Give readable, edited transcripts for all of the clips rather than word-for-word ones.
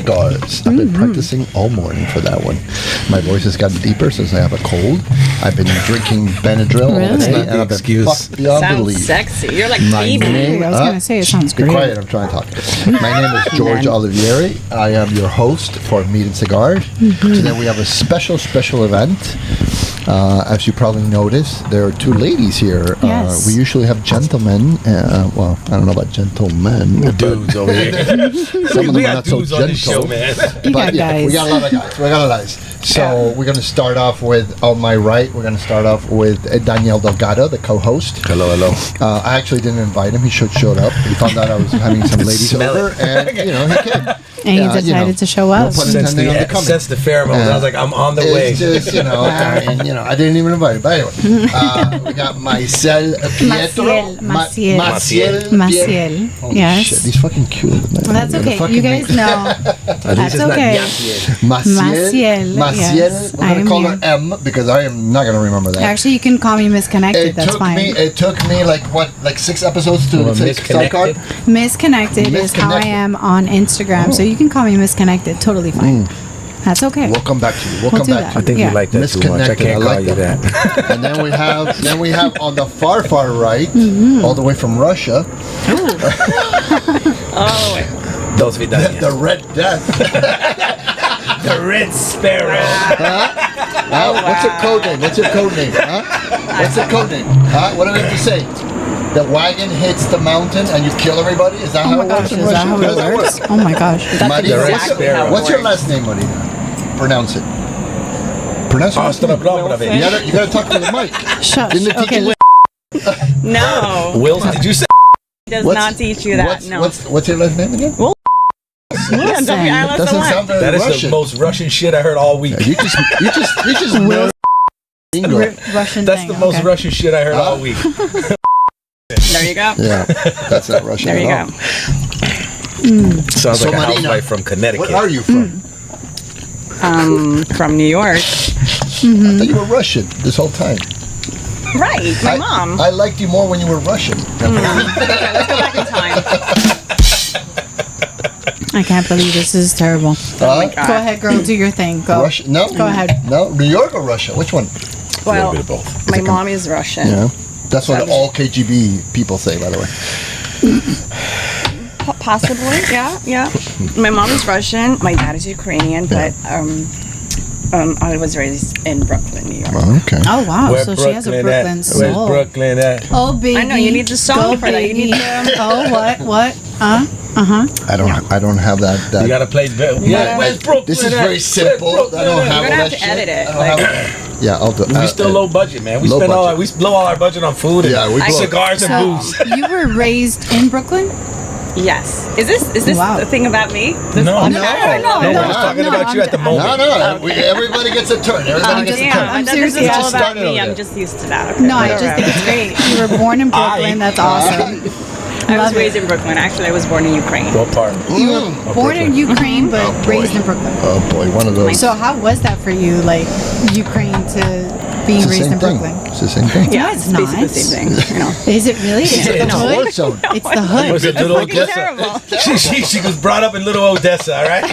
Cigars. I've been practicing all morning for that one. My voice has gotten deeper since I have a cold. I've been drinking Benadryl all day, and I've been fucked beyond belief. Sounds sexy. You're like Phoebe. I was going to say, it sounds great. Be quiet, I'm trying to talk. My name is George Olivieri. I am your host for Meat and Cigars. Today we have a special event. As you probably noticed, there are two ladies here. Yes. We usually have gentlemen. Well, I don't know about gentlemen. Dudes over here. Some of them We are got not so dudes on this show, gentle. man. But yeah, we got a lot of guys. So we're going to start off with, on my right, we're going to start off with Daniel Delgado, the co-host. Hello. I actually didn't invite him. He showed up. He found out I was having some ladies Smell over, and he came. And he decided to show up. No pun Sense intended on the comment. the pheromones. I was like, I'm on the way. It's just, I didn't even invite him. But anyway, we got Maciel Pietro. Maciel. Holy Yes. shit, these fucking cute. Man. Well, that's They're okay. fucking You guys know. That's okay. Maciel. Yes, We're I going am to call her here. M because I am not going to remember that. Actually, you can call me Misconnected. That's fine. It took me like 6 episodes to take Sidecar? Misconnected is how I am on Instagram. So you can call me Misconnected. Totally fine. That's okay. We'll come back to you. We'll do that. I think Yeah. you like that too much. I can't call you that. And then we have on the far right, all the way from Russia, Those vidanias. the Red Death. The Red Sparrow. What's your code name? What's your code name? What's the code name? What do we have to say? The wagon hits the mountain and you kill everybody? Is that Oh how my it gosh, works in is Russia? that how How does it works? Oh my gosh. Marina, Red what's, Sparrow. what's your last name, Marina? Pronounce it. Pronounce your last name. You gotta talk to the mic. Shush. Didn't it teach Okay, you No. Will, did you say? Does not teach you that. No. What's your last name again? Yeah, don't be I love Doesn't someone. sound very That is Russian. the most Russian shit I heard all week. You just know English. Russian That's thing. the most okay. Russian shit I heard all week. There you go. Yeah, that's not Russian There you at all. go. Sounds So like a Marina, housewife from Connecticut. What are you from? From New York. I thought you were Russian this whole time. Right. My mom. I liked you more when you were Russian. Okay, let's go back in time. I can't believe this is terrible. Oh my God. Go ahead, girl. Do your thing. Go. Russia? No. Go ahead. No, New York or Russia? Which one? Well, bit of both. my mom is Russian. Yeah. That's what all KGB people say, by the way. Possibly, yeah. My mom is Russian. My dad is Ukrainian, but I was raised in Brooklyn, New York. Oh, okay. Oh wow. Where So she has a Brooklyn Brooklyn at? soul. Where's Brooklyn at? Oh baby. I know, you need the song Go, for that. You baby. need the- Oh what? I don't have that. You gotta play. Yeah. Where's Brooklyn? This is at? very simple. Where's I don't Brooklyn have You're all gonna that have to shit. edit it. I don't Like, have- Yeah, I'll do. We still low budget, man. We Low spend budget. we blow all our budget on food and Yeah, we blow. cigars and booze. So you were raised in Brooklyn? yes. Is this Wow. the thing about me? This No, podcast? no, no, we're just talking about you at the moment. No. Everybody gets a turn. Everybody gets a turn. I'm This seriously is all just about started over me. there. I'm just used to that. Okay, No, I whatever. just think it's great. You were born in Brooklyn. That's awesome. I was love raised it. in Brooklyn. Actually, I was born in Ukraine. What part? You were born in Ukraine, but Oh, boy. raised in Brooklyn. Oh boy, one of those. So how was that for you, like Ukraine to being It's the raised same in thing. Brooklyn? It's the same thing. Yeah, it's it's basically not. the same thing. You know. Is it really? Is it the It's a war hood? zone. It's the hood. Was it Little fucking Odessa? terrible. She was brought up in Little Odessa, all right?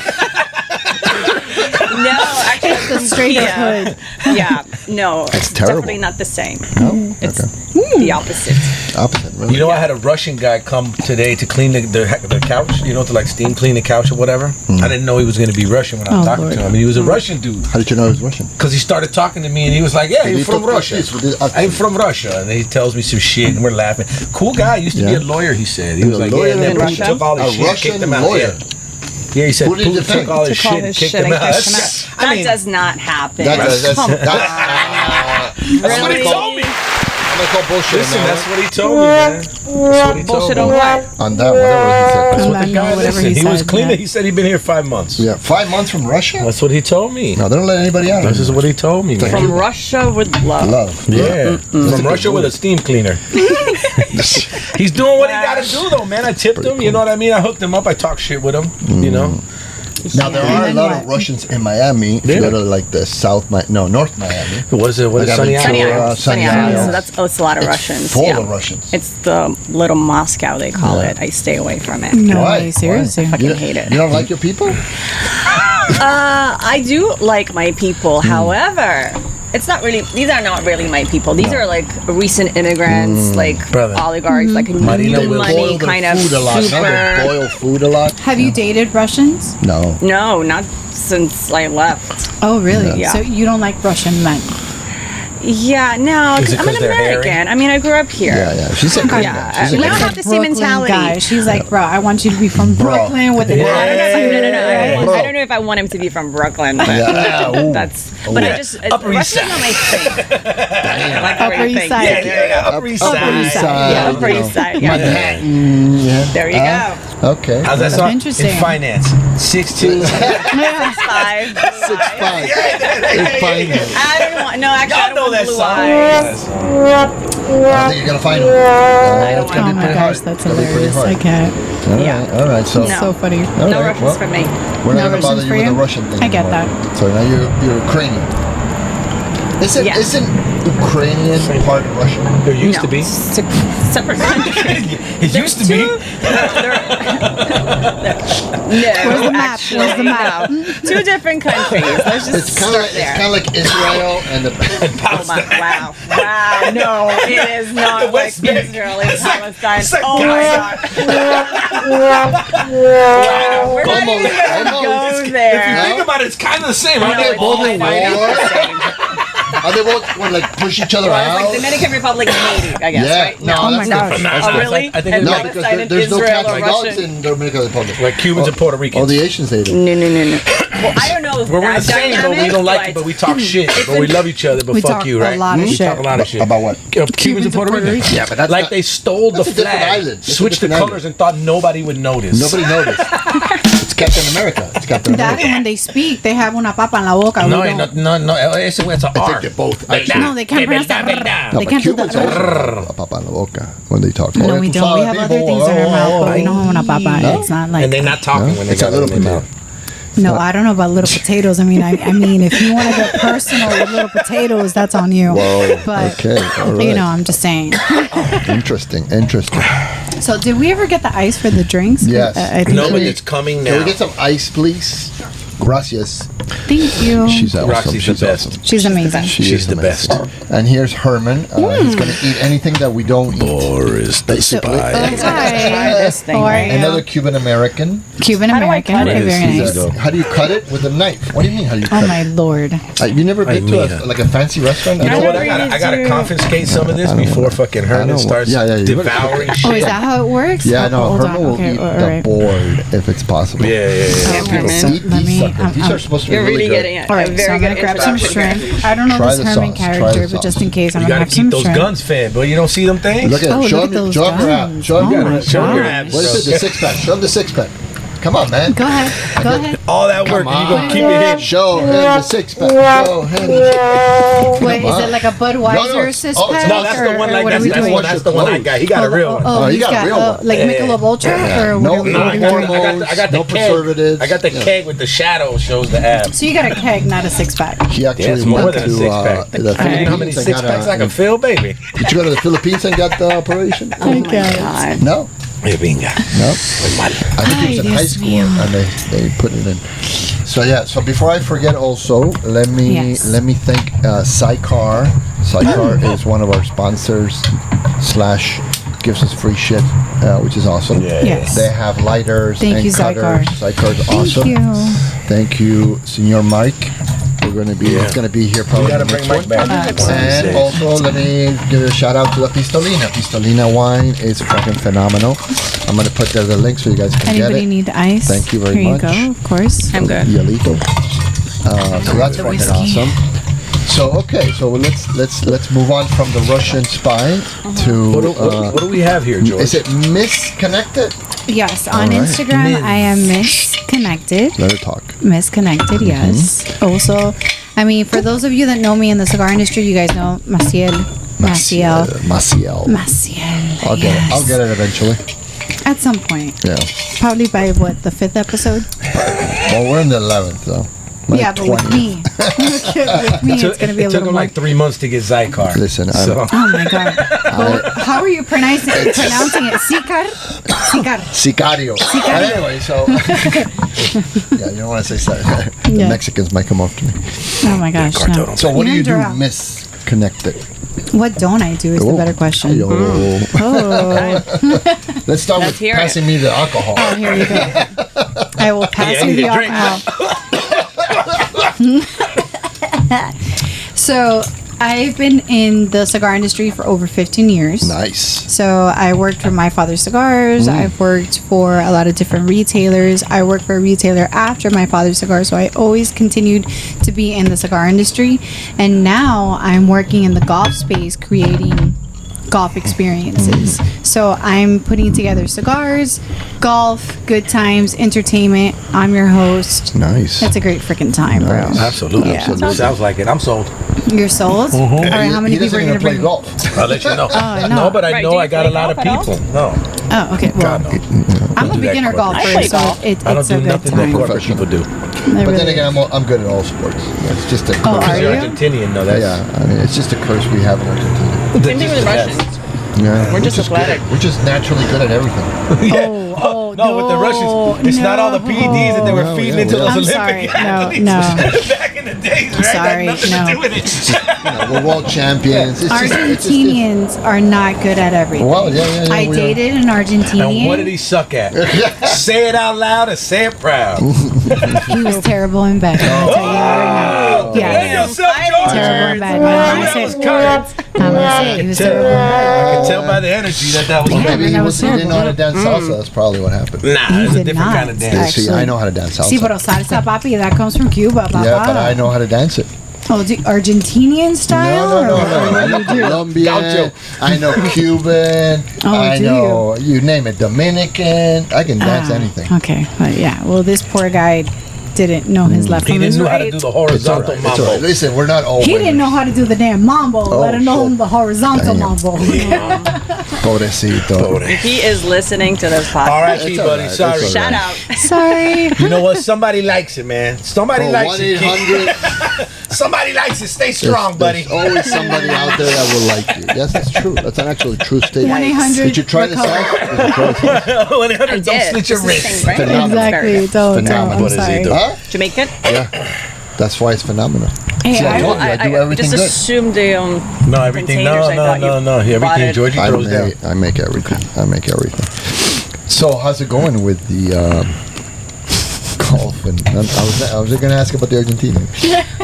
No, actually, It's the straight up hood. Yeah, no, it's terrible. definitely not the same. No? It's Okay. the opposite. Opposite, really. You know, I had a Russian guy come today to clean the couch, to like steam clean the couch or whatever. I didn't know he was going to be Russian when I was Oh, talking Lord. to him. He was a Russian dude. How did you know he was Russian? Because he started talking to me and he was like, yeah, He you're from took Russia. this with the accent. I'm from Russia. And he tells me some shit and we're laughing. Cool guy. Used to be Yeah. a lawyer, he said. He He was was a like, lawyer yeah, and then in Putin Russia? took all his A shit, Russian kicked him out. lawyer. Yeah, he said Who did he Putin defend? took all his Took all shit and his kicked shit him and out. kicked him out. I That mean, does not happen. That's Come what Really? he told me. I'm gonna call bullshit Listen, now. that's what he told me, man. That's what he told Bullshit me. on what? On that, whatever he said. That's what I the know, guy whatever listen, he he was said, cleaning. yeah. He said he'd been here 5 months. Yeah, 5 months from Russia? That's what he told me. No, they don't let anybody out. This is what he told me, man. From Russia with love. Love. Yeah, from Russia with a steam cleaner. He's doing what he got to do, though, man. I tipped him. You know what I mean? I hooked him up. I talked shit with him. You know. Now there And are a then lot what? of Russians in Miami. If you go to like the North Miami. What is it? What is Like Sunny Sunny Isle? Isle. Sunny Isle. So that's a lot of It's Russians. full yeah. of Russians. It's the little Moscow they call Yeah. it. I stay away from it. No Why? way, seriously. I fucking You, hate it. you don't like your people? I do like my people. However, it's not really. These are not really my people. These are like recent immigrants, like Brother. oligarchs, like Marina new will money boil their kind of food a lot. No, super. they boil food a lot. Have you dated Russians? No. No, not since I left. Oh, really? Yeah. So you don't like Russian men? Yeah, no, Is it I'm an 'cause they're hairy? American. I mean, I grew up here. Yeah. She's a good Yeah, She's a we good don't one. have the same Brooklyn mentality. guy. She's like, bro, I want you to be from Bro. Brooklyn with the Yeah. I don't know. attitude. Bro. I don't know if I want him to be from Brooklyn, but Yeah. Ooh. that's. Ooh. But I just Upper East Russia's not my thing. I like the way Upper you East think. Side. Yeah. Upper East Upper Side. East Side. Yeah, Upper you know. East Side. Yeah. Manhattan. Yeah. There you Okay. How's that sound? Interesting. In finance. 6'2". Yeah. 6'5". 6'5". It's finance. I don't want. No, actually, I Y'all don't know want that blue song. eyes. I think you're gonna find them. It's want gonna Oh be my pretty gosh, hard. that's It's gonna be pretty hilarious. I hard. can't. Yeah. All right. So. No. So funny. All No right, Russians well, for me. We're No not gonna bother Russians you for with the you? Russian thing. I get anymore. that. So now you're Ukrainian. Isn't Yeah. Ukrainian part of Russia? There used No, to be. it's a separate country. It used to be. No, Where's the map? actually, Where's the map? no. Two different countries. Let's just It's kind of start there. like Israel and the. Oh my, wow. Wow. No, it is not like West Bank. Israel and Palestine. it's like Oh my Gaza. God. Wow. We're not Almost, even going to almost. go there. No? Think about it. It's kind of the same. Aren't No, they it's both in not. war? It's the same. Are they both want like push each other Well, it's out? like Dominican Republic and Haiti, I guess, Yeah. right? No, Oh my that's gosh. different. No, That's Oh, different. really? I think And it's No, like- because Palestine and there's no Israel or Catholic dogs Russian? in Dominican Republic. Like Cubans and Puerto Ricans. All the Asians hate it. No. Well, I don't know if We're the that same, but we dynamic, don't like it, but we talk shit. But we love each other, but We fuck talk you, a right? lot of we shit. talk a lot of shit. About what? Cubans and Puerto Ricans. Yeah, but that's like not- they stole the that's a different flag, island. It's a switched the different colors, island. and thought nobody would notice. Nobody noticed. It's Captain America. It's Captain That America. and when they speak, they have una papa en la boca. No, we no, don't. no. It's a I think R. they're both. Like Actually. No, they can't pronounce that. No, They but can't do Cubans that. also have a papa en la boca when they talk. No, we don't. We have other things in our mouth, but we don't have una papa. No? It's not like. And they're not talking when they It's a got little it in their potato. mouth. No, I don't know about little potatoes. I mean, if you want to get personal with little potatoes, that's on you. Whoa. But Okay. All right. you know, I'm just saying. Interesting. So, did we ever get the ice for the drinks? Yes. I think No, but we- it's coming now. Can we get some ice, please? Gracias. Thank you. She's awesome. Roxy's the She's best. awesome. She's amazing. She She's is the amazing. best. And here's Herman. He's going to eat anything that we don't eat. Boris the So, spy. hi. Try this thing, How are right? you? Another Cuban American. Cuban How do I American. cut it? Okay, very Yes, nice. yes. How do you cut it? With a knife. What do you mean? How do you Oh cut my lord. it? Have you never been to mija. like a fancy restaurant? You know I what? never I gotta really do. confiscate some of this I don't before wanna- fucking I Herman don't starts want- yeah, you better- devouring Oh, shit. is that how it works? Yeah, no. Hold Herman on. will Okay, eat all the right. board if it's possible. Yeah. Okay, Herman. so Eat let these me. suckers. These are supposed to be You're really really good. getting it. All right, a so very I'm gonna good grab some introduction. shrimp. I don't know Try this the Herman sauce. Try character, the but just sauce. in case, I'm You gonna gotta have some keep those shrimp. guns fed, but you don't see them things? Look at Oh, it. Show look at him those your ab. guns. Show him Oh your my ab. Show 'em your God. abs. What is it? The six pack. Show him the six pack. Come on, man. Go ahead. Go ahead. All that work, Come and you gonna on. keep it hidden. Show him the six pack. Show him. Wait, is on. it like a Budweiser No, no, six oh, pack? No, that's the one. Like what are that's we the doing? one. That's the one I got. He got a real one. Oh, he he's got a real one. like Yeah. Michelob Ultra, or No, what are we no doing? hormones. I got the no keg. preservatives. I got the Yeah. keg with the shadow shows the abs. So you got a keg, not a six pack. He Yeah, actually it's more went than a to six pack. the You know how many Philippines and six got packs I a. can fill, baby? Did you go to the Philippines and got the operation? Oh my God. No, Yeah, venga. no. Muy mal. I think he was in Ay, high Dios school mío. and they put it in. So yeah. So before I forget, also let me thank Cigar. Cigar is one of our sponsors. / gives us free shit, which is awesome. Yeah. Yes. They have lighters Thank and you, cutters. Cigar. Cigar's Thank awesome. you. Thank you, Senor Mike. We're gonna be. Yeah. It's gonna be here probably. We gotta the bring next Mike one. back. And also, let me give a shout out to the Pistolina. Pistolina wine is fucking phenomenal. I'm gonna put there the link so you guys can Anybody get it. need ice? Thank you very Here much. Here you go, of course. I'm good. Yalito. So that's The fucking whiskey. awesome. So okay, so let's move on from the Russian spy to. What do we have here, George? Is it misconnected? Yes, on All right. Instagram, I am misconnected. Let her talk. Misconnected, yes. Also, I mean, for those of you that know me in the cigar industry, you guys know Maciel. Maciel. Maciel. I'll get it. I'll get it eventually. At some point. Yeah. Probably by what, the 5th episode? Well, we're in the 11th, though. Yeah, but with me, it's going to be a It took little him more. like 3 months to get Zycar. Listen, so. Oh my god! Well, how are you pronouncing it? Cigar? Sicario. Sicario. Anyway, so yeah, you don't want to say sorry. The Yeah. Mexicans might come after me. Oh my gosh! No. So what do you do, Andrea, Miss Connected? What don't I do is the better question. Yo. Oh. Let's start Let's with hear passing me the alcohol. Oh, here you go. I will pass you the you drink alcohol. So, I've been in the cigar industry for over 15 years. Nice. So, I worked for My Father's Cigars. I've worked for a lot of different retailers. I worked for a retailer after My Father's Cigars. So, I always continued to be in the cigar industry. And now I'm working in the golf space creating golf experiences. So I'm putting together cigars, golf, good times, entertainment. I'm your host. Nice. It's a great freaking time, bro. Nice. Absolutely. Yeah. Absolutely. Sounds like it. I'm sold. You're sold? All right, how many he people doesn't are even going to play bring? golf. I'll let you know. Oh, no. No, but I Right, know do you I got a play lot of golf at all? people. No. Oh, okay. Well, God, no. I'm a do that beginner corporate. I golfer, play so golf. it's I don't a do good nothing that time. corporate people do. It But then really again, I'm good at all sports. It's just a curse. Oh, are You're you? Argentinian, though. That's, Yeah, I mean, it's just a curse we have in Argentina. Same thing with the Russians. Yeah, We're just athletic. We're just naturally good at everything. Oh, No, with the Russians, it's not all the PEDs that they were No, feeding yeah, into we those are. I'm Olympic sorry. athletes. No. Back in the days, right? Sorry, That had nothing no. to do with it. We're world champions. It's just, Argentinians are not good at everything. Well, yeah, I we are. dated an Argentinian. And what did he suck at? Say it out loud and say it proud. He was terrible in bed. I'll tell you that right now. Hey, Yes. yourself, George. Terrible in bed. That was coming. I'm gonna say it. He was Tell- terrible in bed. I can tell by the energy that was Well, coming. maybe that he was didn't know how to terrible. dance salsa. That's probably what happened. Nah, it's a did different not. kind of dance. Actually. See, I know how to dance salsa. Sí, pero salsa, papi, that comes from Cuba, papa. Yeah, but I know how to dance it. Oh, Argentinian style? No. or I know Colombian. Gaucho. I know Cuban. Oh, I do know you name it. Dominican. I can dance anything. Okay, but yeah. Well, this poor guy didn't know his left He from his didn't know how to right. do the It's all horizontal right. It's all right. mambo. Listen, we're not all He winners. didn't know how to do the damn mambo, let alone shit. the horizontal Damn. mambo. Pobrecito. He is listening to this podcast. R.I.P. It's all buddy. right. Sorry. It's all Shout right. out. Sorry. You know what? Somebody likes it, man. Somebody For likes it. Kid. 1-800. Somebody likes it. Stay strong, buddy. There's always somebody out there that will like you. Yes, that's true. That's an actually true statement. 1-800 Did you try this recover. out? Did you try this out? 1-800, I don't did. slit your It's the wrist. same, right? Phenomenal. Exactly. Don't. Phenomenal. I'm What does he sorry. do? Huh? Jamaican? Yeah. That's why it's phenomenal. Hey, See, I told you, I do everything just good. assumed the No, everything. containers, No, I no, thought no, you no. bought Everything it. Georgie throws down. I make everything. I make everything. So, how's it going with the golf? And I was going to ask about the Argentina.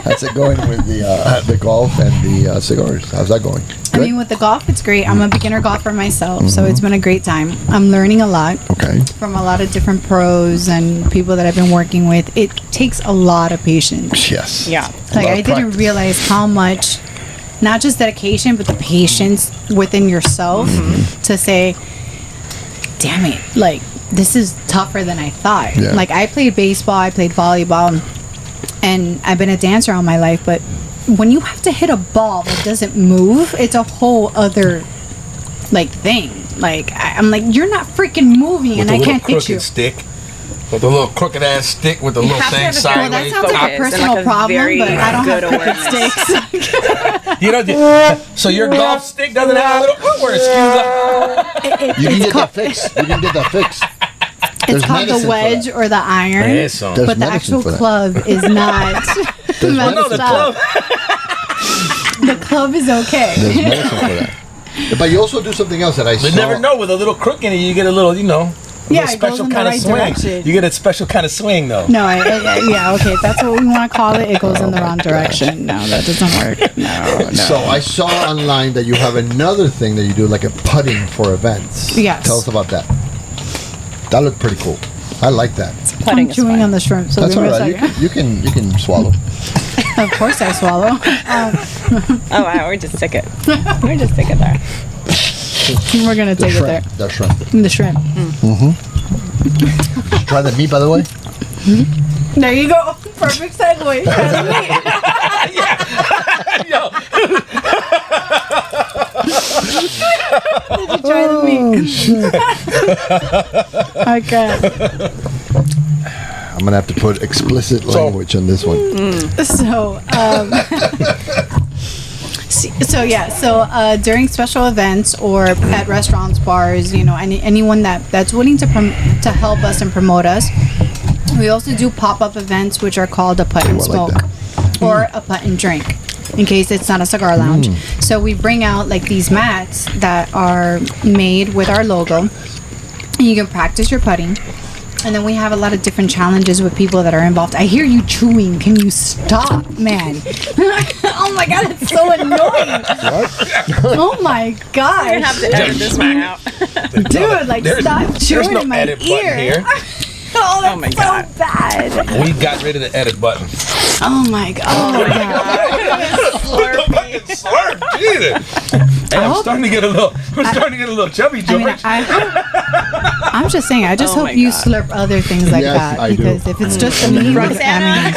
How's it going with the golf and the cigars? How's that going? I mean, with the golf, it's great. I'm a beginner golfer myself, so it's been a great time. I'm learning a lot Okay. from a lot of different pros and people that I've been working with. It takes a lot of patience. Yes. Yeah. A Like, lot I of didn't practice. realize how much, not just dedication, but the patience within yourself to say, damn it, like, this is tougher than I thought. Yeah. Like, I played baseball, I played volleyball, and I've been a dancer all my life, but when you have to hit a ball that doesn't move, it's a whole other, like, thing. Like, I'm like, you're not freaking moving, and I can't hit you. Stick. With the little crooked ass stick with the little have to thing have a- Well, sideways. that sounds like a Focus and, personal like, a problem, very but I don't have good crooked awareness. sticks. You know, so your golf stick doesn't have a little footwear. Excuse You can it's get called, that fixed. You can get that fixed. it's There's called the medicine for wedge that. or the iron, There's some. There's but the medicine actual for that. club is not. There's messed No, the up. club. The club is okay. There's medicine for that. But you also do something else that I You saw. never know. With a little crook in it, you get a little, Yeah, a it goes special in the kind of right swing. direction. You get a special kind of swing, though. No, yeah, okay, if that's what we want to call it. It goes in the wrong direction. No, that doesn't work. No. So I saw online that you have another thing that you do, like a putting for events. Yes. Tell us about that. That looked pretty cool. I like that. Putting I'm is chewing fun. on the shrimp, so That's give all me a right. second. You can swallow. Of course I swallow. Oh, wow, we're just stick it. We're just stick it there. We're going to The take it there. shrimp. The shrimp. The shrimp. Did you try the meat, by the way? There you go. Perfect segue. Try the meat. Yo, Did you try the meat? Okay. I'm gonna have to put explicit language on this one. So, during special events or at restaurants, bars, anyone that's willing to help us and promote us, we also do pop-up events, which are called a put and smoke or a put and drink, in case it's not a cigar lounge. So we bring out like these mats that are made with our logo, and you can practice your putting. And then we have a lot of different challenges with people that are involved. I hear you chewing. Can you stop, man? Oh my God, it's so annoying. What? Oh my God. I have to edit this one out. Dude, like stop chewing no in my edit button ear. here. Oh, that's my so God. bad. We got rid of the edit button. Oh my God. Oh Fucking slurp, Jesus. Hey, I'm starting to get a little chubby, George. I'm just saying. I just Oh hope my you God. slurp other things like Yes, that, I do. because if it's just a me, Roxana?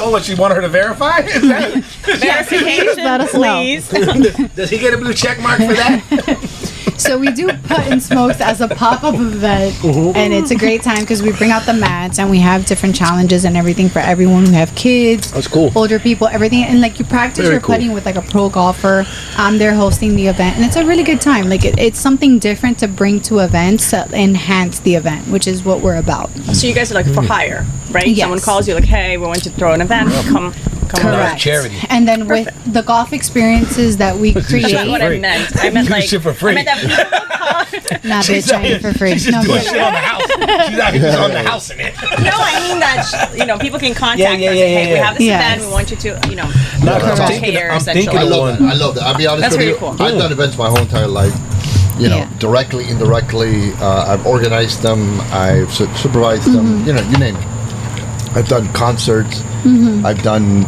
Oh, what, you want her to verify? Is that, Verification, let us know. please. does he get a blue check mark for that? So we do put and smokes as a pop-up event, and it's a great time because we bring out the mats and we have different challenges and everything for everyone who have kids. That's cool. Older people, everything, and like you practice Very your cool. putting with like a pro golfer. I'm there hosting the event, and it's a really good time. Like it's something different to bring to events to enhance the event, which is what we're about. So you guys are like for hire, right? Yes. Someone calls you like, hey, we want to throw an event. Come Correct. charity. And then with the golf experiences that we create, That's what I meant. I meant like shit for free. I meant that people will call. not bitch, I ain't for free. She's just No, doing but- shit on the house. She's out here just on the house in it. No, I mean that people can contact Yeah, us. yeah, Say, hey, we yeah. have this Yes. event. We want you to, that's talk awesome. here I'm thinking essentially. I of love one. that. I love that. I'll be honest That's with you. really cool. I've done events my whole entire life. Yeah. Directly, indirectly. I've organized them. I've supervised them. You name it. I've done concerts. I've done,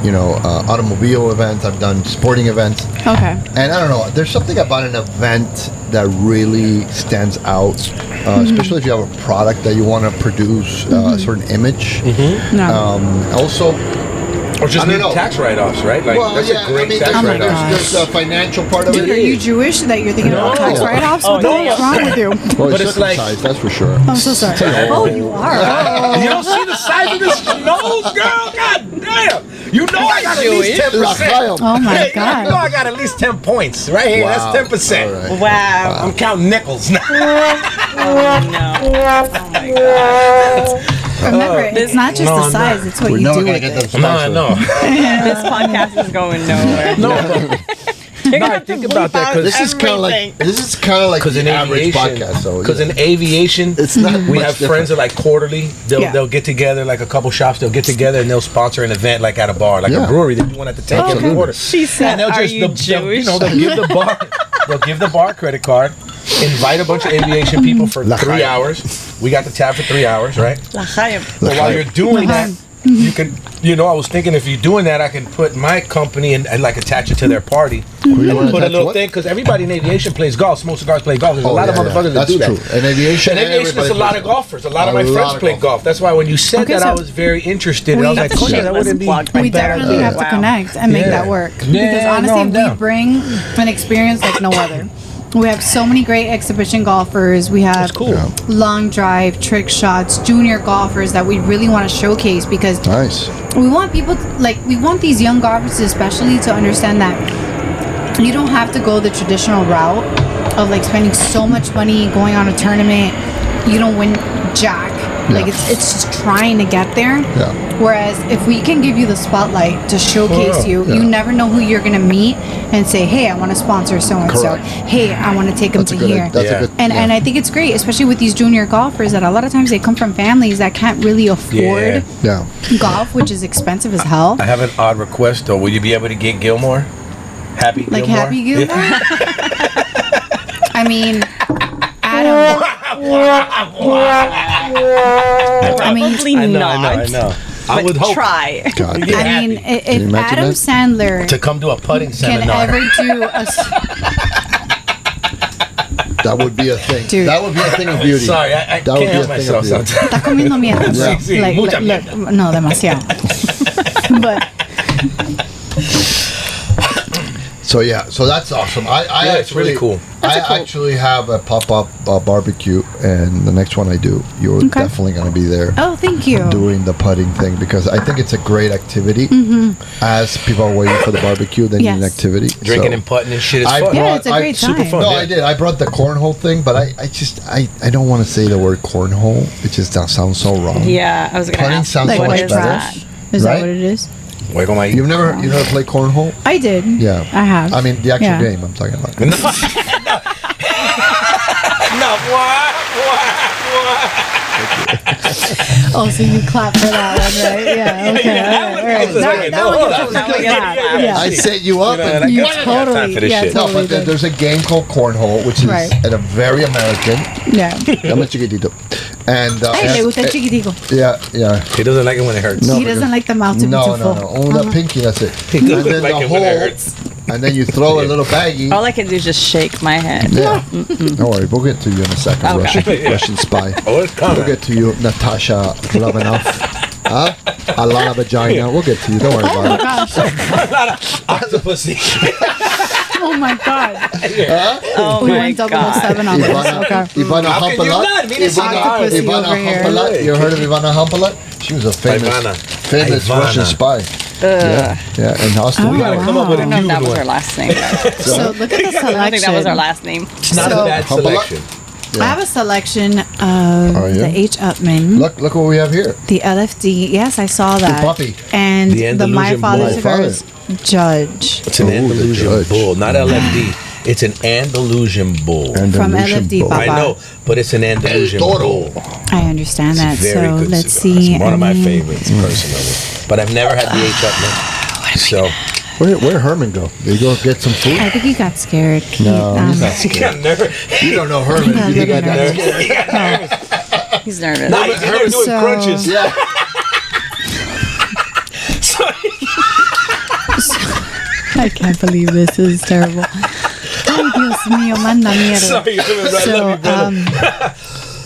automobile events. I've done sporting events. Okay. And I don't know, there's something about an event that really stands out, especially if you have a product that you want to produce a certain image. No. Also, Or just I don't need know. tax write-offs, right? Like, that's a great tax Oh my write-off. God. there's a financial part of Dude, it. are you Jewish that you're thinking about No. tax write-offs? Oh, What the no. hell's wrong with you? Well, But it's it's like- circumcised, that's for sure. I'm so sorry. Oh, you are. You don't see the size of this nose, girl? God damn. You know I got at least 10%. Oh my Hey, God. You know I got at least 10 points. Right here, Wow. that's 10%. All right. Wow. I'm counting nickels now. Oh no. Oh my God. Remember, it's not just No, the I'm size; not. it's what We're you never do going with to get it. them No, I sponsored. know. This podcast is going nowhere. No, I think about that because This is kind of like in the average aviation, podcast. So because in aviation, it's not. we much have different. friends that like quarterly. They'll get together, like a couple shops. They'll get together and they'll sponsor an event like at a bar, like Yeah. a brewery. They do one at the tank every Absolutely. quarter. She said, And they'll "Are just you Jewish?" they'll give the bar. They'll give the bar credit card. Invite a bunch of aviation people for 3 hours. We got the tab for 3 hours, right? L'chaim. But while you're doing that, you can, I was thinking if you're doing that, I can put my company and like attach it to their party. you And wanna put a attach little what? thing, because everybody in aviation plays golf. Smoke Cigars play golf. There's a lot of motherfuckers that That's do that. true. In aviation, In aviation, there's a lot of golfers. A lot of my friends play golf. That's why when you said Okay, that, I so was very interested. And I was we- like, oh, yeah, that wouldn't be Plug. We a bad definitely idea. have to Wow. connect and make Yeah. that work. Yeah, Because no, honestly, I'm we down. bring an experience like no other. We have so many great exhibition golfers. We have That's cool. Yeah. long drive, trick shots, junior golfers that we really want to showcase because Nice. we want people we want these young golfers especially to understand that you don't have to go the traditional route of like spending so much money going on a tournament. You don't win jack. Like Yeah. it's just trying to get there. Yeah. Whereas if we can give you the spotlight to showcase you, you Yeah. never know who you're gonna meet and say, "Hey, I want to sponsor so and so. Correct. Hey, I want to take them That's a to good. here." That's Yeah. a good. And I think it's great, especially with these junior golfers, that a lot of times they come from families that can't really afford yeah. golf, which is expensive as hell. I have an odd request, though. Will you be able to get Gilmore? Happy Like Gilmore? Happy Gilmore? I mean, Adam. I mean, Probably I know, not. I know. I But would hope try. God. Yeah. I mean, Can you if imagine Adam that? Sandler to come to a putting can seminar. ever do a That would be a thing. Dude. That would be a thing of beauty. Sorry, I That would can't be help a thing myself of beauty. sometimes. está comiendo mierda. Sí, sí, Like, mucha no, demasiado. But So yeah, so that's awesome. I Yeah, it's really cool. Actually have a pop-up barbecue, and the next one I do, you're definitely going to be there. Oh, thank you. Doing the putting thing, because I think it's a great activity. As people are waiting for the barbecue, they need an activity. Drinking and putting and shit is fun. Yeah, it's a great time. Super fun. No, I did. I brought the cornhole thing, but I don't want to say the word cornhole. It just sounds so wrong. Yeah, I was going to Putting ask. sounds Like so much white better. trash. Is that Right? what it is? You've never played cornhole? I did. Yeah, I have. I mean, the actual Yeah. game I'm talking about. No, what? Oh, so you clap for that one, right? Yeah. Okay. All right. I set you up. And You totally. Yeah, no, totally. but there's a game called cornhole, which is at a very American. Yeah. Dame chiquitito. And Ay, le gusta el chiquitico. yeah. He doesn't like it when it hurts. No, He doesn't like the mouth to be No, too no, full. no. Only the pinky. That's it. He And doesn't then like the it when it hole, hurts. and then you throw a little baggie. All I can do is just shake my head. Yeah. Don't worry, we'll get to you in a second, Okay. Russian spy. Oh, it's coming. We'll get to you, Natasha Lovenoff. Huh? Alana Vagina. We'll get to you. Don't worry Oh about my it. gosh. Octopussy. Oh my god. Oh We my went God. 007 on this. Okay. Ivana How can you Humpalat. not? Mean it's Octopussy Ivana over here. Humpalat. You heard of Ivana Humpalat? She was a Ivana. famous Russian spy. Yeah, yeah. And Austin. We gotta come up with I a don't know if new that was her one. last name. So look at the I don't selection. think that was her last name. It's not So- a bad selection. I have a selection of yeah? the H. Upman, Look what we have here. the LFD. Yes, I saw that. puppy. And The the My Andalusian Father Bull. Cigars Judge It's an Oh, the Andalusian judge. bull, not LFD. It's an Andalusian bull. From LFD, bull. Papa. I know, but it's an Andalusian El Toro. bull. I understand It's that. very So good let's cigar. see. It's one of my favorites personally. But I've never had the H. Upman. So Where'd Herman go? Did he go get some food? I think he got scared. No, he's not he got nervous. You don't know Herman. got You think I a little got nervous. He's nervous. Nah, he's never doing So- crunches. Yeah. I can't believe this. This is terrible. Ay, Dios mío, manda mierda. Sorry, I So, love you, brother.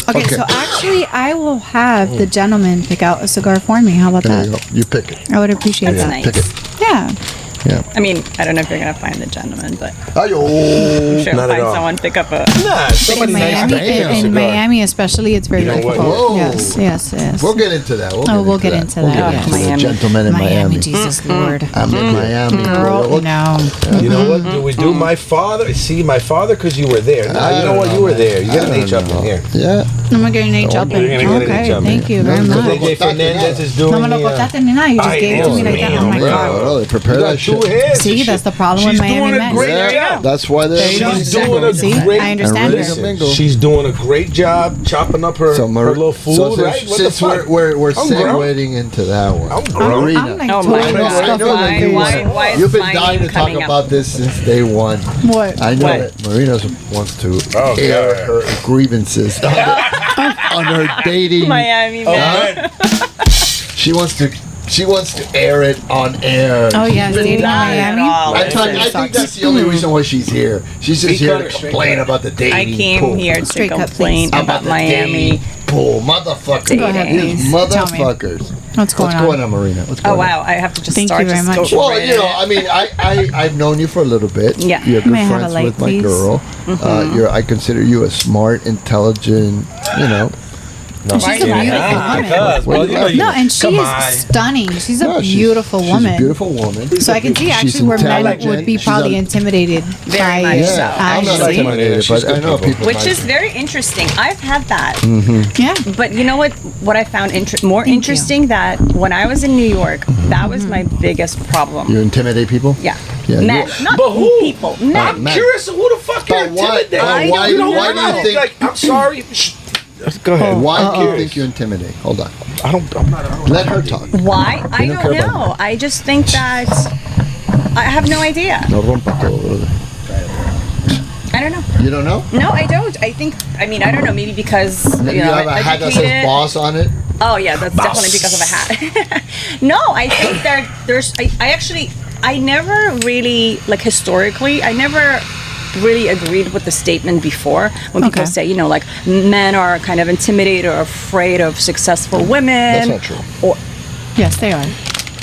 Okay, so actually, I will have the gentleman pick out a cigar for me. How about There you that? go. You pick it. I would appreciate That's that. nice. Pick it. Yeah. Yeah. I mean, I don't know if you're gonna find the gentleman, but I'm Ayo. sure Not I'll at find all. someone pick up a. Nah, In somebody nice Miami, to pick a in cigar. Miami especially, it's very You know what? difficult. Whoa. Yes, yes, yes. We'll get into that. We'll get into We'll that, get yes. into the Miami. gentleman in Miami. Jesus Lord. I'm in Miami. Girl, Look, no. You know what? Do we do my father? See, my father, because you were there. Nah, you know what? You were there. You get an H up in here. Yeah. I'm gonna get an H up. You're gonna get an H Okay, up. thank you very No, much. AJ Fernandez is doing No me lo cortaste ni nada. You just Ay, gave it to me like that. Oh my Dios mío, God. Bro, they prepare You got that two shit. hands. See, that's the problem with She's Miami doing a men. great Yeah, job. that's why There you they're. go. She's doing a See, great. I understand And her. Mingle. She's doing a great job chopping up her, So, her little food, so right? What the since fuck? we're I'm grown. segueing into that one. I'm grown. Marina. I'm like Oh totally my I know, God. I know that you Why want- is You've been my dying name to talk coming up? about this since day one. What? I know What? that Marina wants to Oh, air God. her grievances on her dating. Miami man. She wants to air it on air. Oh yeah, She's been dating in dying. Miami. I think that's the only reason why she's here. She's just here to Straight complain cut. about the dating I came pool. here to Straight cut, complain please. about the Miami. dating pool. Motherfuckers. Go ahead, These please. Tell me. motherfuckers. What's going on? Marina? What's Oh going wow, I have to just Thank start. you very just much. go Well, right you know, in. I mean, I've known you for a little bit. Yeah. You're good May I have a friends light, with my please? girl. I consider you a smart, intelligent, you know. No, She's a beautiful woman. Because, well, you know, you, No, and she come is on. stunning. She's a Yeah, beautiful she's woman. a beautiful woman. So I can see She's actually where men intelligent. would be She's probably a- intimidated Very by much you. so. Yeah, I'm not Actually. intimidated, She's but I good know people. people. Which might- is very interesting. I've had that. Yeah. But you know what I found more Thank interesting, that when I was in New York, that was my biggest problem. You intimidate people. Yeah. Yeah, Men, you- not But who? people. Men. I'm man. curious of who the fuck you're But why- intimidating. but I why- don't why do you know. think? Like, I'm sorry. Shh. Go ahead. Why do you curious. think you intimidate? Hold on. I don't. Let her talk. Why? I You don't don't care about know. I just think that I have no idea. No rompa todo, brother. I don't know. You don't know? No, I don't. I don't know. Maybe because Maybe you have a hat that says educated. boss on it. Oh yeah, that's Boss. definitely because of a hat. No, I think I never really, like, historically, I never really agreed with the statement before when people Okay. say, you know, like, men are kind of intimidated or afraid of successful women. That's not true. Or Yes, they are.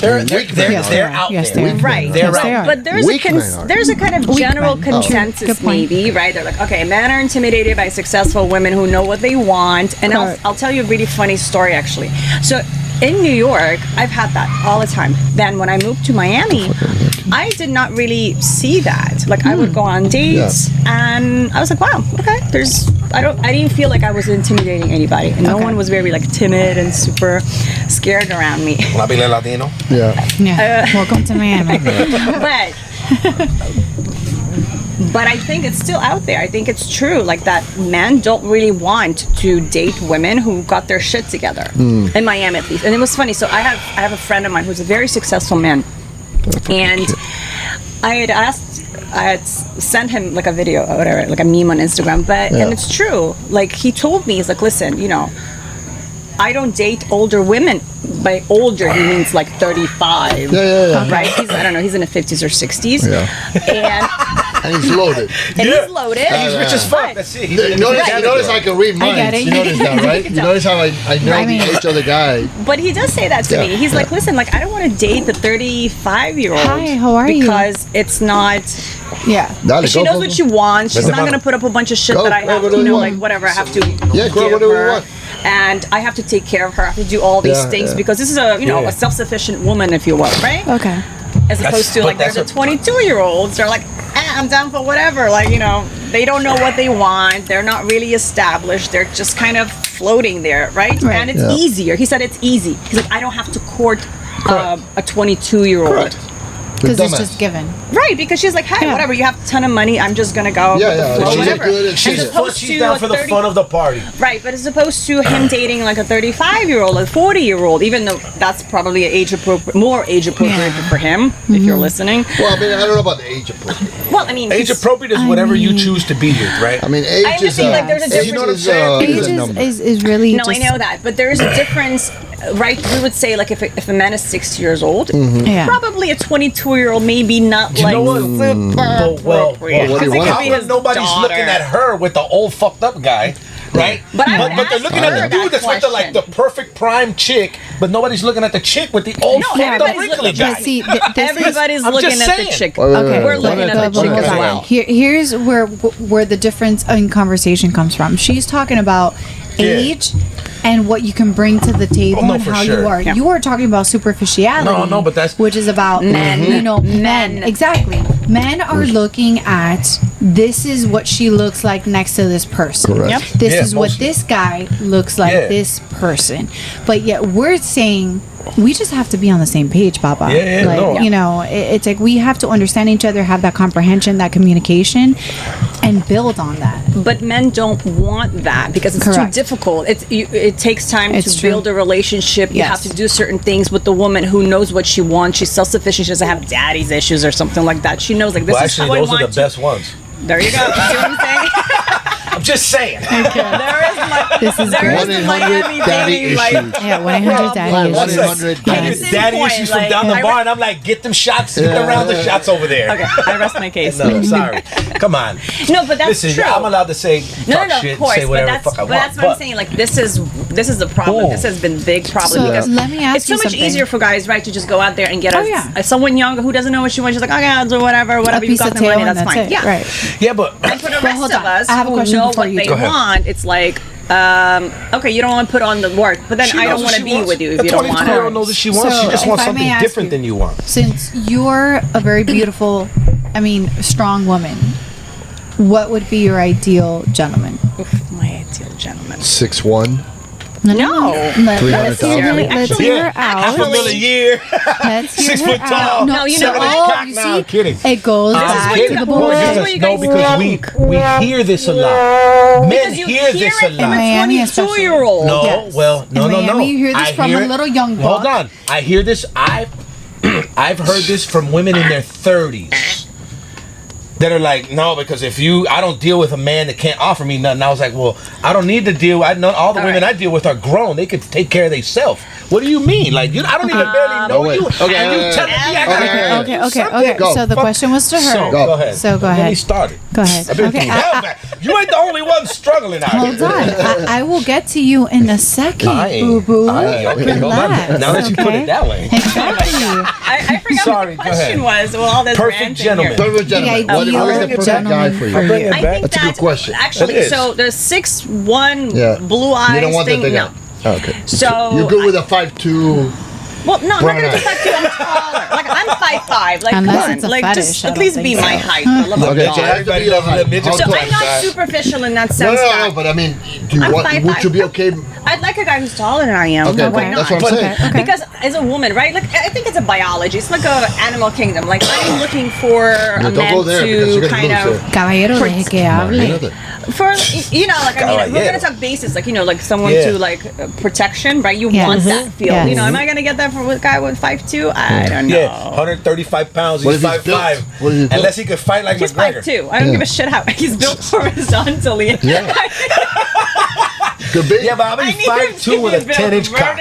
They're Yes, they are. out Yes, there. they are. Right. They're Yes, out. they are. But there's Weak men are. there's a kind of general men. Oh. consensus, Good point. maybe, right? They're like, okay, men are intimidated by successful women who know what they want. And Correct. I'll tell you a really funny story, actually. So in New York, I've had that all the time. Then when I moved to Miami, I did not really see that. Like I would go on dates, and I was like, wow, okay. I didn't feel like I was intimidating anybody, and no Okay. one was very like timid and super scared around me. Una pila de Latino. Yeah. Yeah. Welcome to Miami. But I think it's still out there. I think it's true, like that men don't really want to date women who got their shit together in Miami, at least. And it was funny. So I have a friend of mine who's a very successful man, and I had sent him like a video or whatever, like a meme on Instagram. But and it's true. Like he told me, he's like, listen, I don't date older women. By older, he means like 35. Yeah. Right? I don't know. He's in the 50s or 60s. Yeah. And he's loaded. He's loaded. He's rich as fuck. Right. That's it. You notice I can read minds. get it. You notice that, right? You notice how I know the age of the guy. But he does say that to Yeah, me. He's like, listen, like I don't want to date the 35-year-old. Hi, how are you? Because it's not. Yeah. Dale, She go, knows go, what go. she wants. She's Vete, not mano. gonna put up a bunch of shit Go, that I go, have, whatever you want. like whatever I have to Yeah, go, give whatever you her. want. And I have to take care of her. I have to do all these Yeah, things yeah. because this is a Yeah. a self-sufficient woman, if you will, right? Okay. As opposed to but like there's that's the 22-year-olds. They're like, I'm down for whatever. Like they don't know what they want. They're not really established. They're just kind of floating there, right? Right. And it's Yeah. easier. He said it's easy. He's like, I don't have to court Correct. a 22-year-old. Correct. Because it's Dumbass. just given. Right, because she's like, hey, Yeah. whatever, you have a ton of money, I'm just gonna go Yeah, with the yeah, flow, she's whatever. good and she's- As opposed She's to down a for the 30 fun of the party. Right, but as opposed to him dating like a 35-year-old, a 40-year-old, even though that's probably more age appropriate Yeah. for him, if you're listening. Well, I mean, I don't know about the age appropriate. Well, I mean, Age he's- appropriate is whatever you choose to be with, right? I mean, age I'm is just saying, like, there's a age difference. is, Age is a number. is really No, just, I know that, but there is a difference, right? We would say, like, if a man is 60 years old, Yeah. probably a 22-year-old, maybe not You like know what? super Well, appropriate. what do you 'Cause it want? could How be come his nobody's daughter. looking at her with the old fucked up guy, right? But I would but they're ask looking her at the that dude that's like question. the perfect prime chick, but nobody's looking at the chick with the old No, fucked up everybody's wrinkly looking- guy. But see, this Everybody's I'm looking just at the saying. chick. Wait, wait, Okay. wait, We're wait. looking at the But chick hold as on. well. Here's where the difference in conversation comes from. She's talking about age and what you can bring to the table Oh, no, and for how sure. you are. Yeah. You are talking about superficiality. No, but that's- which is about Men. men. Exactly. Men are looking at this is what she looks like next to this person. Correct. Yep. This Yeah, is what mostly. this guy looks like Yeah. this person. But yet we're saying we just have to be on the same page, Papa. Yeah, like, no. you know, it's like we have to understand each other, have that comprehension, that communication, and build on that. But men don't want that because it's Correct. too difficult. It takes time It's to true. build a relationship. You Yes. have to do certain things with the woman who knows what she wants. She's self-sufficient. She doesn't have daddy's issues or something like that. She knows, like, this Well, is actually, how I those want are the to- best ones. There you go. See what I'm saying? I'm just saying. There is my, This is there is great. the 1-800 Miami daddy dating, like, issues. Yeah, 1-800 daddy Well, issues. 1-800 I daddy get daddy Point, issues like, from down the I bar, re- and I'm like, get them shots, get Yeah. the round of shots over there. Okay, I rest my case. No, sorry. Come on. No, but that's Listen, true. I'm allowed to say No, talk no, shit, of course, say but whatever that's the fuck I but want. that's what I'm saying. Like this is the problem. Cool. This has been big problem So, because let me ask it's you so much something. easier for guys, right, to just go out there and get Oh, yeah. someone younger who doesn't know what she wants. She's like, okay, I'll do whatever A you piece got of the tail money, and that's that's fine. it. Yeah. Right. Yeah, but And for the But rest hold of on. us I have a who question know before what you they do. Go ahead. want, it's like, okay, you don't want to put on the work, but then she I knows don't what want to she be wants. with you if A you don't want 22-year-old to. knows what she wants. So, She just if wants I may something ask different you, than you want. Since you're a very beautiful, strong woman, what would be your ideal gentleman? My ideal gentleman. 6'1". No. Let's hear 300,000. her half a out. million a year. Let's hear 6 her foot tall. out. No, you know, 7 inch oh, cock. you Nah, see, I'm kidding. it goes I'm back kidding. to the Well, boys. this is what you No, guys because we hear this a lot. Men Because you hear this a it lot. from Miami a especially. 22-year-old. No, Yes. well, no, In no, no. Miami, you hear this I from hear a it- little young Hold buck. on. I hear this. I've heard this from women in their 30s. that are like, no, because I don't deal with a man that can't offer me nothing. I was like, well, I don't need to deal. I know all the women I deal with are grown. They could take care of themselves. What do you mean? Like, I don't even barely know you. Okay, and you telling me I gotta Okay. Go. So the question was to her. So go ahead. So go Let ahead. me start it. Go ahead. I've been Okay. through hell, man. You ain't the only one struggling out Hold here. on. I will get to you in a second, I ain't- boo boo. Okay, hold on. Relax, Now that you put okay? it that way. Exactly. I forgot Sorry, what go the question ahead. was. Well, all this Perfect ranting gentleman. here. Perfect gentleman. The What is the ideal perfect guy gentleman for you? for Bring you. it I back. think That's a good question. Actually, It is. so the 6'1", Yeah. blue eyes You don't want thing. the big No. guy. Oh, okay. So You're good with a 5'2". Well, no, I'm not Brown gonna eyes. do 5'2". I'm taller. Like I'm 5'5". Like Unless come on, it's a like fetish, just I at don't least think be so. my height. For the love of Okay, God. so it has to Everybody be a loves height. little midgets. So How I'm tall? not superficial in that No, sense. no, but I mean, do you I'm want? 5'5". Would you be okay? I'd like a guy who's taller than I am. Okay, Why not? that's what I'm saying. Okay. Because as a woman, right? Like I think it's a biology. It's like a animal kingdom. Like I'm looking for a Don't man go there because to you're gonna kind lose of it. Caballero, deje que hable. Imagínate. for you know, like I mean, we're Caballero. gonna talk basis, like you know, like someone Yeah. to like protection, right? You Yes. want that feel. Yes. You know, am I gonna get that from a guy with 5'2"? I don't know. Yeah, 135 pounds. What He's if he's built? 5'5". What if he's built? Unless he could fight like He's McGregor. 5'2". I don't Yeah. give a shit how he's built horizontally. Yeah. Could be. Yeah, but I'll be I need 5'2" him with a to be 10-inch built cock.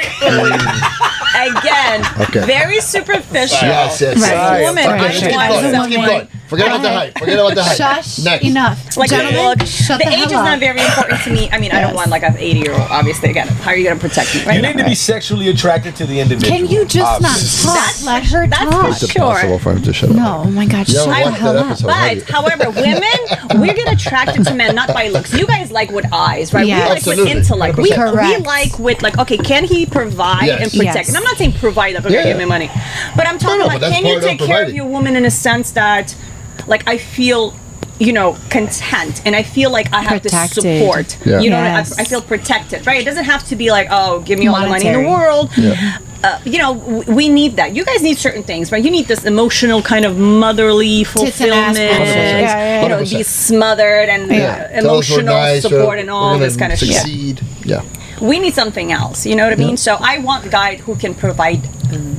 Again, Okay. very superficial. Yes. Right. As a woman, Right. I Let's keep want going. Let's keep someone. going. Forget about the height. Forget about the height. Shush. Next. Enough. Like, Gentlemen, look, shut the the age hell is up. not very important to me. I mean, I don't Yes. want like an 80-year-old, obviously. Again, how are you going to protect me? Right? You need to be sexually attracted to the individual. Can you just not Obviously. talk? That's- Let her that's talk. for It's sure. impossible for him to shut up. No, oh my God, You shut haven't the watched hell that up. episode, have But, you? however, women, we get attracted to men not by looks. You guys like with eyes, right? Yes. We like Absolutely. with intellect. We Correct. like with like, okay, can he provide Yes. and protect? Yes. And I'm not saying provide, like, okay, Yeah. give me money. But I'm talking No, about, but that's can you part of take care of providing. your woman in a sense that, like, I feel, you know, content, and I feel like I have Protected. this support. Yeah. You know, Yes. I feel protected, right? It doesn't have to be like, oh, give me all the money in the Monetary. world. Yeah. You know, we need that. You guys need certain things, right? You need this emotional kind of motherly Tits and ass fulfillment. bullshit. Yeah. You know, 100%. be smothered and Yeah. Tell us we're emotional nice, support we're and all gonna this kind of shit. succeed. Yeah. We need something else. You know what I mean? So I want a guy who can provide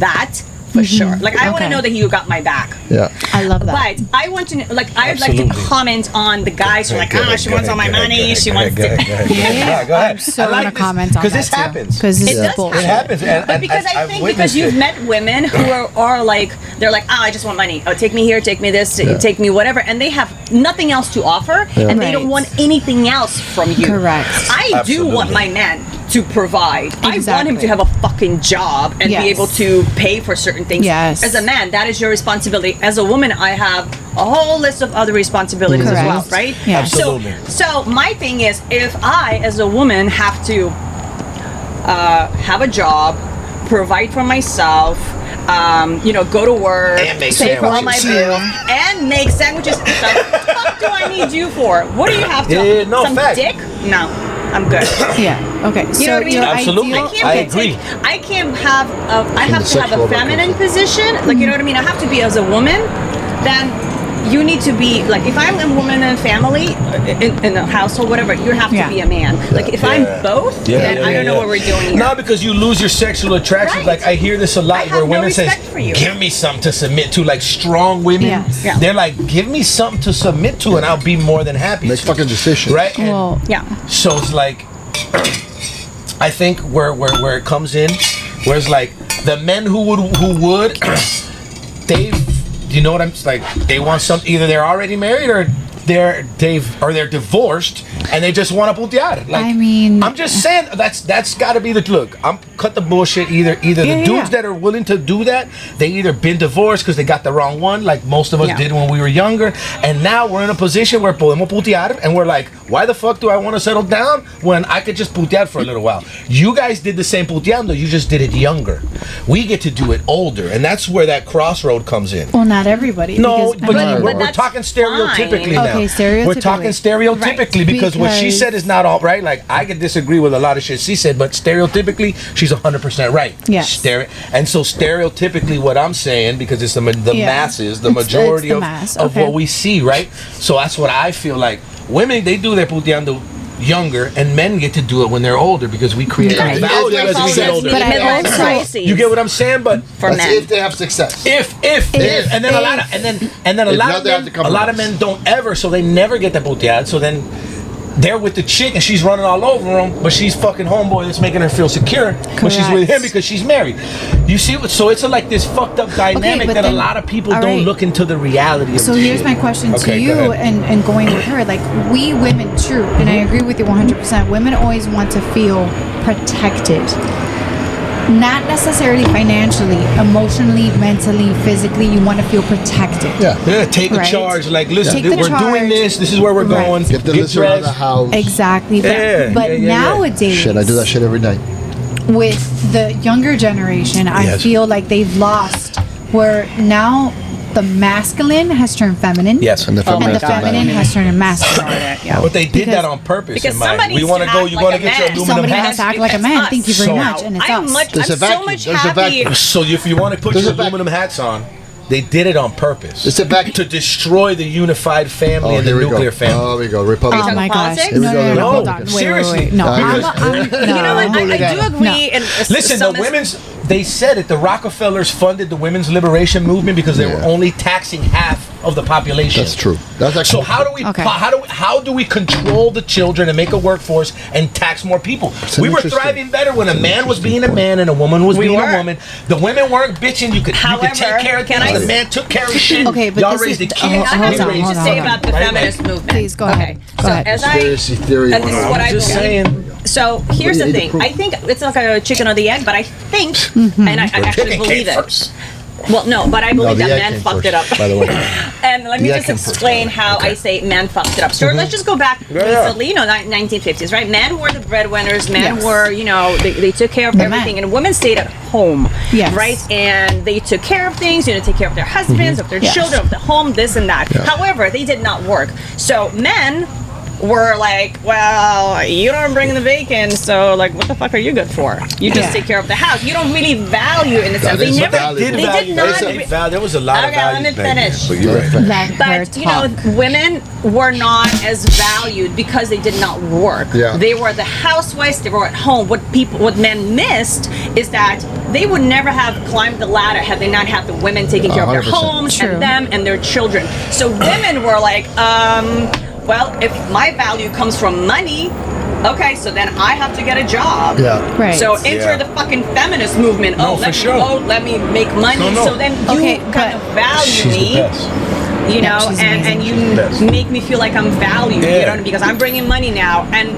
that for sure. Like I want to Okay. know that you got my back. Yeah. I love that. But I want to know, like I'd like to Absolutely. comment on the guys who are like, she wants all my money. She wants. Go ahead. I'm so gonna comment on that because this happens. Because this It is does bullshit. It happens, But because I think because you've met women who are like, they're like, I just want money. Oh, take me here, take me this, take me whatever, and they have nothing else to offer, and they don't Right. want anything else from you. Correct. I do want Absolutely. my man to provide. I want him Exactly. to have a fucking job and Yes. be able to pay for certain things. Yes. As a man, that is your responsibility. As a woman, I have a whole list of other responsibilities as well, Correct. right? Yeah. Absolutely. So my thing is, if I, as a woman, have to have a job, provide for myself, you know, go to work, And make pay for all my sandwiches. bills, and make sandwiches. What the fuck do I need you for? What do you have to? Yeah, no, some fact. dick? No, I'm good. Yeah. Okay. You know what I mean? your Absolutely. ideal- I agree. I can't have I have the to have sexual a feminine awakening. position. Like you know what I mean? I have to be as a woman. Then you need to be like if I'm a woman in a family, in a household, whatever. You have to Yeah. be a man. Like if I'm both, then I don't know what we're doing here. Not because you lose your sexual attraction. Right. Like I hear this a lot I have where no women say, respect for you. "Give me something to submit to." Like strong women, Yes. Yeah. they're like, "Give me something to submit to, and I'll be more than happy." Make to." fucking decisions. Right? And Well, Yeah. so it's like, I think where it comes in, where it's like the men who would, you know what I'm like, they want something. Either they're already married or they're divorced and they just want to putear. Like, I mean- I'm just saying that's got to be the look. I'm cut the bullshit. Either the Yeah, dudes yeah. that are willing to do that, they either been divorced because they got the wrong one, like most of us Yeah. did when we were younger, and now we're in a position where podemos putear, and we're like, why the fuck do I want to settle down when I could just putear for a little while? You guys did the same puteando, you just did it younger. We get to do it older, and that's where that crossroad comes in. well, not everybody. No, because- but I mean, we're that's talking stereotypically fine. now. Okay, stereotypically. We're talking stereotypically because what she Because- said is not all right. Like I could disagree with a lot of shit she said, but stereotypically she's 100% right. Yes. And so stereotypically, what I'm saying, because it's the Yeah. masses, the It's majority the of mass, of okay. what we see, right? So that's what I feel like. Women, they do their puteando younger, and men get to do it when they're older because we create Right. value Yeah, as we get older. But I Midlife also- crises You get what I'm saying? But for That's men. if they have success. if and then a lot of and then a If lot not, of they have men, to come a lot of around. men don't ever, so they never get that puteada. So then they're with the chick and she's running all over him, but she's fucking homeboy that's making her feel secure. But she's with him Correct. because she's married. You see, so it's like this fucked up dynamic but that a then- lot of people all don't right. look into the reality of. So the here's shit. my question to Okay, you, go ahead. and going with her, like we women, true, and I agree with you 100%. Women always want to feel protected, not necessarily financially, emotionally, mentally, physically. You want to feel protected. Yeah. Yeah, take a Right. charge. Like, listen, Take the we're doing charge. this. This is where we're Right. going. Get the lizard out of the dressed. house. Exactly. Yeah, But yeah, yeah. nowadays, Shit, I do that shit every night. with the younger generation, I Yes. feel like they've lost where now the masculine has turned feminine. Yes. And the Oh my And the God. feminine has turned masculine. Yeah. But they did Because- that on purpose. Because in mind. somebody We want to needs go. to You act want to like get a your man. aluminum Somebody hat. has to act like a man. Thank you very So- much. And it's I'm us. much. There's I'm a vacuum. so much There's a happy. vacuum. So if you want to put There's your a vac- aluminum hats on, they did it on purpose. It's a vac- to destroy the unified family Oh, and the here we nuclear go. family. Oh, we go. Republican. Oh my gosh. politics? Here we No, go, no, no, no, hold no, on. Wait, seriously. wait, wait. No, Because- I'm, You know what? I do No. agree. In Listen, the some women's. They said it. The Rockefellers funded the women's liberation movement because they were Yeah. only taxing half of the population. That's true. That's actually So how do we Okay. how do we control the children and make a workforce and tax more people? It's an We were interesting- thriving better when a it's an man was interesting being a point. man and a woman was We being were. a woman. The women weren't bitching. You could However, take care of can things. I- The man took care of shit. Okay, but y'all this raised the is- kids. I hold have on, something hold to on, say hold about the Right, feminist right. movement. Please, go ahead. Okay. Go So ahead. as conspiracy theory. and this is what I just believe. saying. So here's What do the you need to thing. prove? I think it's like a chicken or the egg, but I think, Mm-hmm. and I actually chicken believe came it. first. Well, no, but I believe the that egg men came fucked first, it up. by the way. And let me The egg just came first, explain by the way. how I say men fucked it up. So let's just go back Yeah. recently, you know, 1950s, right? Men were the breadwinners. Men Yes. were, you know, they took care of The everything, men. and women stayed at home, Yes. right? And they took care of things, you know, take care of their husbands, of their Yes. children, of the home, this and that. Yeah. However, they did not work. So men were like, well, you don't bring the bacon, so like, what the fuck are you good for? You just Yeah. take care of the house. You don't really value in the That sense. They is never, valuable. they did not. There was a lot of Okay, let values me back then, finish. but you're right. Let her But you know, talk. women were not as valued because they did not work. Yeah. They were the housewives. They were at home. What men missed is that they would never have climbed the ladder had they not had the women taking care of their 100%. homes True. and them and their children. So women were like, well, if my value comes from money, okay, so then I have to get a job. Yeah. Right. So enter Yeah. the fucking feminist movement. No, Oh, for let sure. me go, let me make money. No, no. So then you Okay, kind but- of value She's me. the best. You Yeah, know, she's and amazing. you She's the best. make me feel like I'm valued, you Yeah. know, because I'm bringing money now, and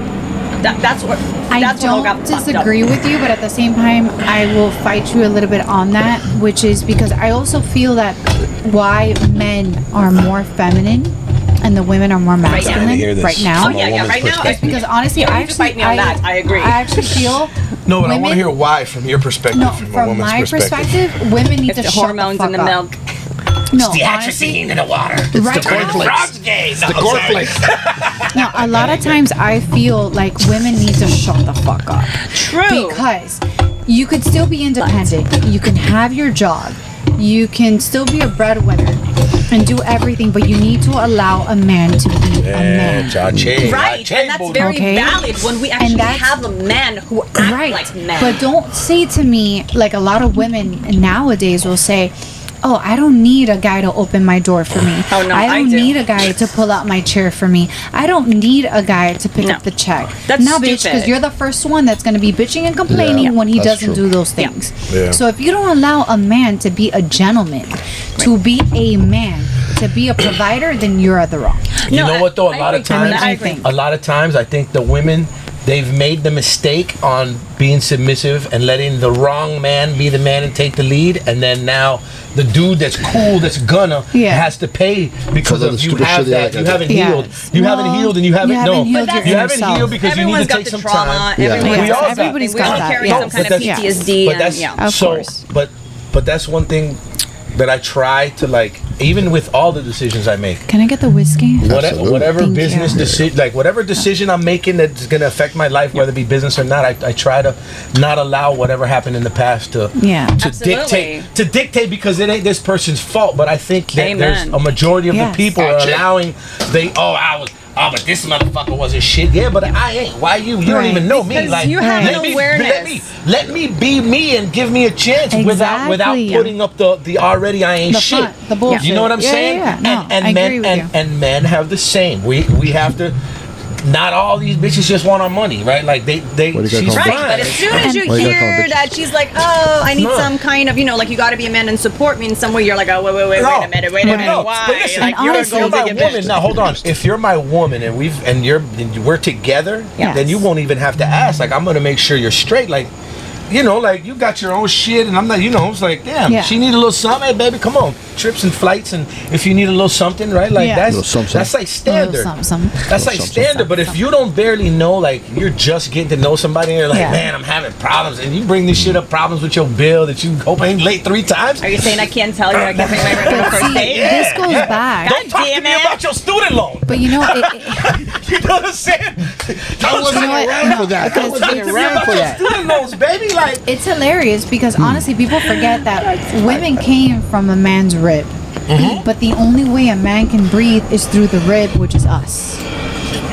that's what I that's what all got don't fucked disagree up. with you, but at the same time, I will fight you a little bit on that, which is because I also feel that why men are more feminine and the women are more now. masculine I hear this. right now. Oh yeah, yeah. Right now, It's because honestly, you I need to fight actually, me on that. I agree. I actually feel No, but I want women- to hear why from your perspective, No, from a from woman's my perspective, women need it's to the shut hormones the fuck in the up. milk. No, The honestly, atrazine in the water. right the now, cornflakes. Frog's gay. No, The I'm sorry. cornflakes. no, a lot of times I feel like women need to shut the fuck up. True. Because you could still be independent. You can have your job. You can still be a breadwinner and do everything, but you need to allow a man to be a man. Right, and that's very Okay. valid when we actually that's- have a men who act Right. like men. But don't say to me, like a lot of women nowadays will say, oh, I don't need a guy to open my door for me. Oh, no, I don't I do. need a guy to pull out my chair for me. I don't need a guy to pick No. up the check. That's now, bitch, stupid. because you're the first one that's going to be bitching and complaining Yeah, when he that's doesn't true. do those Yeah. things. Yeah. So if you don't allow a man to be a gentleman, to be a man, to be a provider, then you're at the wrong. You No, know what though? A I lot of agree. times, I agree. a lot of times, I think the women they've made the mistake on being submissive and letting the wrong man be the man and take the lead, and then now the dude that's cool, that's gonna Yeah. has to pay because Because of of the you stupid have shit they that. act You like. haven't Yes. healed. You haven't Well, healed, and you haven't you haven't no. healed But your you inner haven't self. healed because Everyone's you need to got take the some trauma. time. Yeah. Everyone Yes, got that. everybody's we got all that, carry yes. some kind But of that's- PTSD. But and, that's yeah. Of so. course. But that's one thing that I try to like. Even with all the decisions I make, Can I get the whiskey? Absolutely. whatever Thank business you. decision, like whatever decision I'm making that's going to affect my life, whether it be business or not, I try to not allow whatever happened in the past to Yeah. Absolutely. dictate because it ain't this person's fault. But I think that Amen. there's a majority of Yes. the people are allowing oh, but this motherfucker wasn't shit. Yeah, but I ain't. Why you? You don't Right. even know me. Because Like, you have let an me, awareness. let me be me and give me a chance without Exactly. putting up the already I ain't The shit. front, the bullshit. You know what I'm Yeah, saying? yeah, yeah. No, and I men agree with you. and men have the same. We have to. Not all these bitches just want our money, right? Like they What do you she's call Right, fine. but as soon as you Why you gotta call them hear bitches? that she's like, oh, I need No. some kind of, like you got to be a man and support me in some way, you're like, oh, wait a minute, wait a Right. minute, No, why? but listen, Like, and you're honestly- a If you're gold my digger woman, bitch. now hold on. If you're my woman and we're together, Yes. then you won't even have to ask. Like, I'm gonna make sure you're straight. Like, like you got your own shit, and I'm not. It's like, damn, Yeah. she need a little something. Hey, baby, come on, trips and flights, and if you need a little something, right? Like Yeah. that's Little something. that's like standard. Some. That's like something. standard. But if you don't barely know, like you're just getting to know somebody, and you're like, Yeah. man, I'm having problems, and you bring this shit up, problems with your bill that you hope ain't late 3 times. Are you saying I can't tell you I can't pay my rent on the But first see, date? this goes back. Don't talk to damn me it. about your student loan. But you know, You know what I'm saying? I wasn't You know what? around No, for that. I because- wasn't Talk to me around about for your that. student loans, baby. Like, it's hilarious because honestly, people forget that women came from a man's rib. But the only way a man can breathe is through the rib, which is us.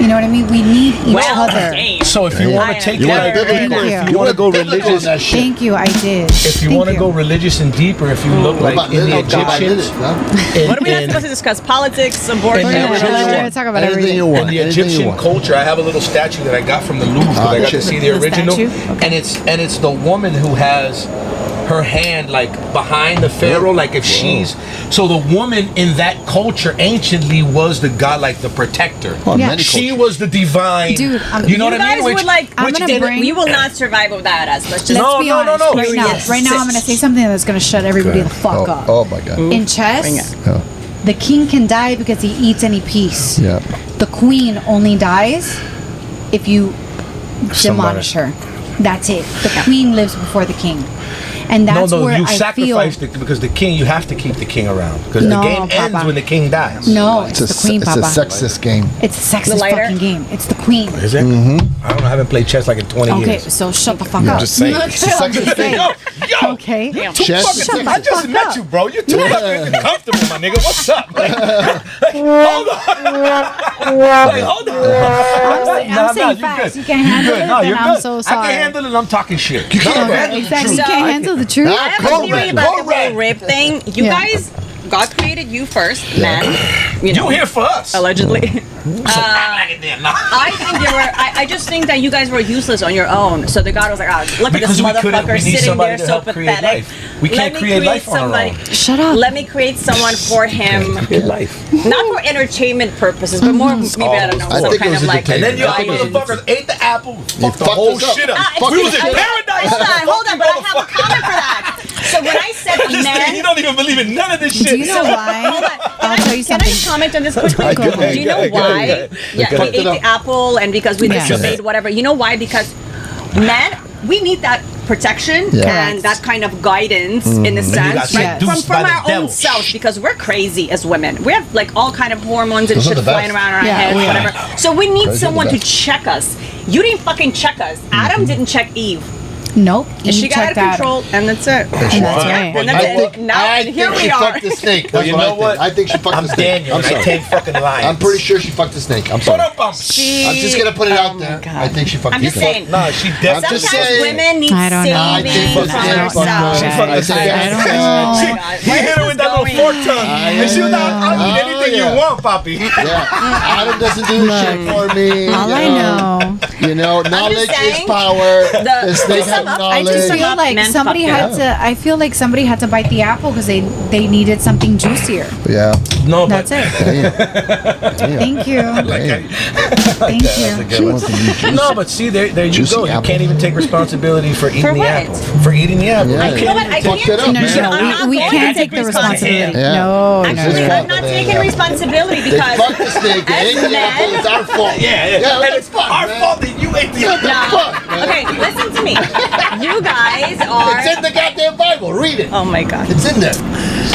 You know what I mean? We need each Well, other. damn. so if you Yeah. want I to take am You want it, to very biblical? Thank You you. want to go Biblical religious? on that shit. Thank you, I did. if you want to go religious and deeper, if you look What like about in the little? Egyptians, What are we not supposed to discuss? Politics, abortion, And We're everything you gonna want. talk about Anything everything. you want. in the Anything you Egyptian want. culture, I have a little statue that I got from the Louvre because I got to shit. see the The original, statue? Okay. and it's the woman who has her hand like behind the pharaoh, like if she's so the woman in that culture anciently was the god, like the protector. Oh, Yeah. many She cultures. was the divine. Dude, you know You what I guys mean? would like. I'm gonna bring- We will not survive without us. Let's just. Let's No, be no, no, honest. no. Right now, Yes. right now, I'm gonna say something that's gonna shut everybody the fuck up. Oh my god. In chess, Bring it. Yeah. the king can die because he eats any piece. Yeah. The queen only dies if you demolish her. That's it. The queen lives before the king. And that's no, where you I feel. sacrifice because the king. You have to keep the king around because No, the game ends Papa. when the king dies. No, it's the queen, it's Papa. a sexist game. It's a sexist lighter? fucking game. It's the queen. Is it? Mm-hmm. I don't know. I haven't played chess like in 20 Okay, years. so shut the fuck Yeah, up. just saying. No, It's a I'm just sexist saying. Yo, Okay. Damn. too Chess fucking is sick. the I just fuck met up. you, bro. You're too fucking comfortable, my nigga. What's up? Hold on. Hold on. I'm saying facts. You can't handle it, No, then you're I'm good. so I sorry. can handle it. I'm talking shit. Okay, exactly. You can't handle the truth. I have a Go theory red, about go the red. whole rib thing. You Yeah. guys, God created you first, man. You know, You here for us? allegedly. Nah. I think you were. I just think that you guys were useless on your own. So the God was like, "Oh, look Because at we this couldn't- motherfucker we need sitting somebody there, to so help create pathetic. life. We can't Let me create life on our somebody. own. Shut up. Let me create someone for him, Create life. not for entertainment purposes, but more maybe I don't know, I some think it kind was of like. And then you other Guidance. motherfuckers ate the apple, fucked the fucked whole us up. shit up. Ah, We was in excuse me. paradise. Hold on, but I have a comment for that. So when I said This nigga, he men. don't even believe in none of this shit. Do you know why? Hold on. I'll tell you Can I something. just comment on this quickly? Go ahead, Do you know go ahead, why? go ahead. Yeah, Okay. we ate the apple, and because we Yeah. disobeyed whatever. You know why? Because men, we need that protection Yeah. and that kind of guidance in the got sense, right? seduced From by the our own devil. selves, because we're crazy as women. We have like all kind of hormones and Those are shit the best. flying around our Yeah, heads, we are. whatever. So we need Those are the someone to best. check us. You didn't fucking check us. Adam didn't check Eve. Nope. And she You got out checked of Adam. control, and that's it. And that's right. And that's it. Now, here we she are. fucked the snake. That's you what know I think. what? I think she fucked I'm the snake. Daniel, I'm and I sorry. tame fucking lions. I'm pretty sure she fucked the snake. I'm Shut sorry. up, I'm just gonna put it out there. I think she fucked I'm the just snake. saying. Nah, she I'm definitely. just Sometimes saying. women need I don't know. I saving think from the snake fucked ourselves. She her. fucked I the think snake. that's I don't sad. know. He hit her with that little fork tongue. And she was like, I'll eat Oh, anything yeah. you want, Poppy. Yeah, Adam doesn't do shit for me. All you I know. You know, knowledge is saying, power. the- The snake to has sum up, I knowledge. just feel up, like men somebody fuck had to. I feel like somebody had to bite the apple because they needed something juicier. Yeah. No, but That's it. Damn. Thank you. Damn. Thank That's a you. good She one. wants to be juicy. No, but see, there you Juicy go. You apple. can't even take responsibility for eating For the what? apple. For eating the apple. Yeah. You You know what? can't I even Fucked can't. it up, No, man. no, I'm no. not We going can't to take the responsibility. Yeah. No, Actually, no. I'm not taking responsibility They because fucked the snake. They ate as the apple. men, It's our fault. Yeah, Yeah, and let it's it fuck, our man. fault that you ate the What the apple. fuck, man? okay, listen to me. You guys It's are. in the goddamn Bible. Read it. Oh my god. It's in there.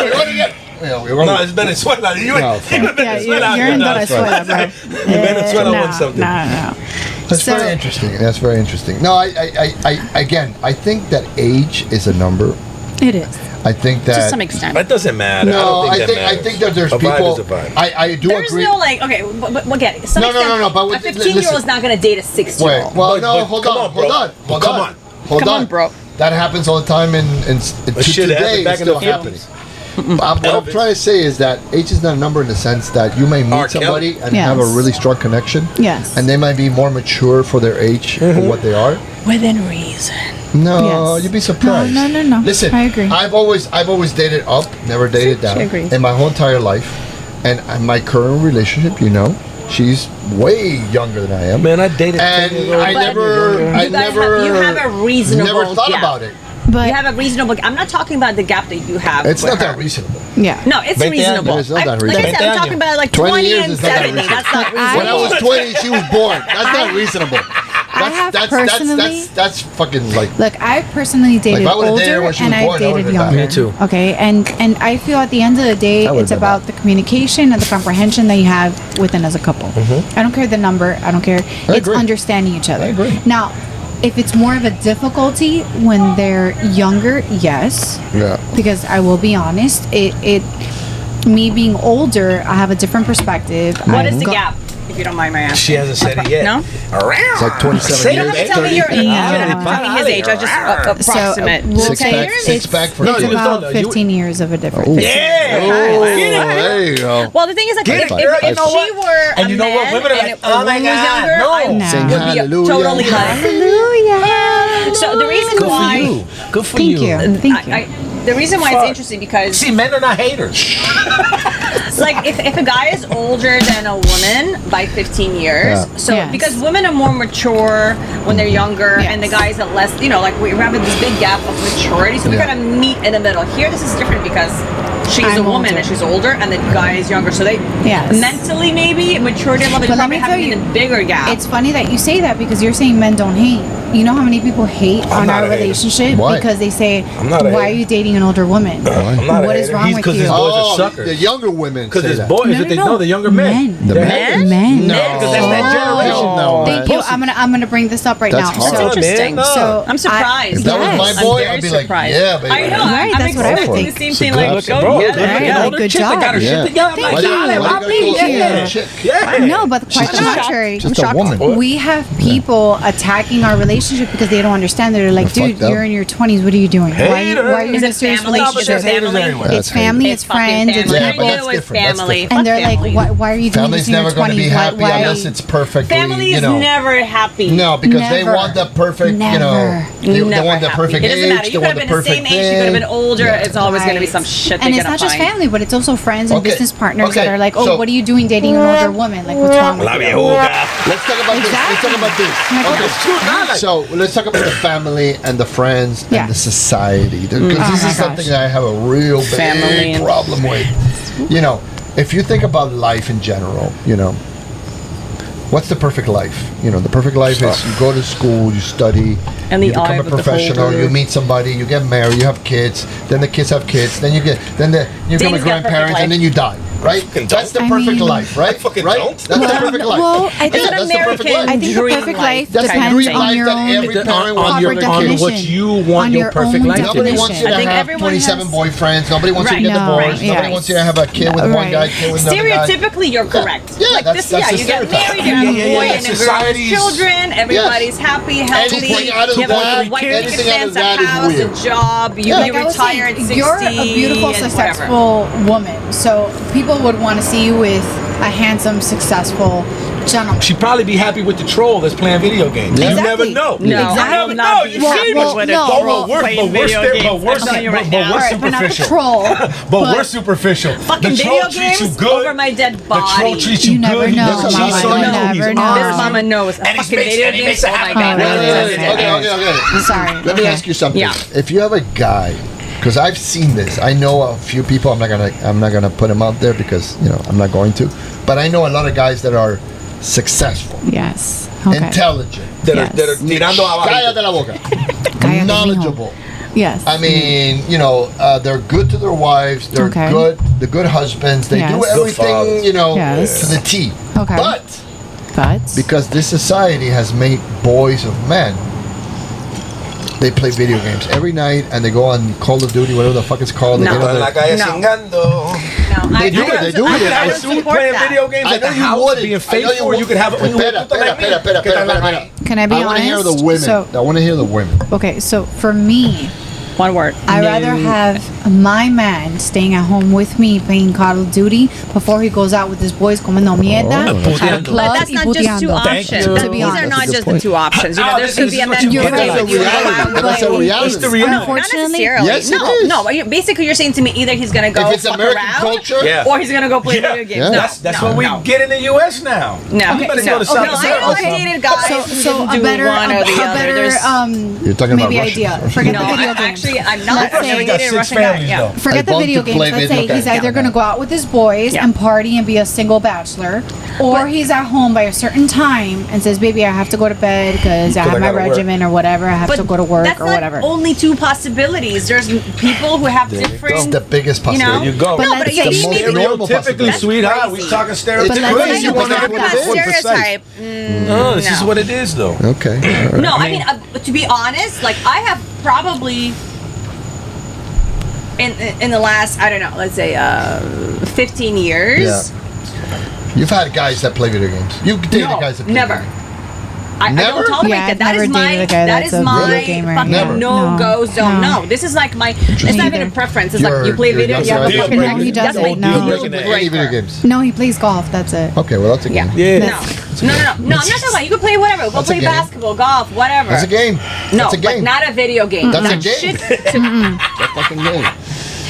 What do you get? No, it's Venezuela. You No, in fuck. Venezuela. You're in Venezuela, bro. Venezuela wants something. No. That's So- very interesting. That's very interesting. No, I think that age is a number. It is. I think that To some extent. That doesn't matter. No, I I think that there's a people. Vibe is a vibe. I do There's agree. no like, okay, but again, to some No, no, extent, no, but a 15-year-old is not going to date a 16-year-old. Wait, well, But- no, but hold come on, on, bro. hold on, hold Come on, on. hold Come on, on, bro. That happens all the time, and shit, it today happened back it's in the still happening. films. What I'm trying to say is that age is not a number in the sense that you may meet R. Kelly. somebody and Yes. have a really strong connection. Yes. And they might be more mature for their age for what they are. Within reason. No, Yes. you'd be surprised. No. Listen, I agree. I've always dated up, never dated down agrees. in my whole entire life. And my current relationship, she's way younger than I am. Man, I dated 10 And years old. I But never, you have a reasonable never thought gap. about it. But You have a reasonable. I'm not talking about the gap that you have. It's with not her. that reasonable. yeah. No, it's 20 reasonable. It's not that Like I reasonable. said, I'm talking about like 20 20 years and is not that 70. reasonable. That's not reasonable. When I was 20, she was born. That's not reasonable. have personally- That's fucking like. Look, I personally dated If I would've dated her older when she and was I born, that dated would've been bad. younger. Me too. Okay, and I feel at the end of the day, That would've it's been about bad. the communication and the comprehension that you have within as a couple. I don't care the number. I don't care. It's agree. understanding each other. I agree. Now, if it's more of a difficulty when they're younger, yes. Yeah. Because I will be honest, me being older, I have a different perspective. What I've is the got- gap? If you don't mind my asking. She hasn't said it yet. No? It's like 27 Say You don't years. have to tell me your age. You don't have to tell me his age. I just So, approximate. we'll Six say pack, it's- six pack for No, It's you kids. just don't about know. You- 15 years of a difference. Oh. Yeah. Oh, there you go. Well, the thing is, like, High if, five, if, high if five. she were And a you know what? man Women are and like, a oh my woman was God, younger, no. I No. Sing would be hallelujah. totally like. Hallelujah. So the reason Good for why, you. Good for Thank you. you. Thank you. the reason why Fuck. it's interesting because See, men are not haters. like if a guy is older than a woman by 15 years, Yeah. so Yes. because women are more mature when they're younger, Yes. and the guys are less, like we're having this big gap of maturity, so we Yeah. gotta meet in the middle. Here, this is different because she's I'm a woman older. and she's older, and the guy is younger, so they Yes. mentally maybe maturity level But is let probably me tell having you, a bigger gap. It's funny that you say that because you're saying men don't hate. You know how many people hate on not our a hater. relationship Why? because they say, I'm not a "Why are hater. you dating an older woman? I'm not What a is hater. wrong He's with 'cause you?" his boys are Oh, suckers. the younger women Because say his that. boys, No, that they no, know, the younger men. The They're men? haters. Men. No. Because that's that generation. No. Thank you. I'm gonna bring this up right That's now. hard. So, interesting. Man, no. so I'm surprised. If that was my Yes. boy, I'm very I'd be like, surprised. yeah, baby. I know. Right, I'm that's what I would expecting think. the same It's a thing. good Like, look, go Bro, get good it. looking Yeah, older good chick that job. got her Yeah. shit together. Thank My you. God, Well, I'm thank happy. you. Yeah. Chick. Yeah. No, but quite the I'm shocked. contrary. Just I'm a shocked. woman. We have people attacking our relationship because they don't understand. They're like, They're dude, fucked up. you're in your 20s. What are you doing? Why are you in Is a it serious family? Is relationship? it family? everywhere. It's That's family, hating. it's friends, it's family. Yeah, people. but I that's know it's different. That's family. different. And they're Fuck family. like, why are you doing Family's this in your never going to 20s? be happy Why? unless it's perfectly, Family is never happy. No, because they Never. want the perfect, Never. they Never want the happy. perfect It doesn't age, matter. they You could want have the been the perfect same age. You could have been older. Yeah. It's always going to be Right. some shit And they're it's going not to just find. family, but it's also friends and Okay. business partners that Okay. are like, oh, So- what are you doing dating an older woman? Like, what's wrong with La you? viejuga. Let's talk about this. Let's talk about this. Like, Okay. It's true, not like- So let's talk about the family and the friends Yeah. and the society. Because Oh this my is something gosh. that I have a real Family big and- problem with. If you think about life in general, what's the perfect life? The perfect life is you go to school, you study, And the you become eye a of the professional, beholder. you meet somebody, you get married, you have kids, then the kids have kids, then you become a Dave's got perfect grandparents, life. and then you die. Right? Fucking That's the don't. perfect mean- life, right? I fucking right? don't. That's the perfect life. Well, I think It's an That's the perfect American life. I think the dream perfect life. life That's the depends dream on life your that own every parent proper wants on definition. what you want On your your perfect own life to Nobody be. wants you to I think have everyone 27 has- boyfriends. Nobody wants you to Right. get No, divorced. Nobody yes. wants you to have a kid with one Right. guy, kid with another guy. Stereotypically, you're correct. Yeah, like that's- this, that's the you get stereotype. married, you have a Yeah, boy yeah. and a girl, Society's- children, everybody's happy, healthy. Anything out of You have that- a wife, anything you out can of that a is house, weird. a job, you, Yeah. you Like I was retire saying, at 60. you're a beautiful, and whatever. successful woman. So people would want to see you with a handsome, successful gentleman. She'd probably be happy with the troll that's playing video games. Yeah. You never Exactly. know. No, You I never will not know. be You Well, see, well, but no, well, playing video games. I'm telling you right now. we're All right, but not the superficial. troll. But we're superficial. Fucking The troll video treats you games good. over my dead The body. troll treats you You never good. He know, doesn't cheat Mama, on you you. never He's know. This awesome. mama knows. And he Fucking makes- video and he games. makes a Oh my happy god. family. Okay. Sorry. Let me okay. ask you something. Yeah. If you have a guy, because I've seen this, I know a few people. I'm not gonna put them out there because I'm not going to. But I know a lot of guys that are successful, Yes. Okay. intelligent, That are Yes. tirando abajo. cállate la boca, Cállate, knowledgeable, Yes. I mean, they're good to their wives. They're Okay. good. They're good husbands. They do Yes. everything, fathers. Yes. to the T. Okay. But But because this society has made boys of men, they play video games every night, and they go on Call of Duty, whatever the fuck it's called. They No. get on La the- calle No. cingando. No, They do it, they do it. I I don't was support playing that. video games I at the know you house, wouldn't. being I know faithful, you or you could have. Pera, pera. can I be I want to honest? hear the women. So, I want to hear the women. okay, so for me, One word. I'd rather have my man staying at home with me playing Call of Duty before he goes out with his boys comiendo mierda Oh, that's at a good. club But that's y not just two puteando. Thank options. you. To be These are honest. not That's a just good the two options. You know, Oh, there's this going is to be a what man you're who getting plays at. with you. But that's a reality. It's the No, reality. not Unfortunately- necessarily. Yes, it no, is. no. Basically, you're saying to me either he's going to go If it's fuck American around, culture, Yeah. or he's going to go play Yeah. video games. Yeah. No, That's no, what we no. get in the U.S. now. No, You better no. go to South No, America. I've dated guys So, who so didn't a do better, one or the other. You're talking about maybe Russians. idea. Forget No, the video games. actually, I'm not. Let's I've say- never You got dated a six Russian guy. families, Yeah. though. Forget I the bumped video to play games. Let's video say he's games. either going to go out with his boys Yeah. and party and be a single bachelor, or he's at home by a certain time and says, "Baby, I have to go to bed because I have I my gotta work." regimen or whatever. I have to go to work that's or not whatever." only two possibilities. There's people who have different. It's the biggest You know? possibility. There you go. But No, let's but say you maybe- maybe normal Stereotypically, possibility. sweetheart, crazy. we talking It's stereotypically. crazy. I You know, want but to talk know about what it is. stereotype. No, this is No. what it is, though. Okay. all right. No, I mean, to be honest, like I have probably in the last, I don't know, let's say 15 years. Yeah. You've had guys that play video games. You dated No, guys that play never. video games. I Never? don't tolerate Yeah, that. I've That never is my dated a guy that that's is a my video gamer. fucking Never. no-go zone. No. No, this is like my. It's not even a Either. preference. It's like You're- you play you're video not games. allowed to No, play he That's doesn't. my No. deal Doesn't play any video breaker. games. No, he plays golf. That's it. Okay, well that's a game. Yeah. No, no, I'm not talking about. You can play whatever. Go That's a play game. basketball, golf, whatever. That's a game. No, That's a but game. not a video game. That's a That game. shit to- no. That's a fucking game.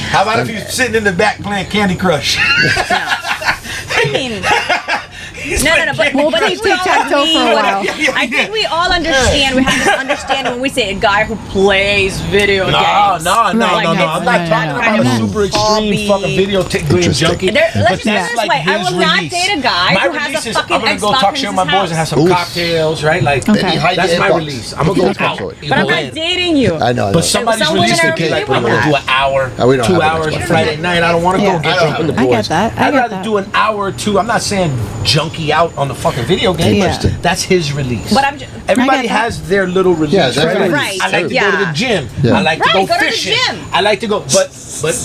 How about if you're sitting in the back playing Candy Crush? I mean. No. But We'll I play think we all tic-tac-toe agree for a what- while. I think we all understand. We have this understanding when we say a guy who plays video games. No. I'm not talking about a super extreme Hobby. fucking video game junkie. Let's But just say that's this like way. I his will not release. date a guy My who has release a is fucking I'm gonna go Xbox talk in shit with his my boys and have house. some Oof. cocktails, right? Like Okay. Maybe hide that's the my Xbox. release. I'm gonna go That's out. right. But I'm not dating you. I know. But somebody's Some release women would be are like, okay I'm with gonna do that. an hour, We don't 2 have an hours Xbox. Friday night. I don't want to Yeah. go get I don't drunk with the have boys. I get that. I I'd get rather that. do an hour or two. I'm not saying junkie out on the fucking video game. Yeah. But that's his release. But everybody I get that. has their little release. Yeah, that's right? right. I like to go to the gym. Yeah. I like to Right, go go to the fishing. gym. I like to go, but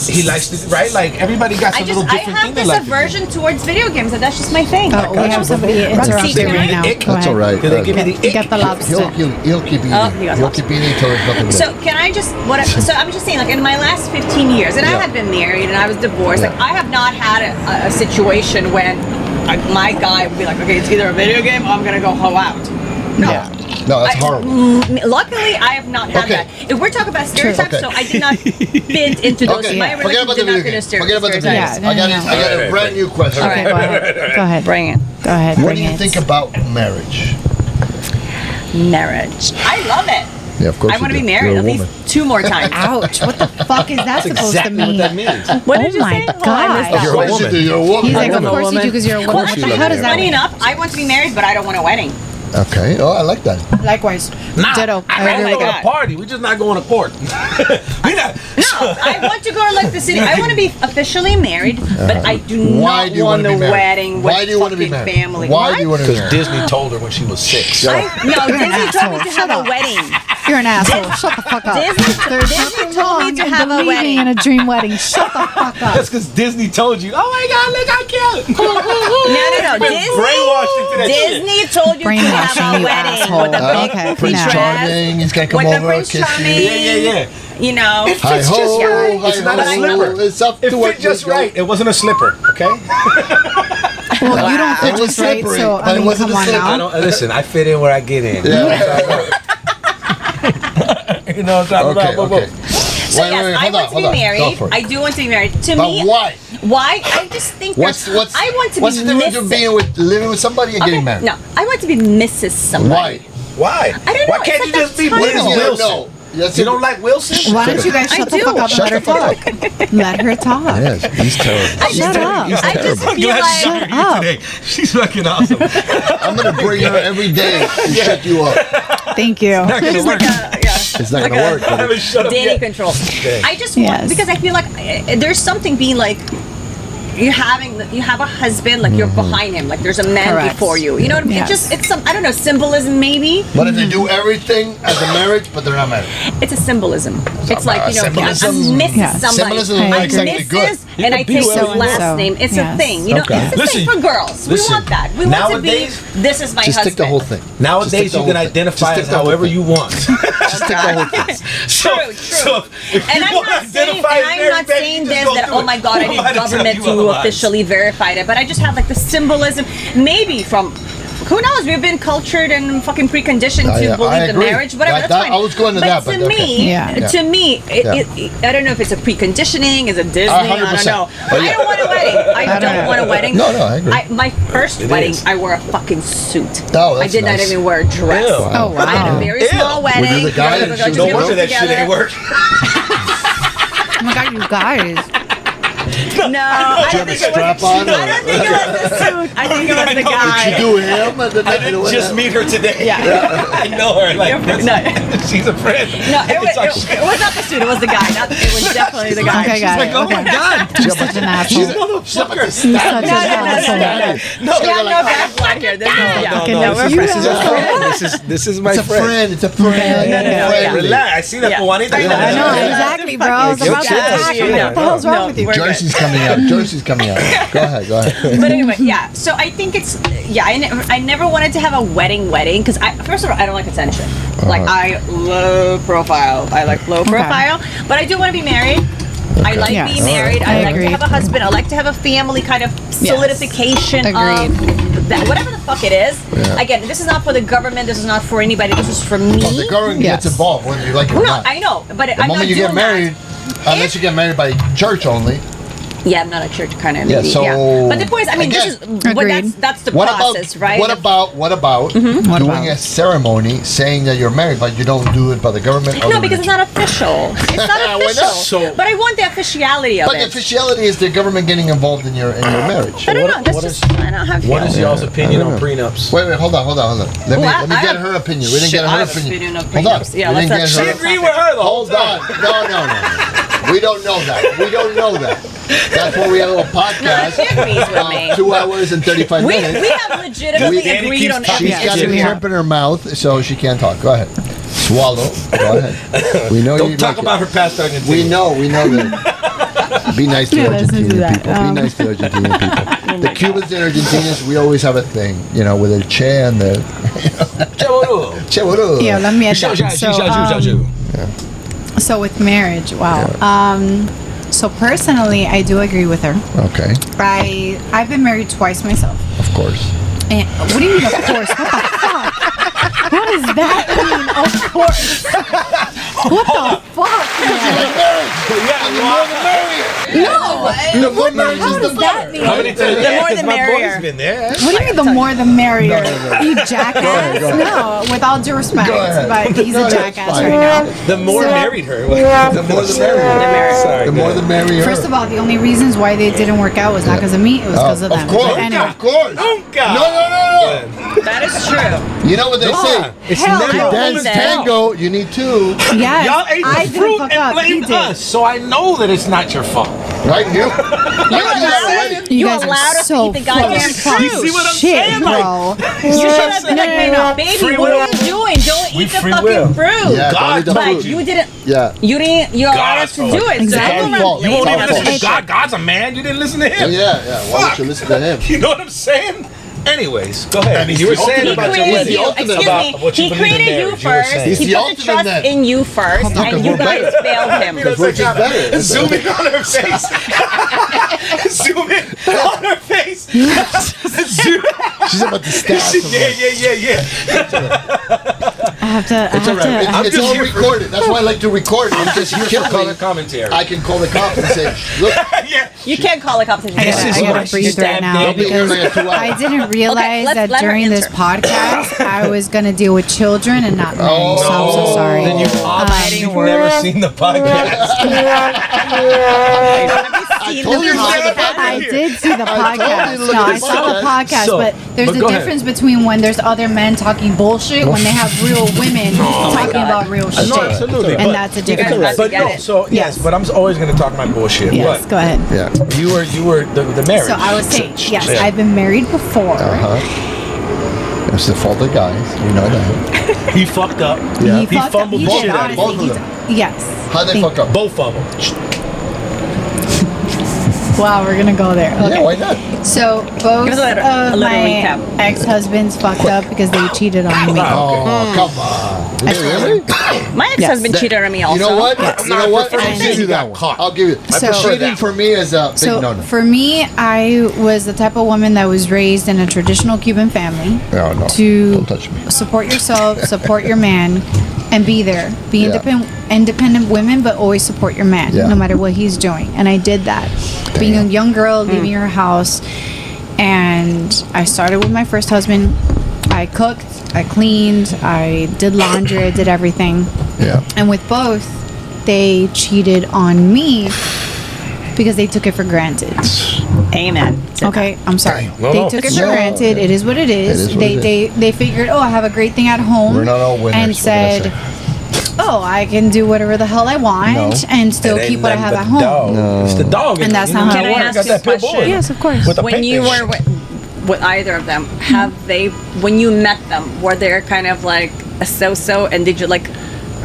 he likes to, right? Like everybody got some little I different have thing they this like to do. aversion towards video games, and that's just my thing. Oh, we have somebody interrupting Secret. right now. Ick. Go That's ahead. all right. Because they give me the ick. Get the lobster. He'll keep eating. Oh, he got He'll lost. keep eating until there's nothing So left. can I just so I'm just saying, like in my last 15 years, and I Yeah. have been married and I was divorced. Yeah. Like I have not had a situation when my guy would be like, okay, it's either a video game or I'm gonna go hoe out. No. Yeah. No, that's horrible. Luckily, I have not had Okay. that. If we're talking about stereotypes, Okay. so I did not fit into those. Okay, My forget about the relationship did not video fit games. into Forget about the video stereotypes. games. Yeah, I got no. I got a brand new question. Okay, go ahead. Go ahead. Bring it. Go ahead. What bring do you it. think about marriage? Marriage. I love it. Yeah, of course. I want to you be do. married You're at a least woman. 2 more times. Ouch! What the fuck is that That's supposed exactly to mean? what that means. What Oh did you my say? Oh, I God. missed that. You're a Of course you woman. do. You're a woman. He's like, I of know. course you do, because you're a woman. course What you the love hell does it. that Funny mean? enough, I want to be married, but I don't want a wedding. Okay. Oh, I like that. Likewise. Nah, Ditto. I I agree want with to that. party. We're just not going to court. We not. No, I want to go to like the city. I want to be officially married, but I do Why not do you want wanna a be married? wedding Why with do you want to be fucking married? family. Why do you want to be Because married? Disney told her when she was 6. No, You're an Disney told me asshole. to Shut have a up. wedding. You're an asshole. Shut the fuck up. There's Disney nothing told me wrong to in have a believing wedding. in a dream wedding. Shut the fuck up. That's because Disney told you. Oh my God, look how cute. No. Brainwashed into that shit. Disney told you to have Brainwashing, a you wedding asshole. with a big Okay, poofy Prince now. Charming. He's gonna come With the over and Prince kiss Charming. you. Yeah. You know, It Hi fits ho, just right. hi It's not a ho. slipper. It's up It to what fit just you go. right. It wasn't a slipper, okay? Well, you don't fit It was just right, slippery, so but I it mean, wasn't come a on slipper. I now. don't listen. I fit in where I get in. Yeah. You know what I'm talking Okay. about? Okay. so yes, I want to be Go married. for it. I do want to be married. To But me, why? Why? I just think What's that I want to what's be the difference of Mrs. being with living with somebody and Okay, getting married? no, I want to be Mrs. Somebody. Why? Why? I don't know, Why can't it's you like just be that What title. is Mrs. you don't Wilson? know? That's You it. don't like Wilson? Why don't you guys I shut the do. fuck up and Shut let her the fuck talk? Let her talk. Yes, he's terrible. Shut up. I just feel Glad like she's here up. today. She's fucking awesome. I'm gonna bring her every day to shut you up. Thank you. she's like a It's not gonna work. I haven't shut up Dating yet. control. Okay. I just want, Yes. because I feel like there's something being like, you have a husband, like you're behind him, like there's a man Correct. before you. You know what I mean? Yes. It's some, I don't know, symbolism maybe. But if they do everything as a marriage, but they're not married. It's a symbolism. It's like, you know, Symbolism. I'm Mrs. Yes. somebody. Symbolism is I not agree. exactly good. Mrs. And I can be take whoever the you last want. name. It's Yes. a thing. You know, Okay. it's the Listen, same for girls. listen. We want that. We want Nowadays- to be, this is my Just husband. stick the whole thing. Nowadays, you can identify as however you want. Just stick the whole thing. True. So if And you I'm wanna not saying, identify as I'm married, not baby, saying just this go that, do oh it. my God, I Who need am I to tell government you to otherwise? officially verify it. But I just have like the symbolism, maybe from, who knows, we've been cultured and fucking preconditioned Yeah, to I believe the agree. marriage, whatever, That- that's fine. I was going to that, to but okay. me, Yeah. to me, I don't know if it's a preconditioning, is it Disney, I don't 100%. know. But yeah. I don't want a wedding. I don't don't know. want a wedding. No, I agree. My first It wedding, is. I wore a fucking suit. Oh, I that's did not nice. even wear a dress. Ew. Oh, I had a wow. very Ew. small wedding. Were you the guy that Just showed get the No wonder it that shit together. ain't work. Oh my God, you guys. No, I don't Did think you have a strap it was. on? I don't think it was the suit. I think it was the Did you guy. do him? And then I didn't just meet her today. Yeah. I know her. Like, No. she's a friend. No, it was, It's like, it was not the suit. It was the guy. It was definitely the guy. Okay, got like, it. oh my Okay. God. You're such an asshole. Motherfucker. You're such an No, asshole. no, we have no bad blood here. This is, yeah. Okay, no, no, we're this is a friends. friend. This is my It's a friend. It's a friend. No, no, no, Friendly. yeah. Relax. I see that Yeah. for Juanita. I know, I know, Yeah. exactly, bro. I was about to Yeah. attack him. Yeah. What the hell's wrong with you? We're good. Jersey's coming out. Jersey's coming out. Go ahead. Go ahead. But anyway, yeah. So I think it's I never wanted to have a wedding because first of all I don't like attention. Like I low profile. I like low profile, but I do want to be married. I like Yes. being married. I I like agree. to have a husband. I like to have a family kind of solidification Agreed. of that, whatever the fuck it is. Yeah. Again, this is not for the government. This is not for anybody. This is for me. Well, the government Yes. gets involved whether you like it or No, not. I know, but The I'm not moment you doing get married, that. unless you get married by church only. Yeah, I'm not a church kind of Yeah, lady. so, But the point is, I mean, this is again, what Agreed. that's the What process, about right? what about What doing about? a ceremony saying that you're married, but you don't do it by the government? or No, the because it's religion? not official. It's not Why not? official. So- but I want the officiality of But the it. officiality is the government getting involved in your marriage. I don't know. That's what just is- I don't have. What is feelings. y'all's opinion I on don't know. prenups? Wait, hold on. Let me Well, let me I get have- her opinion. We didn't Shit, get I her have opinion. opinion on Hold on. prenups. Yeah, we didn't let's get not- her. She agreed with her the whole Hold on. No. We don't know that. We don't know that. That's why we have a little No, podcast. she agrees with me. 2 hours and 35 We minutes. have legitimately Danny agreed keeps on talking. She's everything. got a Yeah. shrimp in her mouth, so she can't talk. Go ahead. Swallow. Go ahead. We know Don't you talk like about it. her past Argentina. We know that. Be nice to Yeah, let's do Argentinian that. people. Be nice to Argentinian people. The Cubans and Argentinians, we always have a thing, with the che and the che boludo. Yeah, let me add that. So with marriage, wow. So personally, I do agree with her. Okay, I've been married twice myself. of course. And what do you mean, of course? What the fuck? What does that mean, of course? What the fuck, man? No! The more marriage How is the does that better. mean? How many times? The more the my merrier. boy's been there. What do you mean the more the merrier? No. You jackass? Go ahead. No, with all due respect, Go ahead. but he's Go a ahead, jackass fine. right now. The more So- married her. The more the merrier. Sorry. The more the merrier. First of all, the only reasons why they didn't work out was not because of me, it was because of them. Of course, But anyway. of course. Nunca. No. That is true. You know what they say? It's Hell never no. Dance said- tango, you need two. Yes, Y'all ate I the didn't fruit fuck and up. He blamed did. us, so I know that it's not your fault. Right? You? You You guys allowed are us to so eat the goddamn full of fruit. You see what I'm shit, saying? bro. You should have been like, hey, no, baby, Free what will. are you doing? Don't We eat the free fucking will. fruit. Yeah, God don't eat the But fruit. you didn't. Yeah. You allowed God's us to fault. do it. Exactly. So I'm not Fault. You won't blaming even It's listen our to God. God's a man. You didn't listen to him. Yeah. Why Fuck. don't you listen to him? You know what I'm saying? Anyways, go ahead. And he's You were the saying ultimate- about He your created wedding. you. ultimate Excuse about me. what you He believe in created you marriage. You were first. saying. He's He the put the ultimate trust man. in you first, No, and 'cause you we're guys better. failed him. Because we're just better. Zoom in on her face. Zoom in on her face. Zoom. She's about to stab someone. Yeah. I have to. It's all right. I'm It's just all here for- recorded. That's why I like to record it. I'm just Here kill for color me. commentary. I can call the cops and say, look, Yeah. You can't call a competition. I gotta, is I why gotta she breathe right stabbed now Daniel. You're because like a 2 hour. I didn't realize let's that let her during this answer. podcast I was gonna deal with children and not men. Oh, so I'm so sorry. Then you've obviously never seen the podcast. seen told you the to look at the podcast. I did see the I told you to podcast. look No, at I the saw the podcast. podcast, So, but there's but a go ahead. difference between when there's other men talking bullshit when they have real women talking about real shit. No, absolutely. And but- that's a guys difference. have to But get no, it. so yes, Yes. but I'm always gonna talk my bullshit. Yes, But go ahead. Yeah. you were the marriage. So I was saying, yes, Yeah. I've been married before. It's the fault of guys. You know that. He fucked up. Yeah. He fucked up. fumbled He the did, shit out of honestly. you. Both of He's- Yes. How'd they Thank- fuck up? Both of them. Wow, we're gonna go there. Okay. Yeah, why not? So both Give us a of little my recap. ex-husbands fucked up because they cheated on me. Oh, come on. Did they really? My ex-husband Yes. cheated on me also. You know what? You know what? prefer I'll to give say you he that got one. caught. I'll give you. I prefer Cheating that for me is a big So no-no. for me, I was the type of woman that was raised in a traditional Cuban family No, no. to Don't touch me. support yourself, support your man, and be there. Be Yeah. independent women, but always support your man, Yeah. no matter what he's doing. And I did that. Being a young girl, leaving her house, and I started with my first husband. I cooked, I cleaned, I did laundry, I did everything. Yeah. And with both, they cheated on me because they took it for granted. Amen. Okay, I'm sorry. No, They no. took it for Yeah. granted. It is what it is. It is what they, it they figured, oh, I have a great thing at home. We're not all winners. And what can I said, say? oh, I can do whatever the hell I want No. and still It ain't keep what I nothing have but at the home. dog. No. It's the dog. And that's You not know, how it Can I works. ask Got you a that pit bull in question? it. Yes, of course. With the When paint you and were shit. with either of them, have they, when you met them, were they kind of like a so-so, and did you like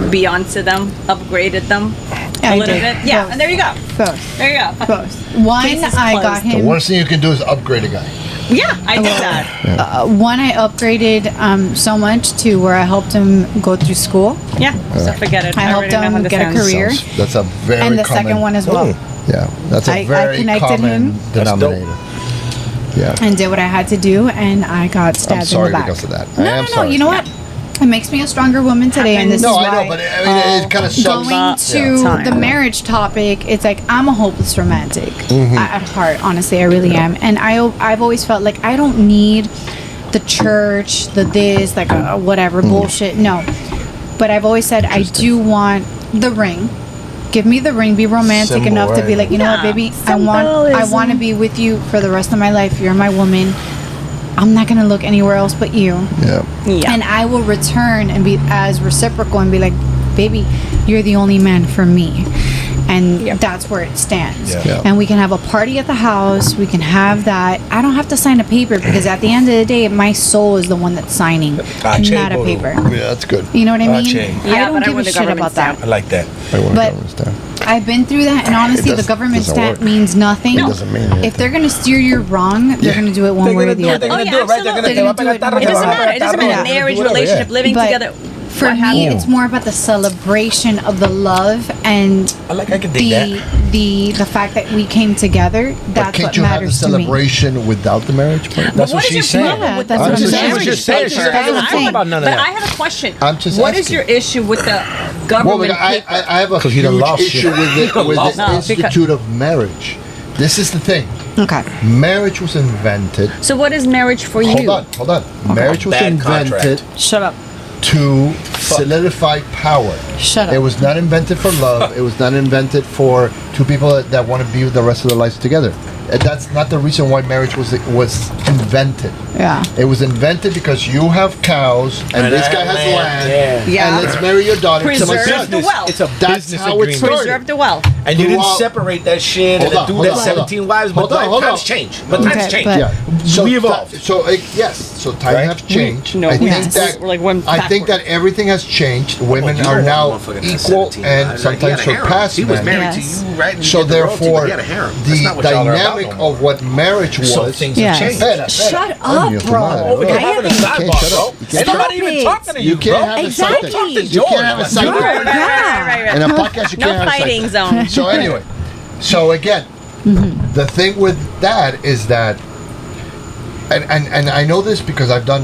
be onto them, upgraded them I a little did. bit? Yeah, Both. and there you go. Both. There you go. Both. One, Case is I got closed. The him. worst thing you can do is upgrade a guy. Yeah, I did that. One, I upgraded so much to where I helped him go through school. Yeah, so forget it. I helped already know him how this get a ends. career. That's a very And the common. second one as well. Yeah, that's a I very connected common him. That's dope. denominator. Yeah. And did what I had to do, and I got I'm stabbed sorry in the back. because of that. No, I am no, no. sorry. You know what? It makes me a stronger woman today, and this No, is I why. know, but I mean, it kind of sucks. Going to Time. the marriage topic, it's like I'm a hopeless romantic Mm-hmm. at heart. Honestly, I really am, and I've always felt like I don't need the church, the this, like whatever Mm. bullshit. No, but I've always said I do want the ring. Give me the ring. Be romantic Symbol, enough to be right. like, you know what, Yeah, baby, I want to be with you for the rest of my life. You're my woman. I'm not gonna look anywhere else but you. Yeah. Yeah. And I will return and be as reciprocal and be like, baby, you're the only man for me. And Yep. that's where it stands. Yeah. Yeah. And we can have a party at the house. We can have that. I don't have to sign a paper because at the end of the day, my soul is the one that's signing, Ache, not a bro. paper. Yeah, that's good. You know what I mean? Ache. I Yeah, don't but I give a want the shit government about that. I like that. I want But- to understand. I've been through that, and honestly, It the government doesn't stamp work. means nothing. It doesn't mean anything. If they're gonna steer you wrong, they're Yeah. gonna do it one They're way or gonna the do it. other. They're Oh, gonna yeah, do it, right? They're gonna absolutely. te va a pegar tarro, It te va doesn't a matter. It doesn't pegar matter. tarro, Marriage, do whatever, relationship, yeah. living But together. For what me, happened? it's more about the celebration of the love and I can dig that. the fact that we came together. But That's can't what you have the matters to me. celebration without the marriage part? That's what What is she's your saying. problem with That's the what I'm saying. marriage She was just saying, paper? she said, I don't I think want- about none of but that. I have a question. I'm just What is asking. your issue with the Well, government because paper? I have a Because he done huge lost issue shit. with He done the lost it. No, institute of marriage. This is the thing. Okay. Marriage was invented. So what is marriage for you? Hold on. Marriage was Bad invented contract. Shut up. to solidify power. Shut up. It was not invented for love. It was not invented for two people that want to be the rest of their lives together. That's not the reason why marriage was invented. Yeah. It was invented because you have cows and And this I guy have has land, land. yeah. And let's marry your daughter to my Preserve son. the wealth. It's a That's business how it agreement. started. Preserve the wealth. And you didn't Throughout- separate that shit Hold and on, do hold that on, hold 17 on. wives, but Hold on, hold times on. change. But Okay, times change. but- Yeah. So We evolved. Yes. So times Right? have changed. No, I we think just- that we're like went I think that backwards. everything has changed. Women you are don't now want a motherfucker that's equal 17 and wives. Like, he sometimes had a harem. surpass He was men. married Yes. to you, right? And you So get the royalty, but therefore, he had a harem. That's the not what y'all are about dynamic no more. of what marriage was. So things Yes. have changed. Espera, espera. Shut Coño, up, tu bro. madre, Over here bro. having a You can't sidebar, shut bro. up. You can't Ain't shut nobody up. even talking to You you, can't bro. have a Exactly. side You You can't have a side Right, thing. yeah. In a podcast, you No can't have a side fighting thing. zone. So anyway, so again, the thing with that is that, and I know this because I've done,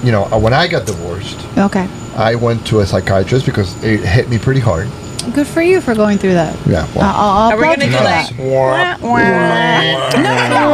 when I got divorced, Okay. I went to a psychiatrist because it hit me pretty hard. Good for you for going through that. Yeah, well. I'll Are we applaud gonna you do for like? that. Wah, wah. No,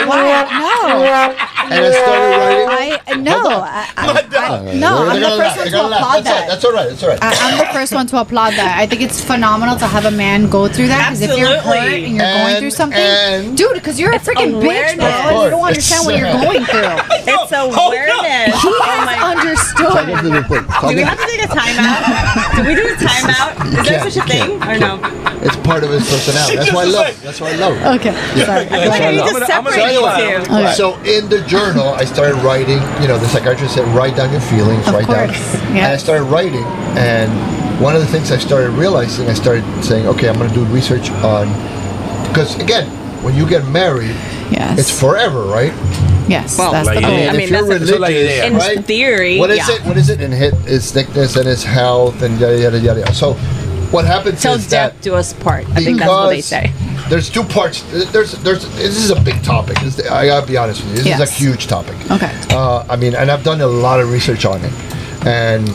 why? No. And I started writing. No, Hold on. I'm the first one to applaud that. That's all right. That's all right. I'm the first one to applaud that. I think it's phenomenal to have a man go through that. Because if you're hurt Absolutely. and you're going through something, dude, because you're a freaking bitch, bro, awareness. and you don't understand what you're going through. It's awareness. He Oh has my understood. Do we have to take a timeout? Do we do a timeout? Is there such a thing or no? It's part of his personality. That's why I love it. That's why I love it. Okay, sorry. I feel like I need to separate So you anyway, two. Okay. so in the journal, I started writing. You know, the psychiatrist said, write down your feelings, Of write down. course, And yeah. I started writing, and one of the things I started realizing, I started saying, okay, I'm going to do research on, because again, when you get married, Yes. it's forever, right? Yes, Well, that's like, the yeah, goal. I mean, if you're that's a- like, religious, yeah. In right? theory, What is yeah. it? What is it? In his sickness and his health and yada yada yada. yada. So, what happens Till is that death do us part. I think that's what they say. there's two parts. There's. This is a big topic. I gotta be honest with you. This is Yes. a huge topic. Okay. I mean, and I've done a lot of research on it, and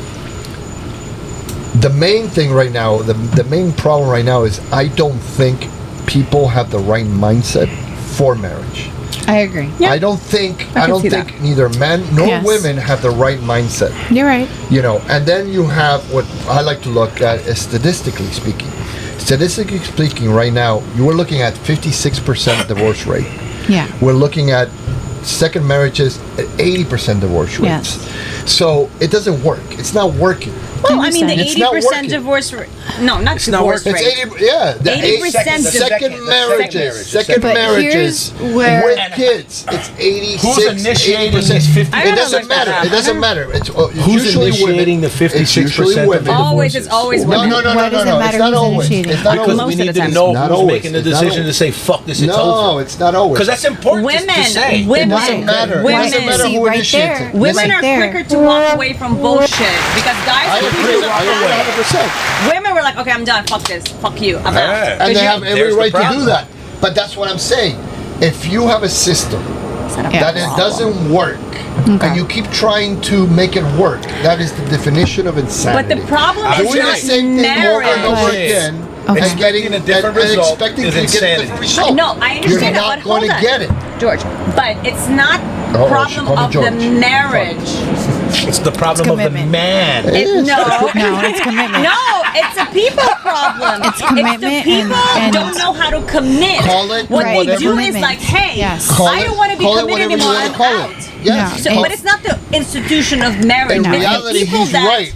the main thing right now, the main problem right now is I don't think people have the right mindset for marriage. I agree. Yeah. I don't think I can see think neither men nor Yes. women have the right mindset. You're right. You know, and then you have what I like to look at is statistically speaking. Statistically speaking, right now, you are looking at 56% divorce rate. Yeah. We're looking at second marriages at 80% divorce rates. Yes. So it doesn't work. It's not working. Well, I mean, the It's not 80% working. divorce rate. No, not not divorce working. It's rate. 80. Yeah, the 80% second marriages. Second But marriages here's where- with kids. It's 86. Who's initiating 80%. this 50? I It gotta doesn't look that matter. up. It doesn't matter. It's Who's usually initiating women. the 56% It's usually of women. the Always, divorces? it's always No, women. no, no, Why no, does no, it no. matter It's not who's always. initiating? It's not Because always. Most we of the need to time. know Not who's always. making the It's not decision to always. say, fuck this, it's No, over. it's not always. Because that's important to Women, say. women, It doesn't matter. women. It doesn't matter See, who right initiates there. it. Women Right are there. quicker to walk away from bullshit because guys I can agree. usually I agree 100%. Women were like, okay, I'm done. Fuck this. Fuck you. I'm out. Yeah. And 'Cause they you- have every there's the right to do problem. that. But that's what I'm saying. If you have a system Yeah. that it doesn't work, Okay. and you keep trying to make it work, that is the definition of insanity. But the problem I'm is Doing the not same thing over and over marriage. again Okay. and getting Expecting a different result expecting is to get a insanity. different result. No, I understand You're that, not but going hold to on. get it. George, but it's not Oh, she problem called me of George. the marriage. It's the problem of the commitment. man. No, No, it's commitment. no, it's a people problem. It's commitment the people and- don't know how to commit. Call it what they whatever- do is Commitment. like, hey, Yes. Call I it- don't want to be call it committed whatever you anymore. wanna I'm call out. it. Yes. No, So, Call- but it's not the institution of marriage. In No. It's the reality, people he's that right.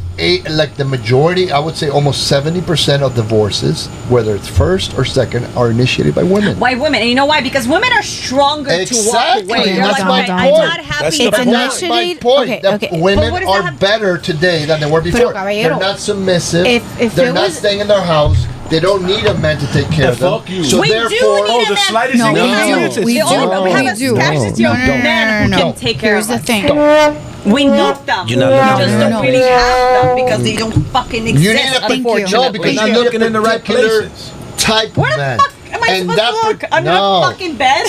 Like the majority, I would say almost 70% of divorces, whether it's first or second, are initiated by women. Why women? And you know why? Because women are stronger to walk Exactly. away. They're That's like, my okay, point. I'm not happy. That's the It's but point. That's my initiated- point. okay, that okay. But women what does that are have- better today than they were before. caballero, They're not submissive. if They're it not was- staying in their house. They don't need a man to take care of them. Fuck you. So We do therefore, need a the man. slightest No, we inconvenience do. is We The only do. one we have We a do. scarcity of No, no, no, men no, who no, can no. take care Here's of the us. thing. We need them. You're not We looking just in the don't right really places. have them because they don't fucking exist. you need a Thank you. unfortunately. no, because You're you not need looking a in the right particular places. type Where of the man. fuck am I And supposed that to look? per- Under no. a fucking bed?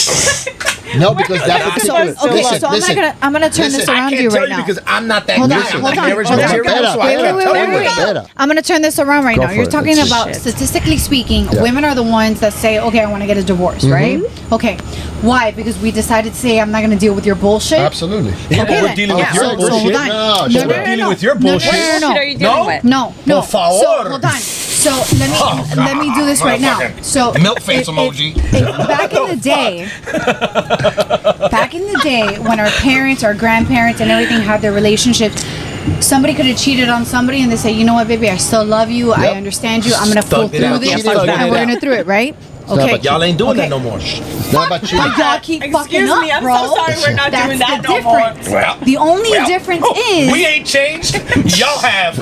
No, because that So- particular. So, okay, so I'm gonna turn this listen, around I you can't tell right you now. because I'm not that Hold guy. on, I'm hold not on, marriage hold on. material, so I Wait, can't wait, tell wait, you wait, that. wait. Better. I'm gonna turn this around right Go now. for You're it. talking Let's about Shit. statistically speaking, Yeah. women are the ones that say, "Okay, I want to get a divorce," right? Okay, why? Because we decided to say, "I'm not gonna deal with your bullshit." Absolutely. Yeah, Okay, but we're then. dealing Yeah, with your so bullshit. hold on. No, No, we're no, no, dealing no. with your No, no, bullshit. no, What no, shit no. are you dealing with? No, no. Por favor. So hold on. So let me do this right now. So Milk face emoji. back in the day, back in the day when our parents, our grandparents, and everything had their relationships, somebody could have cheated on somebody, and they say, "You know what, baby, I still love you. I Yep. understand you. I'm gonna pull Stuck it through out. this, Yeah, and stuck it we're out. gonna through it, right?" not Okay. about Y'all ain't doing Okay. that no more. It's not about you. But y'all keep fucking Excuse up, me, I'm bro. so sorry we're not That's doing that the no more. difference. Well, The only difference is we ain't changed. Y'all have.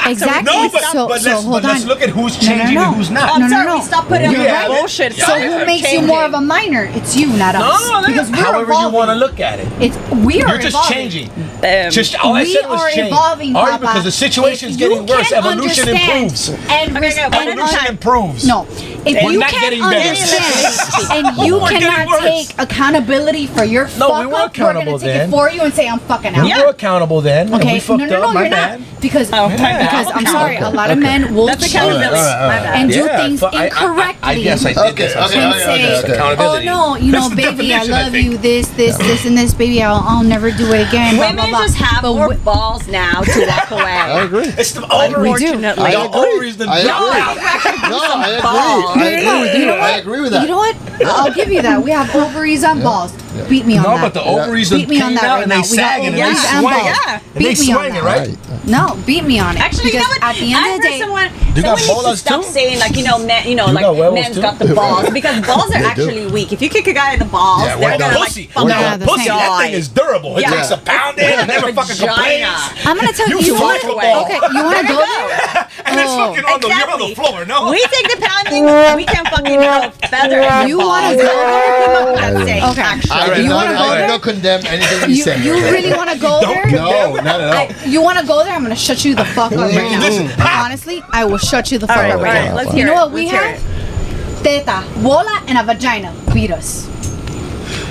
exactly. No, but, so but, so let's, hold but let's on. look at who's changing and who's not. I'm No, no, sorry, no. we stopped putting You up have with it. bullshit. Yeah. So Yeah. who makes you more of a minor? It's you, not us. No, because we're however evolving. you want to look at it. It's we are You're just evolving. changing. Boom. Just all I We said was are change. evolving, Are you? Papa. Because the situation's If you getting worse. can Evolution understand improves. And Okay, okay, one at a Evolution time. improves. No, if We're you not can't getting better. understand and you We're getting cannot worse. take accountability for your No, we fuck were up, we're accountable gonna take then. it for you and say I'm fucking out. We were accountable then. And Okay, we fucked no, up. My you're bad. not. Because Oh, my bad. because I'm sorry, a lot of men will That's cheat accountability. My bad. and do Yeah, things incorrectly. I guess I did Okay, this. I'm okay, sorry. and say, okay. oh Accountability. no, That's the baby, I definition, I love think. you, this, and this, baby, I'll never do it again. Blah, Women blah, blah. just have But more wi- balls now to walk away. I agree. It's the ovaries. Unfortunately. The ovaries. The I agree. No, I agree. I agree with that. You know what? I'll give you that. We have ovaries and balls. Beat me on No, that. but the ovaries Beat me on came that out right and now. they We got sag and they ovaries and swing. balls. Yeah. And Beat they me on swing it, that. right? No, beat me on it. Actually, you because know what? at the end I of the heard day, someone got needs to bolas stop too? saying like like You got men's huevos got too? the balls because balls are They do. actually weak. If you kick a guy in the balls, Yeah, they're well, gonna like pussy. fucking Yeah, the Pussy, same. that thing is durable. It Yeah. takes a pound in and never fucking complains. Vagina. I'm gonna tell you. You You fly want football. Okay, you want to go there? And it's Oh. fucking on the, you're on the Exactly. floor, no? We take the pounding. We can fucking throw feather. in You your wanna balls. go I'm not saying Okay. actually. I You wanna go there? don't condemn anything you say. You really want to go there? No, not at all. You want to go there? I'm gonna shut you the fuck up right now. Listen. Honestly, I will shut you the fuck All right, up all right right. now. Let's You hear know it. what we Let's hear have? Teta, bola, and a vagina. Beat us.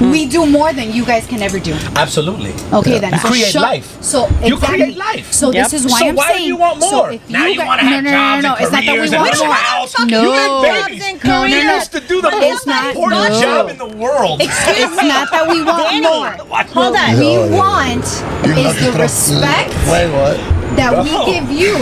We do more than you guys can ever do. Absolutely. Okay, then. You So create shut- life. So You exactly. create life. So Yep. this is why So I'm why saying. do you want more? So if Now you guys- want to have no, jobs no, and it's not that we careers and want a little more. house. No. You had Jobs babies. and No, no, careers. no. Used to do the But most it's not- important no. job in the world. It's not that we want Danny, more. hold on. What we No, no. want is the respect Wait, what? that we No. give you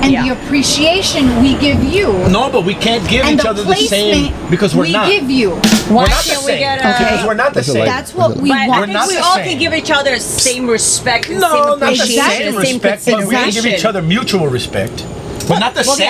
and Yeah. the appreciation we give you No, but we can't give and each the other the same placement because we're we not. give you. Why We're not the can't we same. get Because a? we're not the That's a same. lie. That's what we But I want. think not we the all same. can give each other same respect and No, same not the appreciation, same and same respect, but we can give each consideration. other mutual respect. But not the Well, same.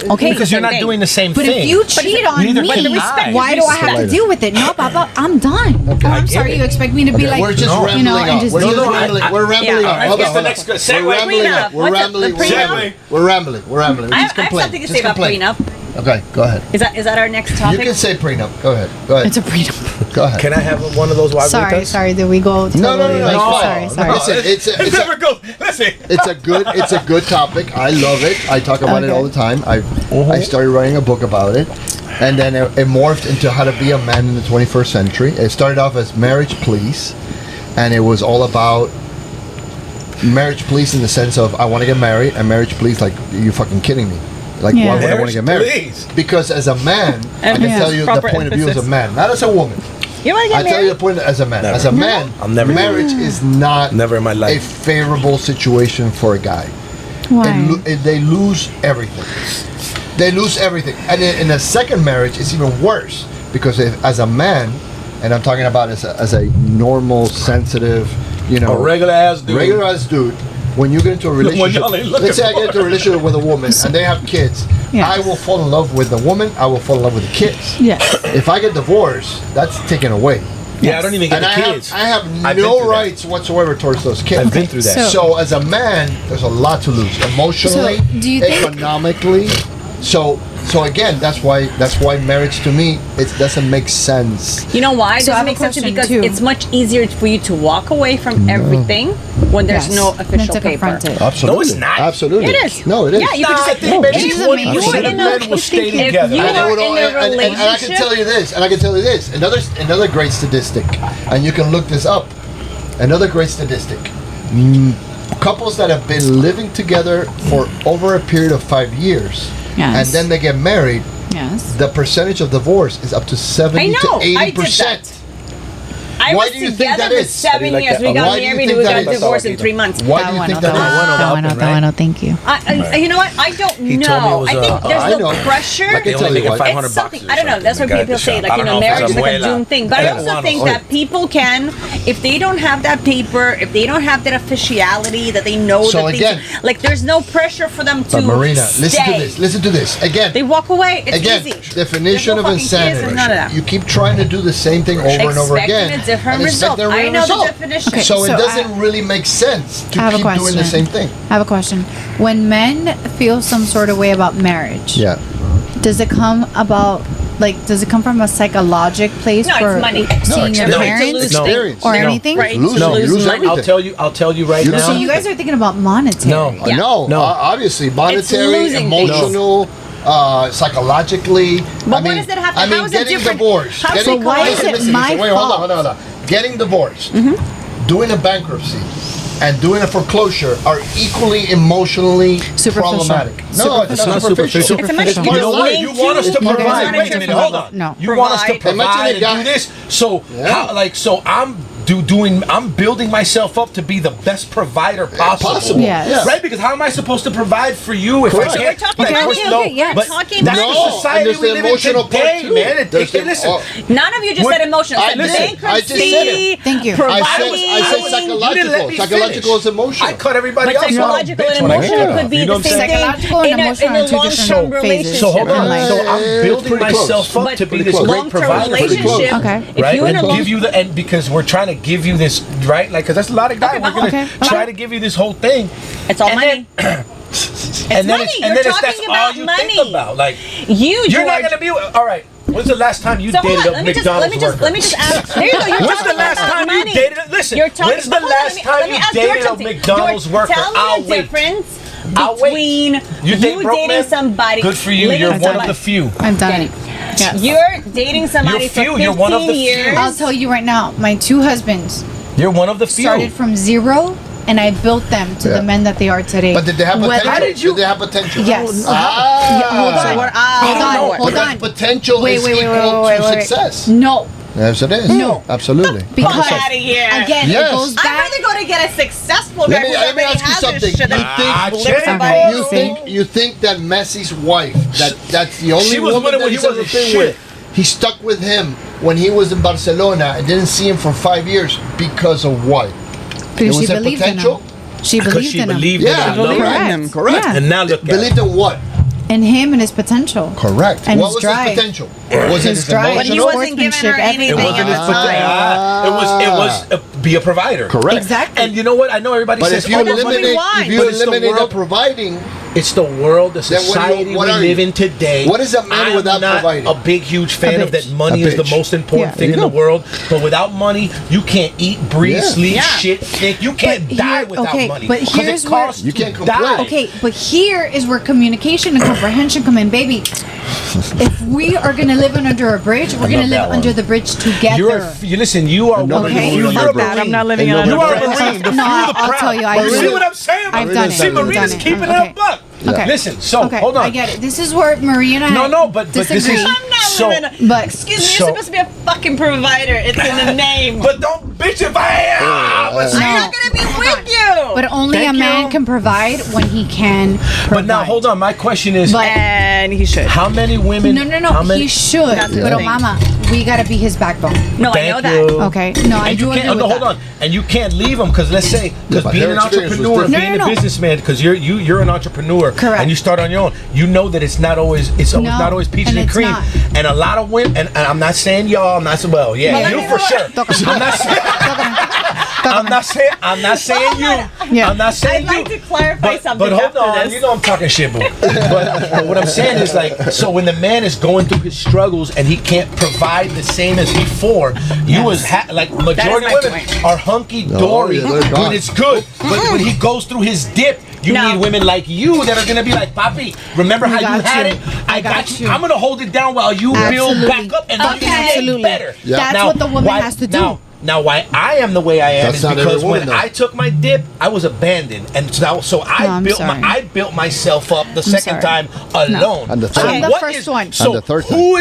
yeah, Okay. Because you're same not thing. doing the same But thing. if you cheat on neither me, can I. why do I have to Later. deal with it? No, Papa, I'm done. Oh, I I'm get sorry it. you expect me to be like, We're just No. rambling you know, and on. just We're do just it. rambling. We're rambling Yeah. on. Alright, Hold what's on, the hold next on. good segue? We're rambling Prenup. on. We're What's the rambling. We're prenup? rambling. We're rambling. We're rambling. I Just have complain. something to Just say about complain. prenup. Okay, go ahead. Is that our next You topic? can say prenup. Go ahead. Go ahead. It's a prenup. Go ahead. Can I have one of those while Sorry, did we go totally No, like, it's sorry, fine. sorry. Listen, it's a- It never goes. Listen. it's a good topic. I love it. I talk about it Okay. all the time. I started writing a book about it, and then it morphed into how to be a man in the 21st century. It started off as Marriage Please, and it was all about marriage please in the sense of I want to get married, and marriage please like you fucking kidding me. Like Yeah. why would I want to get married? Marriage, please. Because as a man, I can Yeah. tell you the Proper point of view as a emphasis. man, not as a woman. You want to I get tell you the married? point as a man. Never. As a man, I'll never do marriage is not Never in my a life. favorable situation for a guy. Why? They lose everything. They lose everything. And in a second marriage, it's even worse because as a man, and I'm talking about as a normal, sensitive, A regular ass dude. regular ass dude, when you get into a relationship, y'all ain't looking let's say I get for into a relationship with a woman and they have kids, Yes. I will fall in love with the woman. I will fall in love with the kids. Yes. If I get divorced, that's taken away. Yeah, I don't even get And the I kids. have I've been no through that. rights whatsoever towards those kids. I've been through that. So as a man, there's a lot to lose emotionally, So, do you think- economically. So again, that's why marriage to me it doesn't make sense. You know why? It So I have doesn't a make sense question, because too. it's much easier for you to walk away from everything when there's Yes. no Than official to paper. confront it. Absolutely, No, it's not. Absolutely, It is. No, it is. Yeah, you could just say, think maybe It is 20% amazing. of men will stay If together. you And I are would in al- a and I can relationship- tell you this, and I can tell you this. Another great statistic, and you can look this up. Another great statistic. Couples that have been living together for over a period of 5 years, Yes. and then they get married, Yes. the percentage of divorce is up to 70 I know. to I did 80%. that. I Why was do you think together that for is? 7 like years. that? We Why got do you married think and we that got is? divorced in 3 months. Why do you think that is? That one, thank you. You know what? I don't He know. told me it was I think a- there's I no know. pressure. I can They tell only you get what. 500 It's something, boxes or I don't know. something. That's what The guy at people the say, shop. like, I you don't know, know if marriage it's is like a abuela. June thing. But I Yeah. also Oh, think yeah. that people can, if they don't have that paper, if they don't have that officiality, that they know So that again- things, like, there's no pressure for them to But Marina, stay. listen to this. Again, They walk away. It's again, easy. definition There's no of fucking kids and insanity. none of that. You keep trying to do the same thing over and over Expecting again. a different and expect result. a I different know the result. definition. Okay. So it So doesn't really make sense to I have a keep doing the question. same thing. I have a question. When men feel some sort of way about marriage, Yeah. does it come from a psychological place No, it's for money. seeing your No, parents No. Experience. or No. anything? Right. Lose, No. you lose money. everything. I'll tell you right You now. lose So you guys are thinking about monetary. No. Yeah. No, No. Obviously, monetary, losing things. emotional. psychologically. But what does it have to- I mean, how is it getting different? divorced. How- Getting, So why is it my wait, fault? hold on. Getting divorced, doing a bankruptcy, and doing a foreclosure are equally emotionally Superficial. problematic. No, it's It's not not superficial. superficial. It's a much It's You know more what? like- You want us to Okay. provide. Okay. Wait a minute, hold on. No. You want us to Provide. Imagine provide a and guy- do this. So Yeah. how? Like so, I'm I'm building myself up to be the best provider possible. possible. Yes. Yeah. Right? Because how am I supposed to provide for you if Correct. I So can't? we're talking like, money, first, okay, yeah, but talking that's money. the society and there's we the live in emotional part today, too. man. There's the- Listen. None of you just What- said emotional. I- Said listen, I just said bankruptcy, it. Thank you. providing. I said You didn't let psychological. me Psychological finish. is emotional. I cut everybody But else off. psychological Bitch, and when I emotional get could off. be You know the what I'm same saying? thing Psychological and in emotional a are two long-term different phases. relationship. So hold on. Right. So I'm building pretty close. myself up But to be pretty this close. great long-term provider. relationship, Okay. if Right, you in a and long give you the and because we're trying to give you this right, like because that's a lot of guys. Okay, We're gonna okay. try to give you this whole thing, it's all and money. and then money. it's, You're and then it's, talking that's all about you money. think about. Like You're you're not gonna be all right. When's the last time you So hold dated on, a let me McDonald's worker? let me just ask. There you go. You're When's talking the last about time money. you dated? Listen, You're talking, when's the hold on, last time let me you ask dated George a something. McDonald's George, worker? Tell me I'll the wait. difference I'll wait. between You date broke dating men? somebody. Good for you. living You're with one of somebody. the few. I've done it. Yes. You're dating somebody You're for few. 15 You're one of the few. years. I'll tell you right now, my two husbands You're one of the few. started from zero, and I built them to Yeah. the men that they are today. But did they have Whether- potential? How did you- Did they have potential? Yes. Ah. Yeah, hold on. So what- hold on. But Hold that on. potential is equal to success. No, Yes, it is. No. Absolutely. because Fuck outta here. again, Yes. it goes I'd back. rather go to get a successful guy Let me who already ask you has something. his shit. You check. you think that Messi's wife, that's the only She was woman with him that when he he's ever wasn't been shit. with. He stuck with him when he was in Barcelona and didn't see him for 5 years because of what? Because was she a believed in potential? him. She Because believed she in him. believed Yeah, in love. Correct. Correct. Yeah. And now look at Believed in what? In him and his potential. Correct. And what his was drive. his potential? Was it His his drive. But he emotional? wasn't giving her Sportsmanship, anything It wasn't at his the time. it was be a provider. Correct. Exactly. And you know what? I know everybody But says, if you "Oh, that's what we eliminate, want. if you But it's the eliminate the world- providing, It's the world, the Then what are you- society what we are live you? in today. What is a man I'm without not providing? a big, huge fan A of that bitch. money A is the bitch. most important Yeah. thing There in you the go. world. But without money, you can't eat, breathe, Yeah. sleep, Yeah. shit, think. You can't But die here- without okay, money. but 'Cause here's it where- costs You to can't complain. die. Okay, but here is where communication and comprehension come in, baby. If we are gonna live under a bridge, we're gonna love that live one. under the bridge together. You listen. You are one of Okay. the. You You're fuck a that. Marine. I'm not living And under You nobody- are a Marine. The few, No, the I'll proud. tell you, I You do. see what I'm saying? I've done it. See, I've Marine done is it. keeping Okay. it a buck. Okay. Listen. So Okay, hold on. I get it. This is where Maria and I No, but this disagree. is- I'm not So- living. But- Excuse me, so- you're supposed to be a fucking provider. It's in the name. But don't bitch if I am. I'm not gonna be with you. But only Thank a man you. can provide when he can provide. But now hold on. My question is, But- and he should. how many women? No. How many, He should. That's the But thing. mama, we gotta be his backbone. No, I know Thank that. you. Okay. No, I And do you agree can't. with Hold that. on. And you can't leave them because let's say because but being her an experience was entrepreneur, different. being No. a businessman, because you're an entrepreneur, Correct. and you start on your own. You know that it's not always not always peaches and and it's cream. not. And a lot of women, and I'm not saying y'all, I'm not saying well, yeah, Well, you let me for know sure. what- I'm not saying. I'm not saying you. Yeah. I'm not saying I'd you. like to clarify something But hold after on, this. you know I'm talking shit, boo. But what I'm saying is like, so when the man is going through his struggles and he can't provide the same as before, you as like majority my of women point. are hunky dory yeah, they're when gone. it's good. But when he goes through his dip, you No. need women like you that are gonna be like, Papi, remember how you got had you. it? I got got you. you. I'm gonna hold it down while you build Absolutely. back up and then you Okay. get Absolutely. better. Yeah. That's what the woman has to do. Now, why I am the way I am That's is not every because woman, when though. I took my dip, I was abandoned, and so I'm sorry. I built myself up the second sorry. time alone. And the So third I'm the what first is- one. So And the third who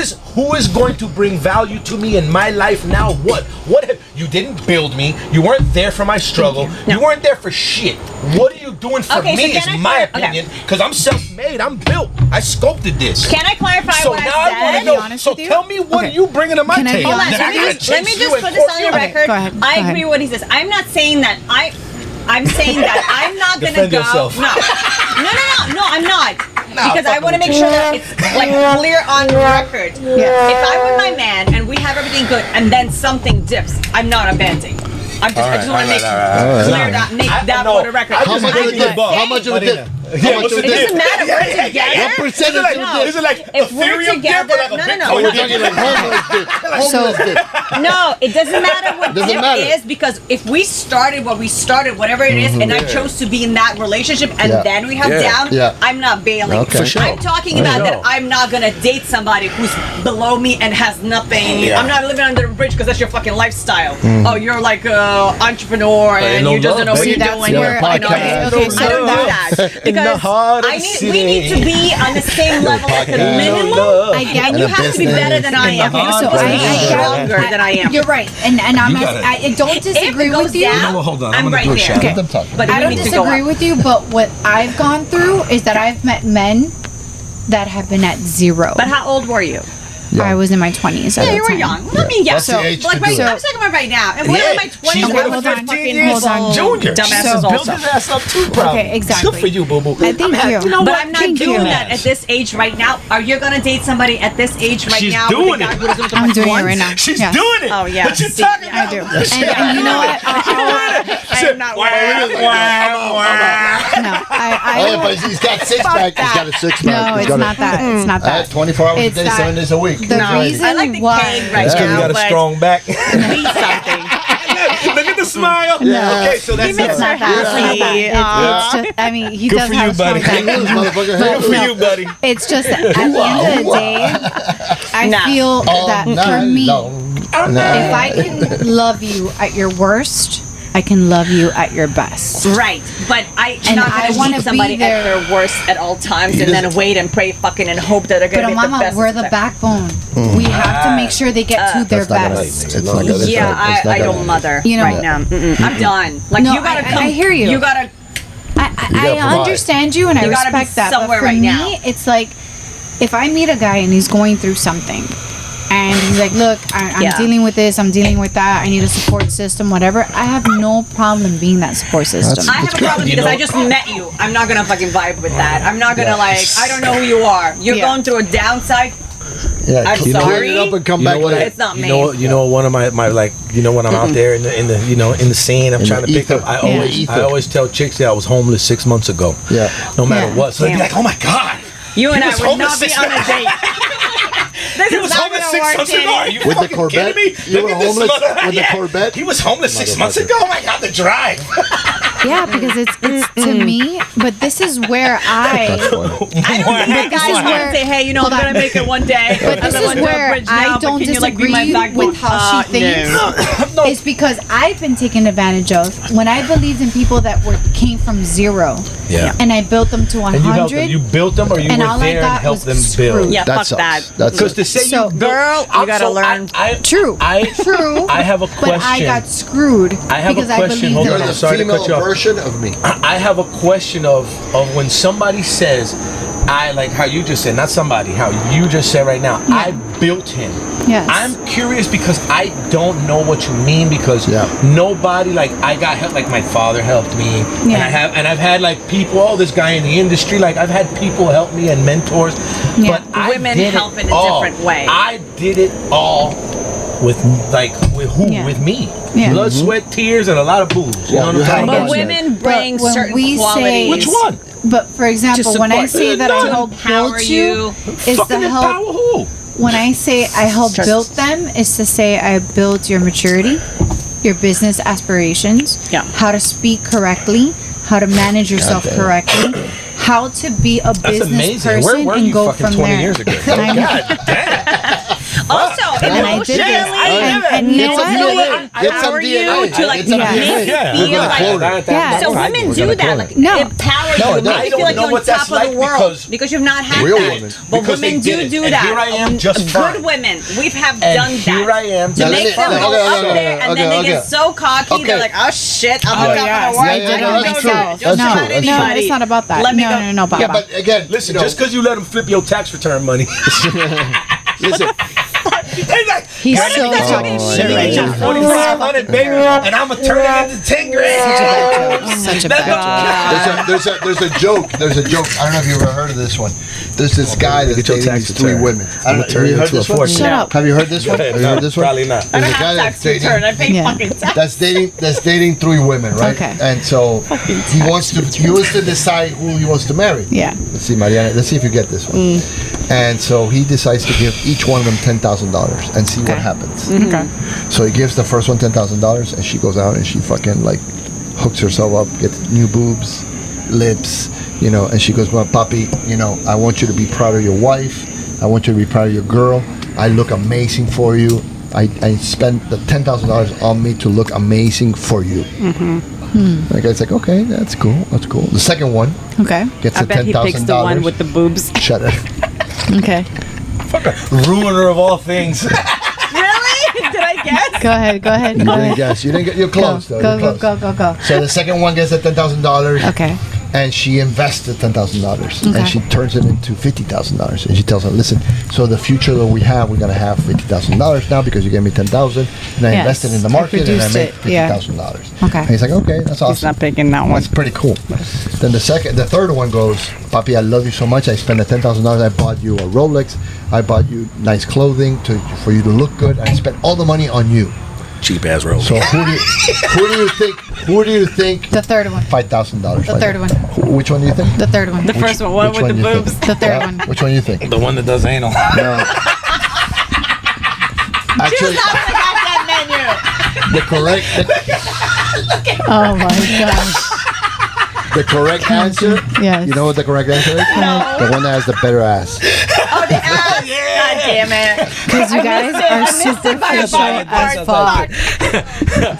is going to bring value to me in my life now? What have you didn't build me? You weren't there for my struggle. You weren't there for shit. What are you doing for Okay, so me? can Is I my okay. opinion because I'm self-made. I'm built. I sculpted this. Can I clarify So what now I I want said? to know. honest So with you? tell me what Okay. are you bringing to my Can I be table? honest Hold on, That I let me gotta just, let chase me you just and put this court on you? the Okay, record. go ahead, I go agree ahead. with what he says. I'm not saying that I'm saying that I'm not gonna Defend go. yourself. No, I'm not. Because I want to make sure that it's like clear on record. Yeah. If I'm with my man and we have everything good and then something dips, I'm not abandoning. I just want to make clear that, make that no, for the record. I How just much think of a it's dip? buck. How much of a dip? How much what's of the this? It doesn't matter. We're together. What percentage Is it of like, this? is it like If we're Ethereum together- dip or like a no, no, no. Oh, Bitcoin we're dip? talking like homeless dip. Homeless dip. No, it doesn't matter what Doesn't dip matter. is, because if we started what we started, whatever it is, and I chose to be in that relationship, and Yeah. then we have Yeah. down, Yeah. I'm not bailing. Okay. For sure. I'm talking about that I'm not gonna date somebody who's below me and has nothing. Yeah. I'm not living under a bridge because that's your fucking lifestyle. Oh, you're like a entrepreneur and no you just don't know love, what you're baby. that's doing. where I know. podcast. Okay, so I don't do that's- that In the because heart of I the need. city. We need to be on the same level at the podcast. minimum. Love. I get And And you a have to be better than I am. Okay, so You're I supposed to be get stronger than I am. You're right, and I'm You gotta- I don't If disagree it goes with you. down, You know what, hold on, I'm I'm gonna right do a there. shout. Let them talk. But I we don't need to go disagree up. with you, but what I've gone through is that I've met men that have been at zero. But how old were you? I was in my 20s. at Yeah, the you were time. young. I mean, yeah. That's the age like to right, do it. I'm talking about right now. And we're in my 20s. She's we're with a hold on, 15 fucking years hold on. junior. Dumbasses She's also. built his ass up too, probably. Okay, exactly. Good for you, boo-boo. Thank you. But what? I'm not Thank doing you. that at this age right now. Are you gonna date somebody at this age right She's now? doing with a guy it. who doesn't look I'm like doing it once? right now. She's Yes. doing it. Oh, yeah. What you See, talking I about? do. And you know what? I am not worried. No, Oh, I but he's got six pack. He's got a six pack. no, He's it's got not that. It's not that. 24 hours It's a day, that 7 days a week. the Right. reason I like the why cake right That's because now. you got a but strong back. Be something. Look at the smile. Yeah. Okay, so that's He makes it's not her that. It's not happy. that. It's just, I mean, he Good does for have you, a strong buddy. back. This motherfucker But has for no. you, buddy. It's just that at the end of the day, I Nah. feel that for me, if I Nah. can love you at your worst, I can love you at your best. Right, but I'm And not I gonna wanna meet be somebody there. at their worst at all times He and then doesn't- wait and pray fucking and hope that they're But gonna be the Mama, best. we're the backbone. We have to make sure they get to their That's not gonna- best. It's not gonna- Yeah, it's not I gonna- don't mother You know- right now. I'm done. Like No, you gotta I come. hear you. You gotta. I provide. understand you and I You gotta be respect that. But somewhere for right me, now. it's like if I meet a guy and he's going through something and he's like, look, I'm Yeah. dealing with this, I'm dealing with that, I need a support system, whatever, I have no problem being that support system. I have a problem You because know- I just met you. I'm not gonna fucking vibe with that. I'm not gonna like. I don't know who you are. You're Yeah. going through a downside. Yeah, I'm clean sorry. it up and come You know back what? later. It's not me. You know, one of my like, you know, when I'm out there in the in the scene, I'm In trying the to pick ether. up. I Yeah. always Ether. I always tell chicks that I was homeless 6 months ago. Yeah. No matter Yeah. what, so they'd be Damn. like, oh my god. You and He I was would homeless not be 6 on a months. date. This He is was not homeless gonna 6 work, months Danny. ago. Are you With the fucking Corvette? kidding me? You Look were at this homeless mother- with the Corvette? He was homeless 6 months Motherfucker. ago. Oh my god, the drive. Yeah, because it's to me, but this is where That's I. funny. I don't think that This guy is is where- gonna say, "Hey, you know, I'm hold on. gonna make it one day." But this is where I don't disagree with how she thinks. No. It's because I've been taken advantage of when I believed in people that came from zero. Yeah. And I built them to And you helped them. 100. You built them, or you And were all I there and got helped them was build. screwed. Yeah, That fuck sucks. that. That's Because to say So- you built, Girl, you gotta learn. True. True. I have a question. But I got screwed I have a because I question. believed Hold in You're on, the them. sorry to cut female you off. version of me. I have a question of when somebody says, I like how you just said, not somebody, how you just said right now, I built him. Yes. I'm curious because I don't know what you mean because Yeah. nobody like I got help, like my father helped me, Yeah. and I've had like people, this guy in the industry, like I've had people help me and mentors, Yeah. but I Women did help it in a all. different way. I did it all with who? Yeah. With me. Yeah. Blood, sweat, tears, and a lot of booze. You Yeah, know what you I'm talking have But about? that. women bring But when certain we say- qualities. Which one? But for example, when I support. say that I To help empower build you, is Fucking to help. empower who? When I say I help Just- build them, is to say I built your maturity, your business aspirations, Yeah. how to speak correctly, how to manage yourself damn. correctly, how to be a That's business amazing. Where person were and you go fucking from 20 there. years ago? I know. God damn. Also, And I did this. emotionally, And you know Get some what? DNA. Get some empower you DNA. to like Get some Yeah. make DNA. Yeah. We're feel gonna like. clone it. Yeah. So We're women gonna do clone that, it. like No. empower No, you. it does. Make I you don't feel like know you're on what that's top of the like world because you've not had real that. women. But Because they women did do it. do And that. here I am just Good fine. women, we have And done here that. I am To just make them fine. go Okay, up there and then they get so cocky, Okay. they're like, "Oh shit, I'm Oh, on top yes, of the world." I did yeah, it no, that's true. myself. That's no, true. That's no, true. it's not about that. Let me no, go. no, no, Yeah, Baba. but again, Listen, you know, just because you let him flip your tax return money. listen, He's so talking shit right now. 4,500, baby, and I'm gonna turn it into 10 grand. Such a bad joke. there's a joke. There's a joke. I don't know if you've ever heard of this one. There's this guy that's Get your dating tax these 3 return. women. I'm gonna turn Have you it heard into a this one? fortune. Shut up. Have you heard this one? Go ahead. Have you No, heard this one? probably not. I There's don't a guy have that's tax dating. return. I pay Yeah. fucking tax. That's dating 3 women, right? Okay. And so he wants to decide who he wants to marry. Yeah. Let's see, Mariana. Let's see if you get this one. And so he decides to give each one of them $10,000 and see what Okay. happens. Okay. So he gives the first one $10,000, and she goes out and she fucking like hooks herself up, gets new boobs, lips, and she goes, "Well, papi, I want you to be proud of your wife. I want you to be proud of your girl. I look amazing for you. I spent the $10,000 on me to look amazing for you." The guy's like, "Okay, that's cool. That's cool." The second one Okay. gets I the bet he picks the one $10,000. with the boobs. Shut up. Okay. Ruiner of all things. Really? Did I guess? Go ahead. Go ahead. You Go didn't ahead. guess. You didn't get. You're close though. Go, You're go, close. go, go, go. So the second one gets the $10,000. Okay. And she invests the $10,000, Okay. and she turns it into $50,000. And she tells him, "Listen, so the future that we have, we're gonna have $50,000 now because you gave me $10,000, and I Yes. invested in the I market, and I produced made it, yeah. $50,000." Okay. And he's like, "Okay, that's awesome. He's not picking that one. That's pretty cool." Then the third one goes, "Papi, I love you so much. I spent the $10,000. I bought you a Rolex. I bought you nice clothing for you to look good. I spent all the money on you. Cheap ass roll. So who do you think? The third one. $5,000. The third one. Which one do you think? The third one. The first one Which with the do you think? boobs. The third Yeah? one. Which one do you think? The one that does anal. No. Actually, Choose out the goddamn menu. the correct Oh my gosh. the correct answer. Yes. You know what the correct answer is? No. The one that has the better ass. Oh, the ass. God damn it. Because you guys are superficial as fuck.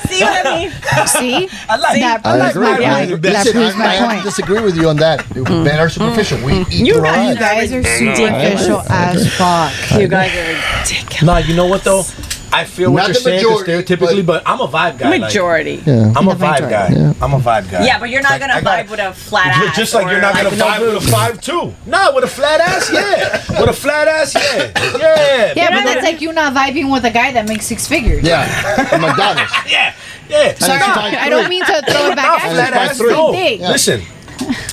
See what I mean? See? I like That I proves agree. my Yeah. point. That Listen, proves I my have to point. disagree with you on that. Men are superficial. We eat You through our guys You eyes. guys are superficial as fuck. You guys are ridiculous. Nah, you know what though? I feel what Not you're the saying majority, stereotypically, but I'm a vibe guy. Majority. Yeah. I'm a The vibe majority. guy. Yeah. I'm a vibe guy. Yeah, but you're not gonna I got- vibe with a flat ass. Just like or you're not gonna no vibe with a boobs. 5'2". Nah, with a flat ass, yeah. With a flat ass, yeah. Yeah. Yeah, but not that's gonna- like you not vibing with a guy that makes 6 figures. Yeah. At McDonald's. Yeah. Yeah. Sorry, Nah, I don't mean to throw it back Not at you. flat but ass, it's the no. same thing. Yeah. Listen,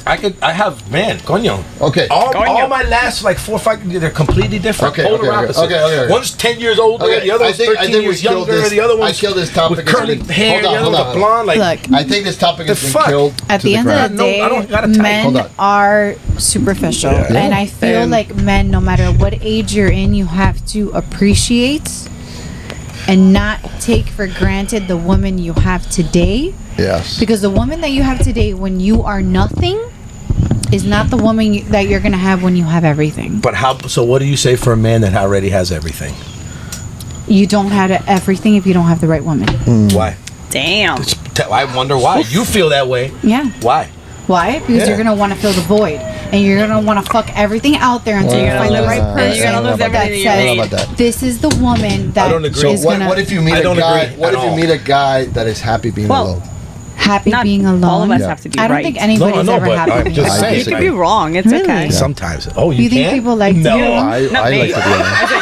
I have, coño. Okay. All my last like 4 or 5, they're completely different. Okay, Polar okay, okay, opposites. okay. One's 10 years older, Okay, the other one's 13 years we killed younger, this. the other I one's killed this topic. with curly It's been- hair, the other hold one's on. a blonde. Like, Look, I think this topic has The been fuck? killed. at to the end ground. of the No, I don't got a type. Hold men on. are superficial. Yeah. And I feel like men, no matter what age you're in, you have to appreciate and not take for granted the woman you have today. Yes. Because the woman that you have today when you are nothing is not the woman that you're going to have when you have everything. but how? So what do you say for a man that already has everything? You don't have everything if you don't have the right woman. Why? Damn. I wonder why. You feel that way. Yeah. Why? Why? Because Yeah. you're going to want to fill the void. And you're going to want to fuck everything out there until you You're find gonna the lose- right and person you're gonna lose that everything you I don't know need. about that. this is the woman that don't agree. So is what, gonna what if you meet I a don't guy? agree What at if you all. meet a guy that is happy being Well, alone? happy Not being alone. all of us Yeah. have to be I don't right. think anybody's No, ever but happy I'm being just alone. saying. You could be wrong. It's Really? okay. Sometimes. Oh, you You think can? people like to no. be alone? I Not like me. to be alone.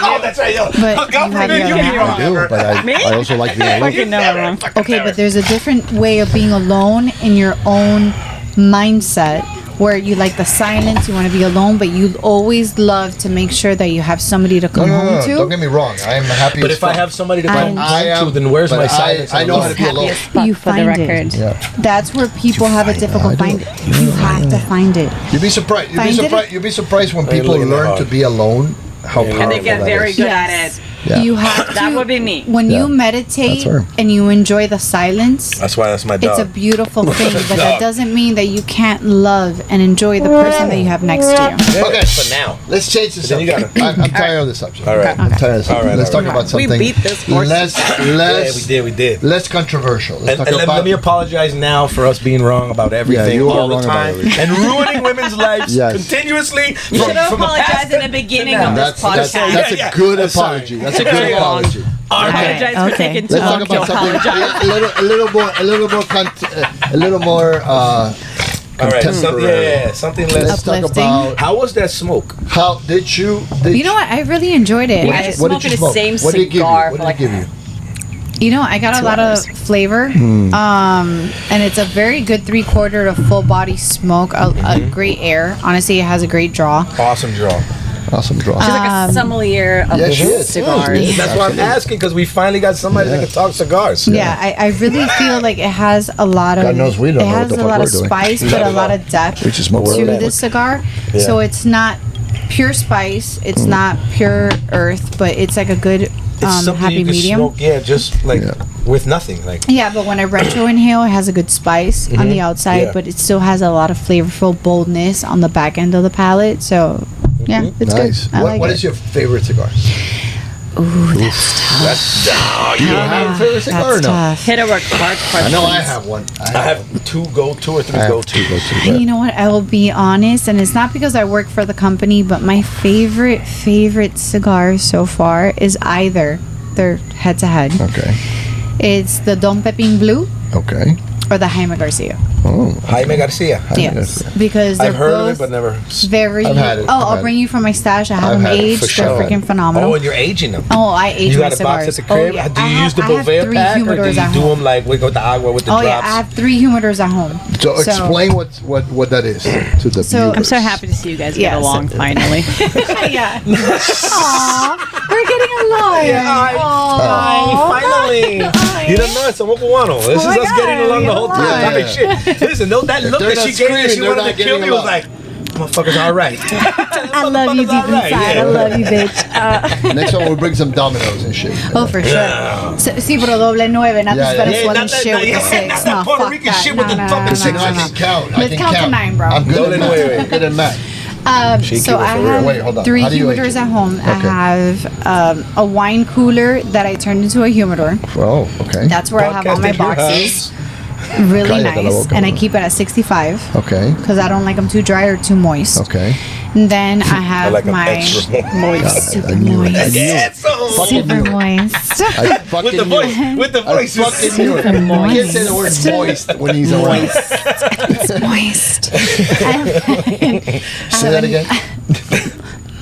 Oh, that's right. Yo. But you have your own house. I do, but I also like being alone. Fucking never wrong. Okay, but there's a different way of being alone in your own mindset where you like the silence, you want to be alone, but you always love to make sure that you have somebody to come home to. Don't get me wrong. I am happy. But as if I fuck. have somebody to I come am- to, then where's but my silence? I know how to be Happy alone. as fuck You for the find record. it. Yeah. That's where people have a difficult I do. find. You have to find it. You'd be surprised. You'd be Find it. surprised. You'd be surprised when Hey, people look at that learn hard. to be alone. How And powerful And they get that very is. good Yes. at it. Yeah. You have to. That would be me. When Yeah. you meditate That's her. and you enjoy the silence, That's why that's my it's dog. a beautiful thing, but that Dog. doesn't mean that you can't love and enjoy the person that you have next to you. Okay. For now. Let's change the Then you subject. I'm tired of this subject. All right. I'm tired of this subject. All right, Let's all talk right. about We something beat this horse. less We did. less controversial. Let's And, talk and let, about let me apologize now for us being wrong about everything you are all the wrong about time everything. and ruining women's lives Yes. continuously. You should have from the apologized past in the to beginning now. of this that's podcast. Yeah, a good I'm sorry. apology. That's a good Long. apology. I Okay. apologize for Okay. taking too Let's long talk to about something apologize. a little more All right, contemporary. something Let's less. talk Uplifting. about How was that smoke? how did you You know what? I really enjoyed it. You I- guys what did smoking you the smoke? same What did it give you? cigar What for did like it give you? You know, I got a 2 lot hours. of flavor, and it's a very good 3/4 to full body smoke. A great air. Honestly, it has a great draw. Awesome draw. Awesome draw. She's like a sommelier of yeah, she is. cigars. That's why I'm asking, because we finally got somebody that can talk cigars. Yeah, I really feel like it has a lot of. God knows we don't it know what has the a fuck lot we're of doing. spice, Not but at a lot all. of depth We just smoke to whatever. this cigar. Yeah. So it's not pure spice. It's not pure earth, but it's like a good It's something happy you can medium. smoke, just like Yeah. with nothing. Like Yeah, but when I retro inhale, it has a good spice on the outside, Yeah. but it still has a lot of flavorful boldness on the back end of the palate. So, yeah, it's Nice. good. I like What it. is your favorite cigar? that's Do you have a favorite cigar or That's no? tough. Hit her with hard questions. I know I have one. I have two or three I have go-to. two go-to. And you know what? I will be honest, and it's not because I work for the company, but my favorite cigar so far is either they're head to head. Okay. It's the Don Pepin Blue Okay. or the Jaime Garcia. Oh. Jaime Garcia. Yes, because they're I've heard of it, both but never. very. I've had it. Oh, I've I'll had bring it. you from my stash. I have I've them had it, aged. for They're sure. freaking Oh, phenomenal. and you're aging them. Oh, I age You my got a cigars. box at the crib? Oh, yeah. Do you I use the have Bovea 3 pack, or do humidors you at do home. them like with the agua with the Oh drops? yeah, I have 3 humidors at home. So explain what that is to the So- viewers. I'm so happy to see you guys get Yes. along finally. Yeah. Aw, we're getting along. Finally. You don't know it's a Mokuano. This Oh is my us God, getting along the whole we time. get I mean, shit. Listen, no, that look they're that she not gave me, she screaming, wanted they're to kill not me, was getting like, motherfucker's all right. I love you deep inside. I love you, bitch. Next one we'll bring some dominoes and shit. Oh, for sure. So, sí, pero doble 9, not Yeah, this yeah. Venezuelan Yeah, not that- shit with the yeah. 6. No, Puerto fuck Rican that. shit No, with the no, fucking no, See, no, no, I no, can count. I Let's can count to count. 9, bro. I'm good Don't at let- wait, math. wait. Good at math. She So keep it I for real. have Wait, hold on. 3 How do you age humidors it? at home. I Okay. have a wine cooler that I turned into a humidor. Oh, okay. That's where I have all Podcast my at your boxes. Really Cállate la nice. boca, And I bro. keep it at 65 Okay. because I don't like them too dry or too moist. Okay. And then I I have like them my extra Moist. super I knew it. I moist. knew it. It's so Fucking Super knew it. moist. I fucking with the knew voice, it. with the I voice. fucking knew it. Super You can't say the word moist. moist when he's around. It's moist. Say that again.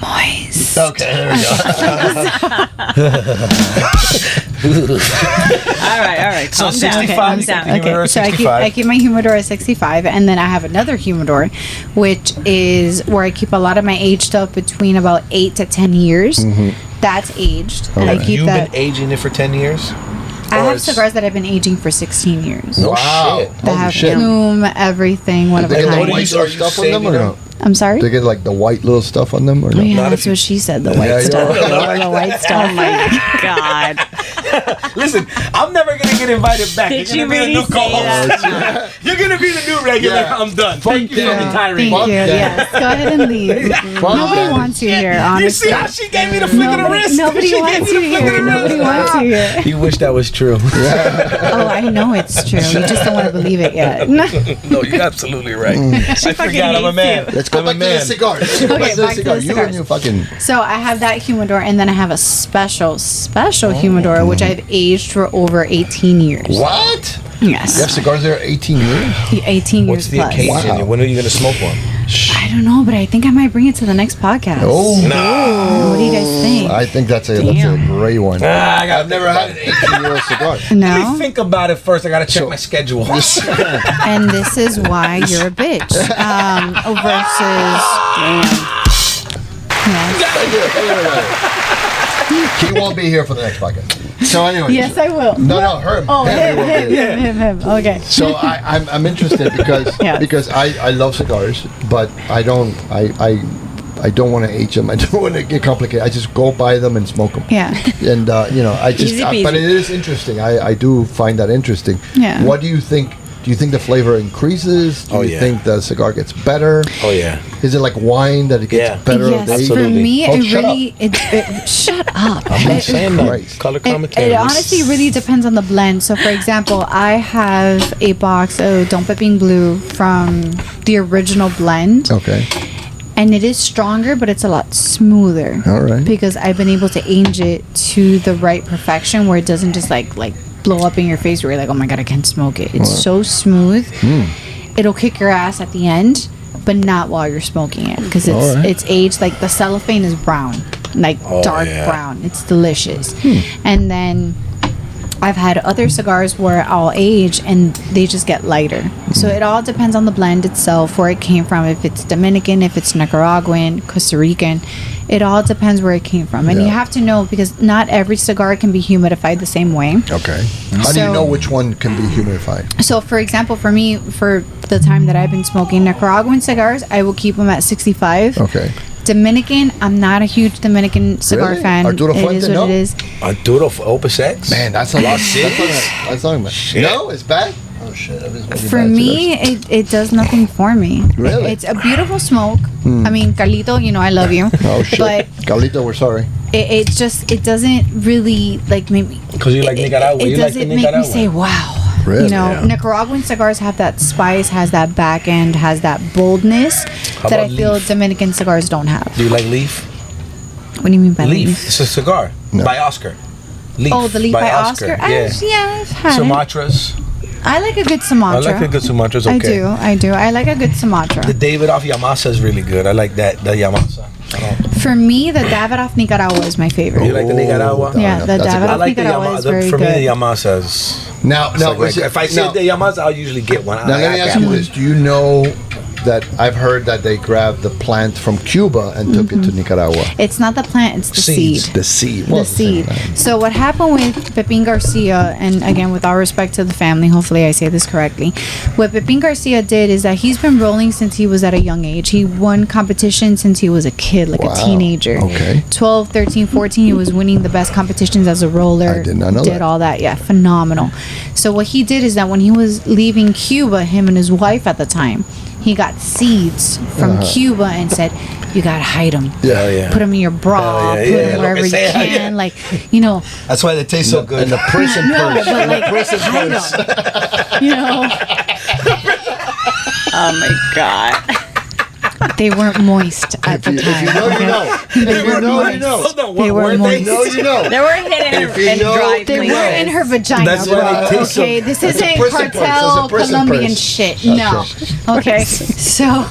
Moist. Okay, there we go. All right. So Calm down. 65, Calm you down. think the humidor is So I 65. keep my humidor at 65, and then I have another humidor, which is where I keep a lot of my aged stuff between about 8 to 10 years. That's aged, and I Okay. keep You've that. been aging it for 10 years? I Or have it's- cigars that I've been aging for 16 years. No Wow. shit. That Holy have shit. plume, everything, one of They a get the kind. white Are you stuff on them or saving no? I'm sorry. They get like the white little stuff on them or no? Oh, yeah, Not that's if you- what she said. The white Yeah, stuff. you're The white Oh stuff. my God. Listen, I'm never gonna get invited back. Did You're you gonna be really the new say co-host. that? You're gonna be the new regular. Yeah. I'm done. Fuck Thank you yeah. for retiring. Thank Fuck you. that. Yes. Go ahead and leave. Nobody that. wants you here, You honestly. see how she gave me the flick of the wrist? Nobody She gave wants me you the flick of here. the Nobody wrist. wants you here. You wish that was true. Oh, I know it's true. You just don't want to believe it yet. No, you're absolutely right. I forgot I'm a man. Let's go I'm a back to the man. cigar. Let's go back to the back to cigar. the You cigars. and you fucking. So I have that humidor, and then I have a special humidor, which I've aged for over 18 years. What? You have Yes. cigars there 18 years? 18 What's years the plus. occasion? Wow. When are you gonna smoke one? I don't know, but I think I might bring it to the next podcast. Oh, What do you guys think? I think that's a Damn. great one. I I've never had an 18-year-old cigar. Let No? me think about it first. I gotta check So- my schedule. And this is why you're a bitch. He won't be here for the next podcast. So anyway. Yes, I will. No, her. Oh, him, he won't be here. him. Okay. So I'm interested because Yeah. because I love cigars, but I don't want to age them. I don't want to get complicated. I just go buy them and smoke them. Yeah. And I just Easy but peasy. it is interesting. I do find that interesting. Yeah. What do you think? Do you think the flavor increases? Do Oh, you yeah. think the cigar gets better? Oh yeah. Is it like wine that it gets Yeah. better? Yes, with age? for Absolutely. me, Oh, it shut really. Shut up. I'm saying that. Christ. Color It commentary. honestly really depends on the blend. So, for example, I have a box of Don Pepin Blue from the original blend, Okay. and it is stronger, but it's a lot smoother. All right. Because I've been able to age it to the right perfection, where it doesn't just like blow up in your face, where you're like, oh my god, I can't smoke it. It's so smooth. It'll kick your ass at the end, but not while you're smoking it, because All right. it's aged. Like the cellophane is brown, like Oh, dark yeah. brown. It's delicious. And then I've had other cigars where I'll age and they just get lighter. So it all depends on the blend itself, where it came from. If it's Dominican, if it's Nicaraguan, Costa Rican, it all depends where it came from. And you have to know, because not every cigar can be humidified the same way. Okay. How do you know which one can be humidified? So, for example, for me, for the time that I've been smoking Nicaraguan cigars, I will keep them at 65. Okay. Dominican, I'm not a huge Dominican cigar Really? fan. Arturo It Fuente, is what no? it is. Arturo Opus X. Man, that's a lot. Six? That's not bad. Shit. No, it's bad. Oh shit! That is really For bad me, cigars. it does nothing for me. Really? It's a beautiful smoke. I mean, Carlito, I love you. Oh shit! But Carlito, we're sorry. it just, it doesn't really, like, make me... Because you like Nicaragua. It You like the doesn't make me Nicaragua. say, wow. Really? Yeah. Nicaraguan cigars have that spice, has that back end, has that boldness How that I about feel leaf? Dominican cigars don't have. Do you like Leaf? What do you mean by Leaf. leaf? It's a cigar No. by Oscar. Leaf. Oh, the leaf by Oscar? Yeah. I've had it. Sumatras. I like a good Sumatra. I like the good Sumatras. Okay. I do. I like a good Sumatra. The David off Yamasa is really good. I like that. The Yamasa. For me, the Davidoff Nicaragua is my favorite. You like the Nicaragua? Yeah, the that's a Davidoff good- I like the Nicaragua Yamasa. is very For me, the good. Yamasa is. Now, If I see the Yamasa, I'll usually get one. Now let me ask you this: do you know that I've heard that they grabbed the plant from Cuba and took it to Nicaragua? It's not the plant, it's the Seeds. seed. The seed. The Well, it's the same seed. thing. So what happened with Pepin Garcia, and again, with all respect to the family, hopefully I say this correctly, what Pepin Garcia did is that he's been rolling since he was at a young age. He won competition since he was a kid, like Wow. a teenager. Okay. 12, 13, 14, he was winning the best competitions as a roller. I did not know Did that. all that, yeah, phenomenal. So what he did is that when he was leaving Cuba, him and his wife at the time, he got seeds from Cuba and said, you gotta hide them. Yeah. Hell yeah. Put them in your bra, Hell yeah, put yeah. them wherever you Say it, can. yeah. Like, That's why they taste so good. And the prison no, purse. but like, Prison hide purse. 'em. You know, Oh my god. they weren't moist at the If time. you know, you know. If you know, you know. Hold on, They were weren't moist. No, you know. They were hidden If you in know- dry They places. were in her vagina. That's why they taste so- Okay, this That's a isn't prison purse. cartel That's a prison Colombian purse. shit. Okay. No. Okay. So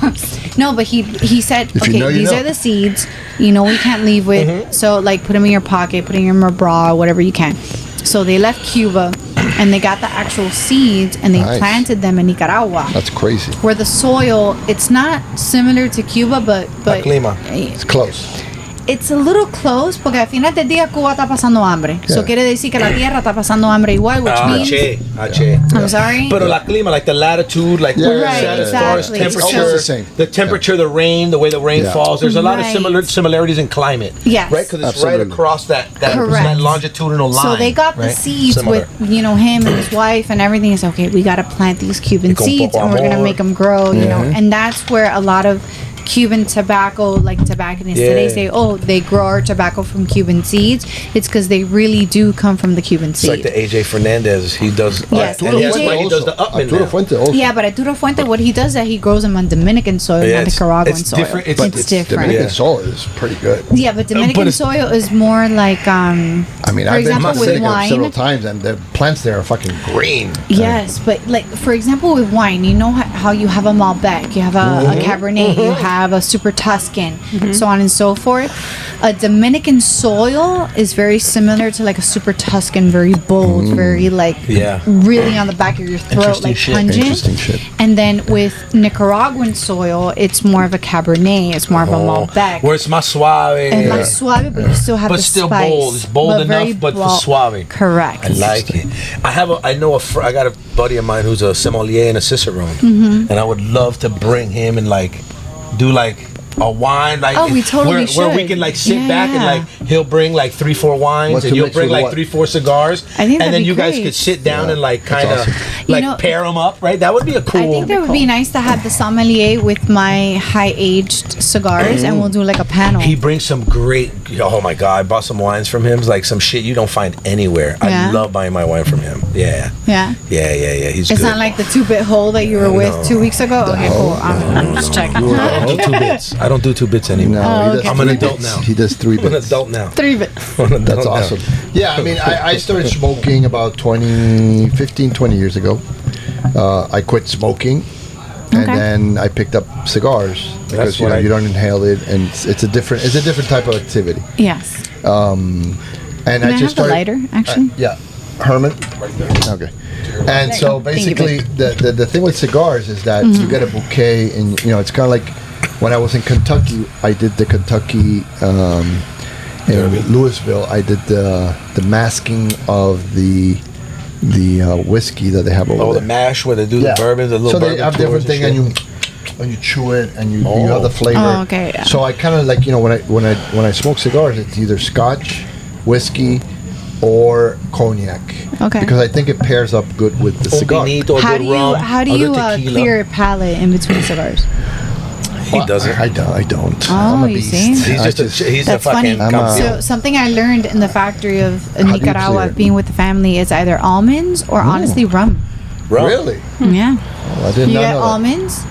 no, but he said, If you okay, know, you these know. are the seeds. We can't leave with. So like, put them in your pocket, put them in your bra, whatever you can. So they left Cuba, and they got the actual seeds, and they Nice. planted them in Nicaragua. That's crazy. Where the soil, it's not similar to Cuba, but clima. It's close. it's a little close, porque al final del día Cuba está pasando hambre. So Yeah. quiere decir que la tierra está pasando hambre igual, which means H. I'm sorry. Pero la clima, like the latitude, like Yeah, where right, it's at as far as exactly. It's temperature, almost the same. the temperature, the rain, the way the rain Yeah. falls. There's a lot of Right. similarities in climate. Yes. Right? Because it's Absolutely. right across that Correct. longitudinal line. So they got the right? seeds Similar. with him and his wife and everything. It's okay. We got to plant these Cuban Y con seeds poco and we're gonna amor. make them grow. And that's where a lot of Cuban tobacco, like tobacconists today, Yeah. say, "Oh, they grow our tobacco from Cuban seeds." It's because they really do come from the Cuban It's seed. like the AJ Fernandez. He does. Yes, and that's AJ why he does the Upman Arturo now. Fuente also. Yeah, but Arturo Fuente, what he does is that he grows them on Dominican soil, Yeah, not it's- Nicaraguan it's soil. different- It's, it's different. Dominican Yeah. soil is pretty good. Yeah, but Dominican it's- soil is more like, I mean, for I've been example, to with Dominican several wine. times, and the plants there are fucking green. Yes, but like for example, with wine, you know how you have a Malbec, you have a Cabernet, you have a Super Tuscan, so on and so forth. A Dominican soil is very similar to like a Super Tuscan, very bold, very like Yeah. really on the back of your throat, Interesting like shit, pungent. interesting shit. And then with Nicaraguan soil, it's more of a Cabernet, it's more of a Malbec. Where it's más suave. And like suave, but you still have But the still spice. bold. It's bold very enough, but bald. suave. Correct. I like it. I got a buddy of mine who's a sommelier and a cicerone, Mm-hmm. and I would love to bring him and like do like a wine, like Oh, we totally where we should. can like sit Yeah, back and yeah. like he'll bring like 3-4 wines What's and to you'll mix bring with like what? 3-4 cigars, I think and that'd then be you guys great. could sit down Yeah, and like that's kind of awesome. You like know- pair them up, right? That would be a cool. I think that would be nice to have the sommelier with my high-aged cigars, and we'll do like a panel. He brings some great. Oh my god! I bought some wines from him. It's like some shit you don't find anywhere. Yeah. I love buying my wine from him. Yeah, Yeah. He's It's good. not like the 2-bit hole that you were with 2 weeks ago. Okay, cool. I'm just checking. I don't do 2 bits. I don't do 2 bits anymore. No, he does okay. I'm an 3 adult bits. now. He does 3 I'm an bits. adult now. 3-bit. I'm an That's adult now. awesome. Yeah, I mean, I started smoking about 20 years ago. I quit smoking, and Okay. then I picked up cigars because what I- you don't inhale it, and it's a different type of activity. Yes. And Can I have the started, lighter, actually? yeah. Herman. Okay. And so basically, the thing with cigars is that you get a bouquet, and it's kind of like when I was in Kentucky. I did the Kentucky in Louisville. I did the masking of the whiskey that they have over there. The mash where they do the bourbons, the little. So they have different thing, and you chew it, and you have the flavor. Oh, okay. Yeah. So I kind of like when I smoke cigars, it's either Scotch, whiskey, or cognac. Okay. Because I think it pairs up good with the cigar. How do you clear a palate in between cigars? He doesn't. I don't. Oh, I'm a you beast. see? He's That's a fucking funny. So something I learned in the factory of Nicaragua, being with the family, is either almonds or honestly rum. Really? Yeah. Oh, I did You not get know almonds.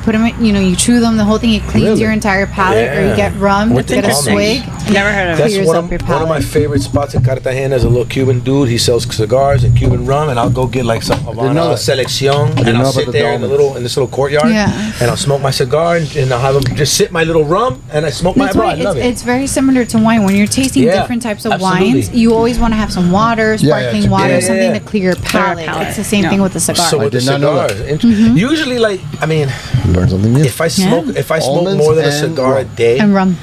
Put them in, you chew them, the whole thing, it cleans your entire palate. Or you get rum, get a swig. Never heard of it. That's Clears up your one of palate. my favorite spots in Cartagena. Is a little Cuban dude. He sells cigars and Cuban rum, and I'll go get like some Havana Selección, and I'll sit there in this little courtyard, and I'll smoke my cigar, and I'll have him just sip my little rum, and I smoke my rum. I love it. It's very similar to wine. When you're tasting different types of wines, you always want to have some water, sparkling water, something to clear your palate. It's the same thing with the cigar. So with the cigars, usually, like, I mean, learn something new. If I smoke Almonds more than a cigar a day, and rum,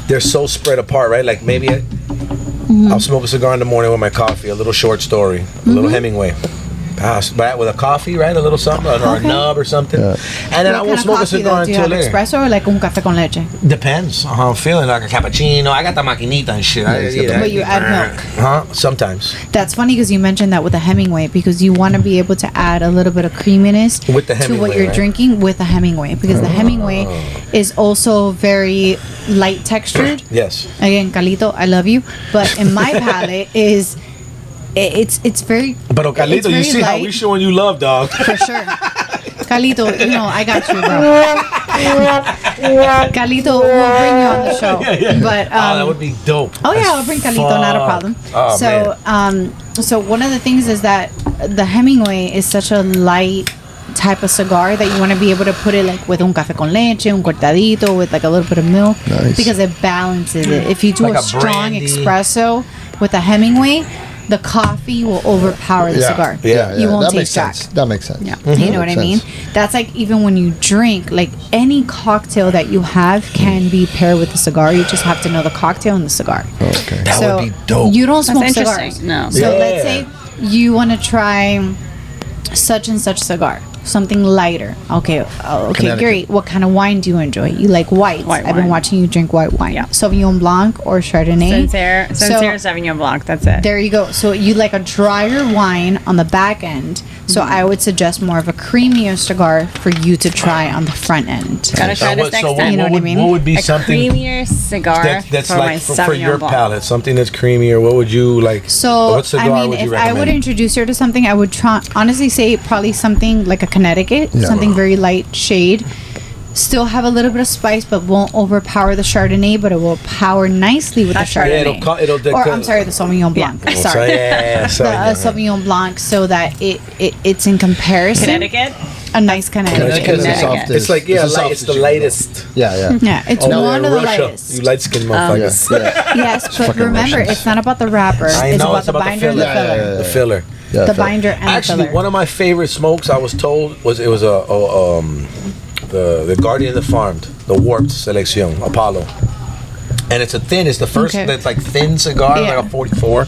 they're so spread apart, right? Like maybe I'll smoke a cigar in the morning with my coffee, a little short story, a little Hemingway. Right, with a coffee, right? A little something, or a nub or something. And then I won't smoke a cigar until later. Espresso or like un café con leche? Depends on how I'm feeling, like a cappuccino. I got the maquinita and shit. But you add milk. Sometimes. That's funny because you mentioned that with the Hemingway, because you want to be able to add a little bit of creaminess with the Hemingway, to what you're drinking with the Hemingway, because the Hemingway is also very light textured. Yes. Again, Carlito, I love you, but in my palate is it's very. But Carlito, you see how we showing you love, dog. For sure. Carlito, I got you, bro. Carlito, we'll bring you on the show. But that would be dope. Oh yeah, I'll bring Carlito, not a problem. Oh, so so one of the things is that the Hemingway is such a light type of cigar that you want to be able to put it like with un café con leche, un cortadito with like a little bit of milk, because it balances it. If you do like a strong espresso with a Hemingway, the coffee will overpower the cigar. You won't taste Jack. That makes sense. Yeah. You know what I mean? That's like even when you drink, like any cocktail that you have can be paired with the cigar. You just have to know the cocktail and the cigar. Okay. That would be dope. You don't smoke That's cigars. No. So let's say you want to try such and such cigar. Something lighter. Okay, great. What kind of wine do you enjoy? You like whites. I've been watching you drink white wine. Yeah. Sauvignon Blanc or Chardonnay. Sincere Sauvignon Blanc. That's it. There you go. So you like a drier wine on the back end. So I would suggest more of a creamier cigar for you to try on the front end. Gotta try this next time. You know what I mean? What would be a something creamier cigar that's for like my for Sauvignon your Blanc. palate? Something that's creamier. What would you like? So what cigar I mean, would you if recommend? I would introduce her to something, I would honestly say probably something like a Connecticut, something very light shade. Still have a little bit of spice, but won't overpower the Chardonnay, but it will power nicely with the Chardonnay. I'm sorry, the Sauvignon Blanc. Sorry. The Sauvignon Blanc, so that it's in comparison. Connecticut? A nice Connecticut. It's like, it's the lightest. Yeah. Yeah, it's one of the lightest. You light skinned motherfuckers. Yes, but remember, it's not about the wrapper. It's about the binder and the filler. The filler. The binder and the filler. Actually, one of my favorite smokes, I was told, was the Guardian of the Farmed, the Warped Selección, Apollo. And it's the first that's like thin cigar, like a 44.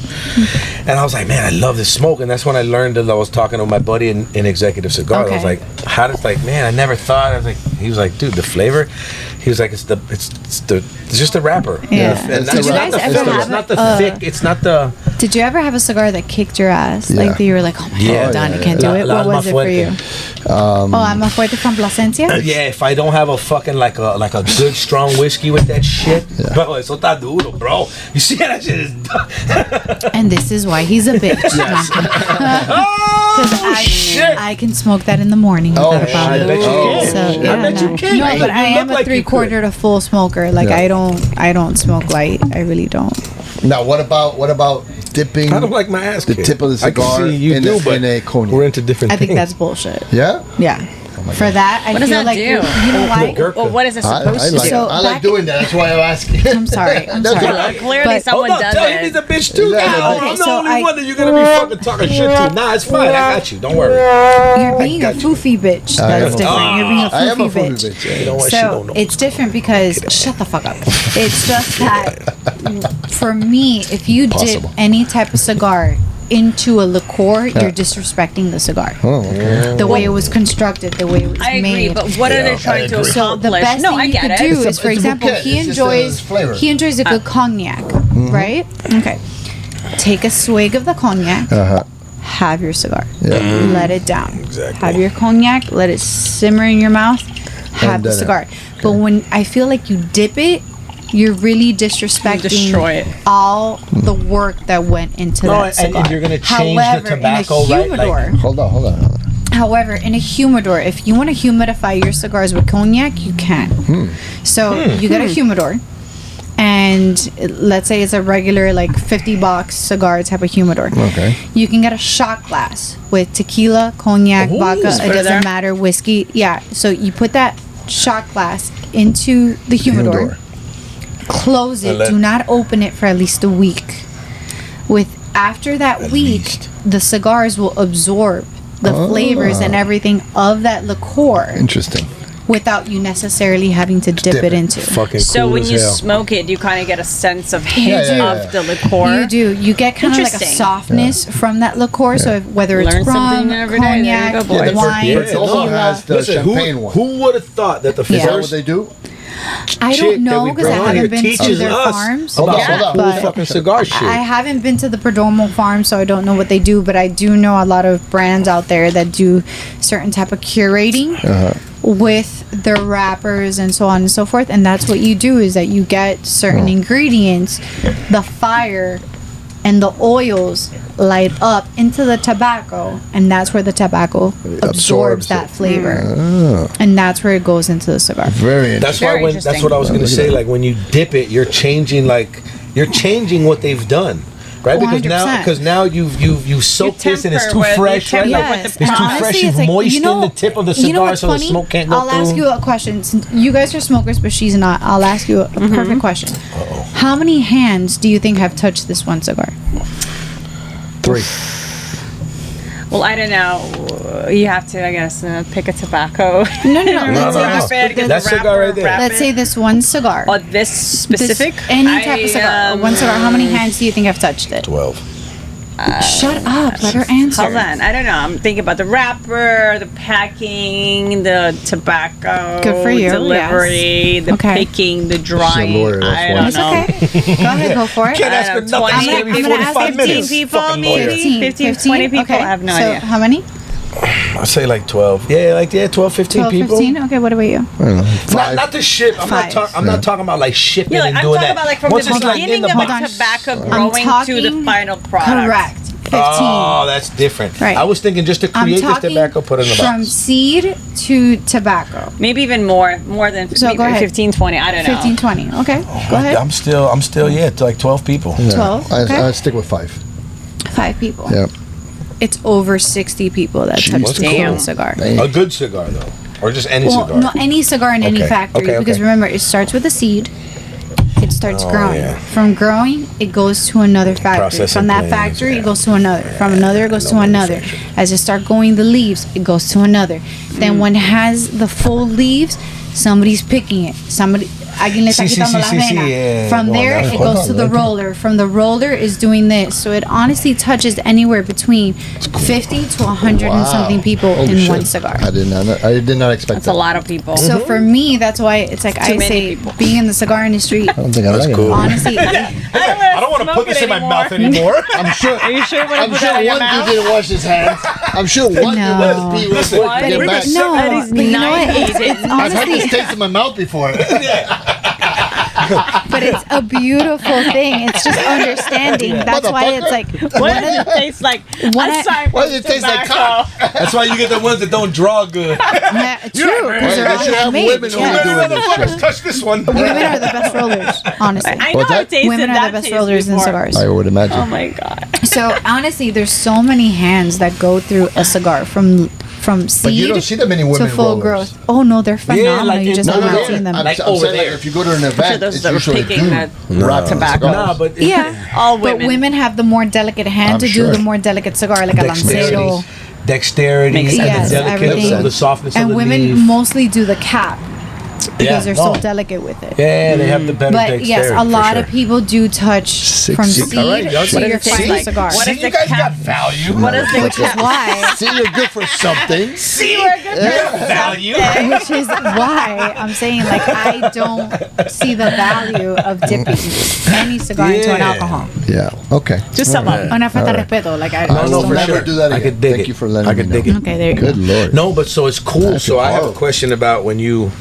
And I was like, man, I love this smoke. And that's when I learned that I was talking to my buddy in Executive Cigars. I was like, man, I never thought. I was like, he was like, dude, the flavor. He was like, it's just the wrapper. Yeah. And Did you guys ever have it's not the thick. It's not the. Did you ever have a cigar that kicked your ass? Like that you were like, oh my god, Don, I can't do it. What was it for you? Alma Fuerte from Plasencia? Yeah, if I don't have a fucking like a good strong whiskey with that shit, bro, eso está duro, bro. You see how that shit is done? And this is why he's a bitch. Because I can smoke that in the morning without a problem. I bet you can. So, I bet you can. No, but I am a 3/4 to full smoker. Like I don't smoke light. I really don't. Now, what about dipping? I don't like my ass the kicked. tip of the cigar I can see you in a cognac. We're into different I think things. that's bullshit. Yeah? Yeah. For that, I What does feel that like do? you know why? Well, what is it supposed I to like, do? So I like back- doing that. That's why I'm asking. I'm sorry. I'm That's sorry. all right. Clearly, But- someone Hold on, does tell him he's a it. bitch too. Yeah, Now. okay, I'm the so only I- one that you're gonna be fucking talking shit to. Nah, it's fine. I got you. Don't worry. You're being a foofy bitch. I That's am. different. You're being a I am a foofy foofy bitch. bitch. Yeah. You know what? She So don't know. it's different because shut the fuck up. It's just that for me, if you Possible. dip any type of cigar into a liqueur, you're disrespecting the cigar. Oh, okay. The way it was constructed, the way it was I agree, made. but what are they I trying to agree. So the accomplish? best No, thing I you get could it. do It's a- is, for it's a example, bouquet. he It's just a enjoys flavor. a good cognac, right? Okay, take a swig of the cognac. Have your cigar. Let it down. Exactly. Have your cognac. Let it simmer in your mouth. Have And the then- cigar. But when I feel like you dip it, you're really disrespecting destroy it. all the work that went into No, that and cigar. you're gonna change the However, tobacco, in a right? humidor, Like- Hold on. However, in a humidor, if you want to humidify your cigars with cognac, you can. So you get a humidor, and let's say it's a regular like 50-box cigar type of humidor. Okay. You can get a shot glass with tequila, cognac, Ooh, vodka. just It put it doesn't there? matter, whiskey. Yeah. So you put that shot glass into the humidor. Close it. Do not open it for at least a week. After that week, the cigars will absorb the flavors and everything of that liqueur Interesting. without you necessarily having to dip it into. Fucking So cool when as you hell. smoke it, you kind of get a sense of You hint do. of the liqueur. You do. You get kind of like a Interesting. softness from that liqueur. So whether it's Learn rum, something every day. There you cognac, go, boys. Yeah, the wine, Yeah, Perdomo no. has the Listen, champagne one. who would have thought that the Yeah. Is that first what they do? I chick don't that know we because I brought here haven't been to teaches their us farms. about Hold on, cool but fucking cigar shit? I haven't been to the Perdomo farm, so I don't know what they do. But I do know a lot of brands out there that do certain type of curating with their wrappers and so on and so forth. And that's what you do is that you get certain ingredients, the fire and the oils light up into the tobacco, and that's where the tobacco absorbs that it. flavor, and that's where it goes into the cigar. Very interesting. That's why Very when that's interesting. what I was going to Look at say. that. Like when you dip it, you're changing what they've done, right? Because 100%. now you soak this and it's temper too with- fresh, you right? temper Like, with Yes, the it's too product. fresh. honestly, You've it's like, moistened the tip of the you know cigar what's so the funny? smoke can't go I'll through. ask you a question. Since you guys are smokers, but she's not. I'll ask you a perfect question. How many hands do you think have touched this one cigar? 3. Well, I don't know. You have to, I guess, pick a tobacco. No. No, Let's say no. this- That cigar right there. Let's say this one cigar. Oh, this specific? Any type of cigar. One cigar. How many hands do you think have touched it? 12. Shut up. Let her answer. Hold on. I don't know. I'm thinking about the wrapper, the packing, the tobacco, Good for you, delivery, yes. the Okay. picking, the drying. lawyer, that's I why. don't It's know. okay. Go ahead. Go for it. Can't ask her I don't know, nothing. It's 20, gonna be I'm gonna ask 45 15 minutes. people, Fucking maybe. lawyer. 15, 20 people? Okay. I have no so idea. how many? I'd say like 12. Yeah, 12, 15 12, people. 15? Okay, what about you? Not the ship. I'm Five. not talking about like shipping Yeah, like, and I'm doing talking that. about like from Once the it's, like, in beginning the of box. the tobacco I'm growing to the talking- final product. Correct. 15. Oh, that's different. Right. I was thinking just to I'm create this talking tobacco, put it in the from box. seed to tobacco. Maybe even more than So go ahead. 15, 20. I don't know. 15, 20. Okay. Go ahead. I'm still yeah, to like 12 people. 12, okay. I stick with 5. 5 people. Yeah. It's over 60 people that Jeez. touched the Damn. cool cigar. A good cigar though, or just any Well, cigar. no, any cigar in any Okay, factory. okay, Because okay. remember, it starts with a seed. It starts Oh, growing. yeah. From growing, it goes to another factory. Processing From that plants, factory, yeah. it goes to another. From another, it goes to another. As it start going the leaves, it goes to another. Then when it has the full leaves, somebody's picking it. Alguien le está Sí, sí, quitando sí, la sí, sí, vena. yeah. From Going there, down. it goes to the roller. From the roller is doing this. So it honestly touches anywhere between 50 to 100 and something people Holy in shit. one cigar. I did not expect That's that. a lot of people. So for me, that's why it's like I many say, people. being in the cigar industry, I don't think I That's like cool. it. honestly, I don't want to put this in my mouth anymore. I'm sure. Are you sure you want to I'm put sure that in your one mouth? dude didn't wash his hands. I'm sure one No. dude was pee Listen, before One he get dude back. was no, That is but you know what? 90s. It's I've had honestly, this taste in my mouth before. but it's a beautiful thing. It's just understanding. That's why it's like, What does it taste like? What Aside Why from does it taste like tobacco. That's why you get the ones that don't draw good. yeah, true, because they're They should have homemade. women who Yes. are doing this shit. Motherfuckers, touch this one. Women are the best rollers, honestly. I know What's I that? tasted Women are that the best taste rollers in before. cigars. I would imagine. Oh my god. So honestly, there's so many hands that go through a cigar from from seed But you don't see that many to women full rollers. growth. Oh no, they're phenomenal. like you in- just no, have no, not no. seen them. I'm, Like I'm over saying, there. like, if you go to an For event, those it's that are usually picking that wrapping tobacco. cigars. Nah, but Yeah, All but women. women have the more delicate hand I'm to sure. do the more delicate cigar, like a lancero. dexterity, Makes and sense. the Yes, delicate, everything. the softness And of the women leaf. mostly do the cap because they're so no. delicate with it. Yeah, they have the better But dexterity. yes, a for lot sure. of people do touch from Six- seed All right, y'all to see- your See? final Like, cigar. what See, is you the guys cap? got value. What is the Which is cap? why, See, you're good for something. See, We're good you for got value. which is why I'm saying like I don't see the value of dipping any cigar into an Yeah. alcohol. Yeah. Okay. Just some of them. Una falta de respeto. Like I I just will no, don't for like never sure. do that I again. could dig Thank it. you for letting I me could know. dig it. Okay, there you Good go. Lord. No, but so it's cool. I So feel I have a horrible. question about when you,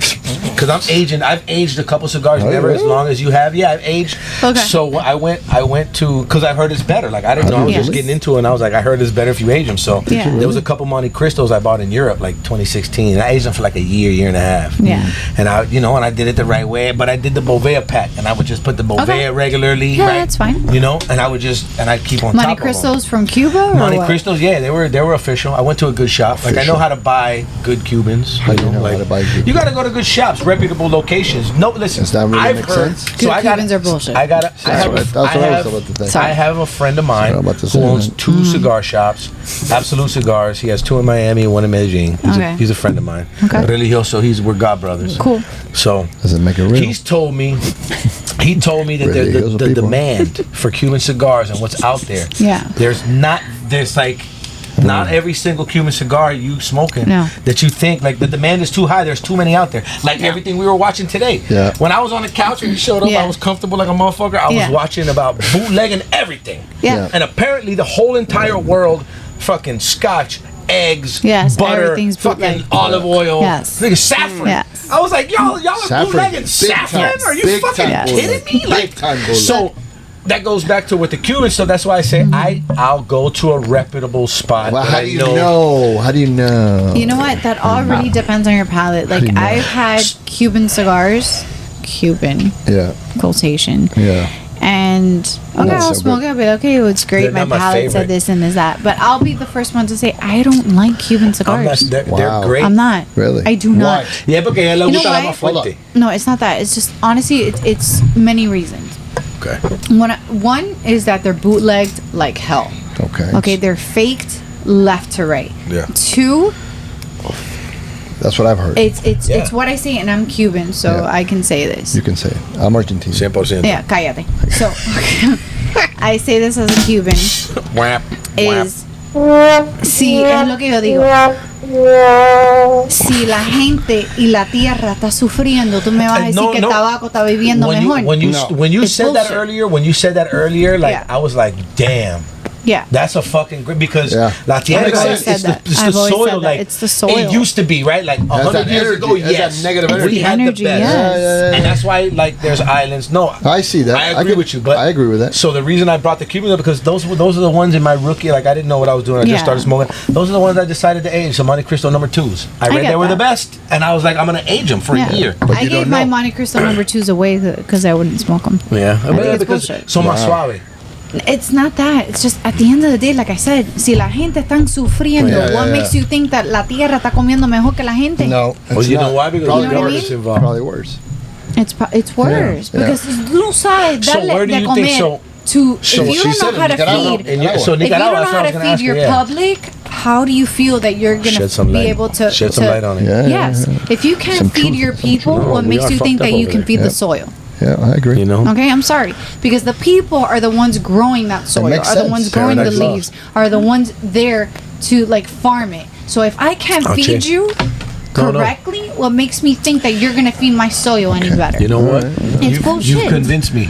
because I'm aging. I've aged a couple cigars, Oh, never as really? long as you have. Yeah, I've aged. Okay. So I went to because I heard it's better. Like I didn't know. I was Yes. just getting into it, and I was like, I heard it's better if you age them. So Yeah. there was a couple Monte Cristos I bought in Europe, like 2016. And I aged them for like a year and a half. Yeah. And I, and I did it the right way. But I did the Bovea pack, and I would just put the Bovea Okay. regularly. Yeah, right? that's fine. And I would I'd keep on Monte top of them. Cristos from Cuba or Monte what? Cristos, yeah, they were official. I went to a good shop. Like I know Official. how to buy good Cubans. How do you know how to buy good- You got to go to good shops, reputable locations. No, listen. Does that really I've make heard. sense? Good I Cubans are bullshit. I got. That's what I was about to think. I have a friend of mine Sorry, I'm about to who say owns that. 2 cigar shops, Absolute Cigars. He has 2 in Miami and 1 in Medellin. Okay. He's a friend of mine. Okay. Religioso. We're God brothers. Cool. So Doesn't make it real. He told me that Really, those are the people. demand for Cuban cigars and what's out there. Yeah. There's like not every single Cuban cigar you smoking No. that you think like the demand is too high. There's too many out there. Like everything we were watching today. Yeah. When I was on the couch when you showed up, Yeah. I was comfortable like a motherfucker. I Yeah. was watching about bootlegging everything. Yeah. And apparently the whole entire world, fucking scotch, eggs, Yes, butter, everything's fucking bootleg. olive oil, Yes. nigga, saffron. Yes. I was like, y'all are Saffron. bootlegging Big saffron? time. Are you Big fucking time kidding me? bootleg. Like, Big time bootleg. so that goes back to with the Cubans. So that's why I say I'll go to a reputable spot. Well, that how I do you know? How do you know? You know what? That all really depends on your palate. Like do you know? I've had Cuban cigars, Cuban Yeah. quotation, Yeah. and okay, That's I'll so smoke good. it. I'll be like, okay, it's great. They're My not my palate favorite. said this and this that, but I'll be the first one to say I don't like Cuban I'm cigars. not, they're Wow. great. I'm not. Really? I do not. Why? Yeah, porque a él le You know gusta la why? más fuerte. No, it's not that. It's just honestly, it's many reasons. Okay. One is that they're bootlegged like hell. Okay. Okay, they're faked left to right. Yeah. 2, That's what I've heard. it's Yeah. it's what I say, and I'm Cuban, so Yeah. I can say this. You can say it. I'm Argentine. 100%. Yeah, cállate. So I say this as a Cuban Whap, whap. is si es lo que yo digo. Si la gente y la tierra está sufriendo, tú me vas a decir No, que el no. tabaco está viviendo mejor. No. When you It's said that bullshit. earlier, like Yeah. I was like, damn. Yeah. That's a fucking great because Yeah. La Tierra, I've always said it's that. the I've always soil. said that. Like It's the soil. It used to be right, like Has 100 that years energy. ago. Has that Yes, negative It's energy. we the had energy, the best, yes. and that's why like there's islands. No, I see that. I agree with you, but I agree with that. So the reason I brought the Cubans up because those are the ones in my rookie. Like I didn't know what I was doing. I Yeah. just started smoking. Those are the ones I decided to age. So Monte Cristo number 2s. I read get they were the that. best, and I was like, I'm gonna age them for Yeah. a year. But I you gave don't my know. Monte Cristo number 2s away because I wouldn't smoke them. Yeah, think it's because bullshit. son más Wow. suave. It's not that. It's just at the end of the day, like I said, si la gente están sufriendo, Yeah, what yeah, makes yeah. you think that la tierra está comiendo mejor que la gente? No. Well, it's you know not. why? Because Probably the government's worse. involved. Probably worse. It's worse Yeah, yeah. because tú no sabes So darle where do de you comer think so? to. So if you she don't said know how to Nicaragua. feed, And you, so if you don't Nicaragua, know that's how what I was to gonna feed ask you, your yeah. public, how do you feel that you're gonna Shed some be light. able to Shed some light on it. Yeah. Yes, if you can't Some feed truth, your some people, truth. what We makes are you think fucked that up you over can there. feed Yeah. the soil? Yeah, I agree. You know. Okay, I'm sorry because the people are the ones growing that soil, makes are the sense. ones growing the Paradise leaves, are the ones there to like farm it. So if I can't I'll feed change. you No, no. correctly, what makes me think that you're gonna feed my soil any better? You know what? It's bullshit. You've convinced me.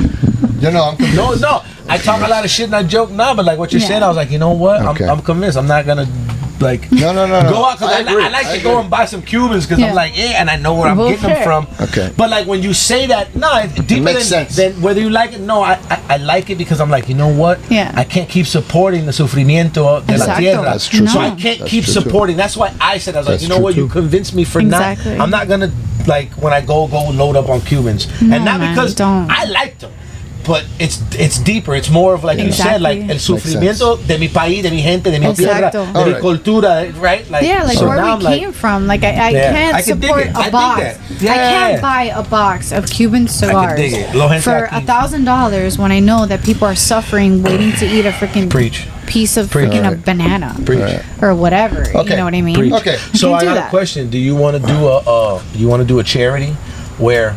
You know, I'm convinced. No. I talk a lot of shit and I joke now, but like what you're Yeah. saying, I was like, you know what? Okay. I'm convinced. I'm not gonna like No. go out because I agree. like to agree. go and buy some Cubans because Yeah. I'm like, yeah, and I know where I'm getting them Bullshit. from. Okay. But like when you say that, no, it's deeper makes than, sense. than whether you like it. No, I like it because I'm like, you know what? Yeah. I can't keep supporting the sufrimiento de la Exacto. tierra. That's true, So too. I can't That's keep true, too. supporting. That's why I said I was like, That's you know true, what? You too. convinced me for Exactly. not. I'm not gonna like when I go load up on Cubans, No, and not man, because don't. I liked them. but it's deeper. It's more of like you said, like el sufrimiento de mi país, de mi gente, de mi tierra, de mi cultura, right? Like, yeah, like where we came from. Like I can't support a box. I can't buy a box of Cuban cigars for $1,000 when I know that people are suffering waiting to eat a freaking piece of freaking a banana or whatever. Okay. You know what I mean? Okay. So I got a question. Do you want to do a charity where?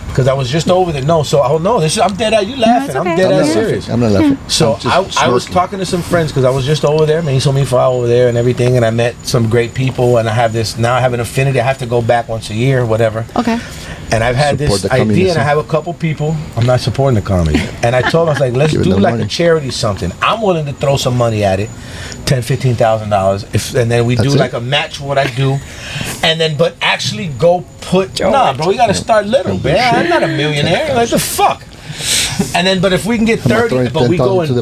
Because I was just over there. No, so I'm dead at you laughing. No, okay. I'm dead at serious. I'm not laughing. So I was talking to some friends because I was just over there. Me hizo mi file over there and everything, and I met some great people. And I have an affinity. I have to go back once a year, or whatever. Okay. And I've had this idea, and I have a couple people. I'm not supporting the comedy. And I told them, I was like, let's do like a charity something. I'm willing to throw some money at it, $10,000-$15,000, and then we do like a match what I do, and then but actually go put. Nah, bro, we got to start little, man. I'm not a millionaire. Like the fuck. And then, but if we can get 30, but we go and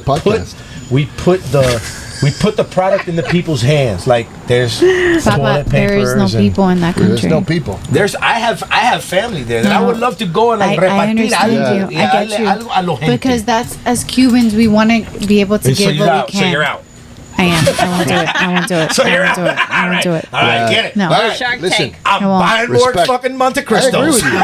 we put the product in the people's hands. Like there's toilet papers. There is no people in that country. There's no people. I have family there that I would love to go and like repartir. I understand you. I get you. Because that's, as Cubans, we want to be able to give what we can. So you're out. I am. I won't do it. I won't do it. So you're out. I won't do it. All right, get it. No. All right, Shark listen. Tank. I'm buying more fucking Monte Cristos. I agree with you.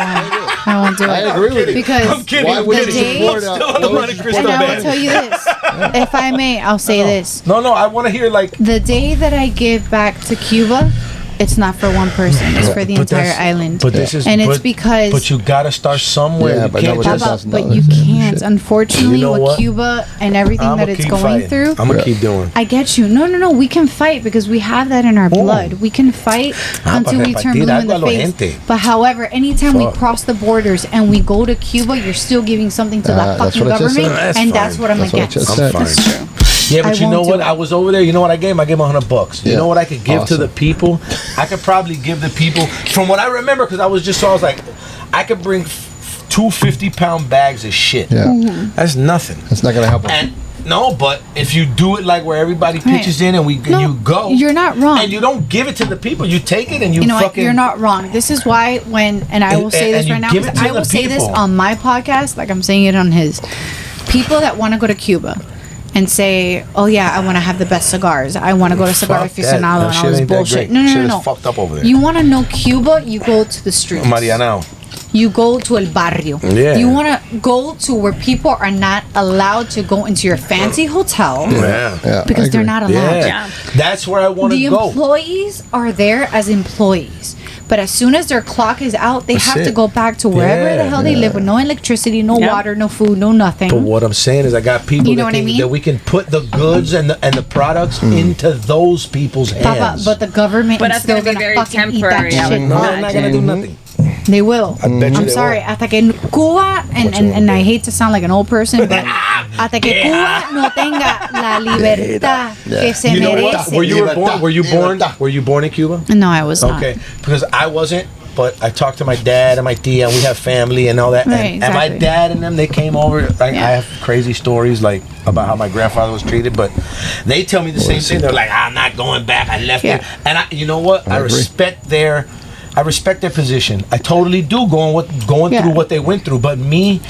I won't do it. I agree with you. Because I'm kidding. Why would you day- support I'm still on the Monte Cristo and I band. will tell you this. If I may, I'll say this. No, I want to hear like. The day that I give back to Cuba, it's not for one person. It's for the entire island. But this is, and it's because. But you gotta start somewhere. Yeah, you but can't no, just. But you can't. Unfortunately, You know with what? Cuba and everything that it's going through. I'm gonna keep doing. I get you. No. We can fight because we have that in our blood. We can fight until we turn blue in the face. But however, anytime we cross the borders and we go to Cuba, you're still giving something to that fucking government, and that's what I'm against. I'm fine. Yeah, but you know what? I was over there. You know what I gave him? I gave him $100. You know what I could give to the people? I could probably give the people, from what I remember, because I was like, I could bring 250-pound bags of shit. Yeah. Mm-hmm. That's nothing. That's not going to help. And no, but if you do it like where everybody pitches in and you go, you're not wrong. And you don't give it to the people. You take it and you know fucking. What? You're not wrong. This is why and I will say this right now. Because I will say this on my podcast, like I'm saying it on his. People that want to go to Cuba and say, "Oh yeah, I want to have the best cigars. I want to go to Cigar Aficionado and all this bullshit." No. Fucked up over there. You want to know Cuba? You go to the streets. Marianao. You go to El Barrio. Yeah. You want to go to where people are not allowed to go into your fancy hotel because they're not allowed. Yeah. That's where I want to go. The employees are there as employees. But as soon as their clock is out, they have to go back to wherever the hell they live with no electricity, no water, no food, no nothing. But what I'm saying is I got people that we can put the goods and the products into those people's hands. Papa, but the government is still going to fucking temporary. eat that shit. No, they're not going to do nothing. They will. I bet you I'm they sorry. will. Hasta que Cuba, and I hate to sound like an old person, but hasta que Cuba no tenga la libertad que se merece. Were you born in Cuba? No, I was not. Okay, because I wasn't. But I talked to my dad and my tia, and we have family and all that. Right, and my dad and them, they came over. I have crazy stories like about how my grandfather was treated, but they tell me the same thing. They're like, "I'm not going back. I left it." And you know what? I respect their position. I totally do, going through what they went through. But me,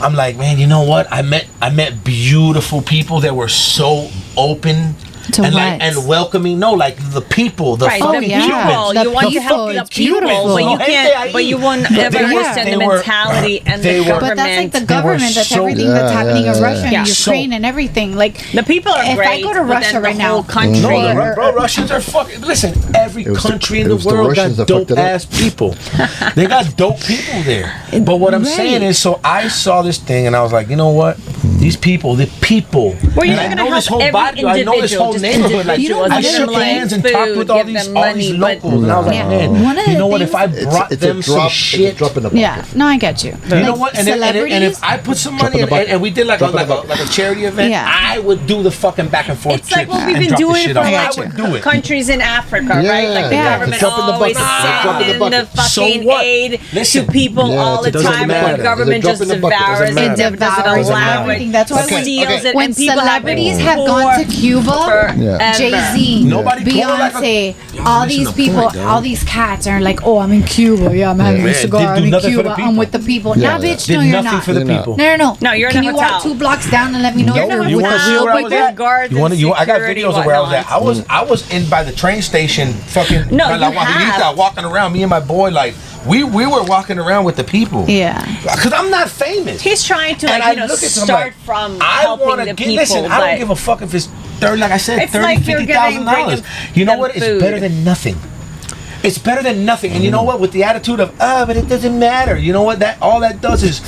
I'm like, man, you know what? I met beautiful people that were so open. And welcoming, like the people, the fucking people. You want to help the people, but you can't. But you won't ever understand the mentality and the government. But that's like the government. That's everything that's happening in Russia and Ukraine and everything. Like the people are great. If I go to Russia right now, country, bro, Russians are fucking. Listen, every country in the world got dope ass people. They got dope people there. But what I'm saying is, so I saw this thing and I was like, you know what? These people, the people. Well, you're not going to help every individual. I know this whole neighborhood. Like, I shook hands and talked with all these locals, and I was like, man, you know what? If I brought them some shit, no, I get you. You know what? And if I put some money in, and we did like a charity event, I would do the fucking back and forth. It's like what we've been doing for I would do it. Countries in Africa, right? Like the government always sending the fucking aid to people all the time, and the government just devours it, doesn't allow it. That's why steals it. When celebrities have gone to Cuba, Yeah. Jay-Z, Nobody called like Beyonce, Y'all all missing these the people, point, dog. all these cats are like, oh, I'm in Cuba. Yeah, I'm having Man, a cigar. didn't do I'm in nothing for the Cuba. I'm people. with the people. Yeah, Nah, yeah. bitch, Did no, you're nothing not. for the You're not. people. No. No, you're in Can a you hotel. walk 2 blocks down and let me know No, you're you with want to see the where I with was the at? guards You want to? and I got security, videos of where I was at. whatnot. I was in by the train station, fucking. No, La you Guajirita, have. walking around. Me and my boy, like we were walking around with the people. Yeah. Because I'm not famous. He's trying to And like I look at them start like, from I helping wanna the get, people. listen, I don't but give a fuck if it's 30, like I said, It's 30, like you're giving- $50,000. bringing You know them what? It's food. better than nothing. It's better than nothing. And you know what? With the attitude of, but it doesn't matter. You know what? That all that does is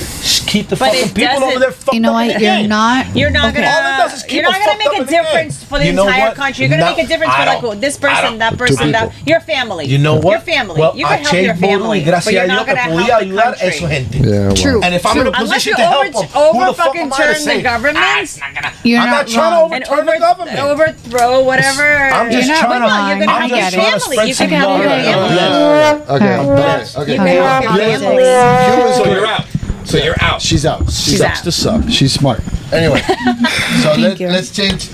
keep the But fucking it people over doesn't- there fucked You know up in what? the You're game. not. you're not Okay. gonna. All it does is keep You're not us gonna fucked up make a in the game. difference for the You know entire what? country. You're gonna No, make a difference I for like don't. this I person, don't. that Two person, that people. your family. You know what? Your family. Well, You can help Che your Bodo, family, y gracias but you're a Dios not que gonna help podía the ayudar a country. esa gente. Yeah, well. True. And if I'm in a Unless position you to help them, who the fuck fucking am I to turn say? the government You're I'm not not trying wrong. to and overturn the government. overthrow whatever. I'm just You're not trying to. wrong. You're gonna I help get your it. trying to family. spread You some can help love. your Okay. family. Okay, I'm Alright. back. Okay. You can help your Politics. family. Cuba's So great. you're out. So you're out. She's out. She She's sucks out. to suck. She's smart. Anyway, so you. let's change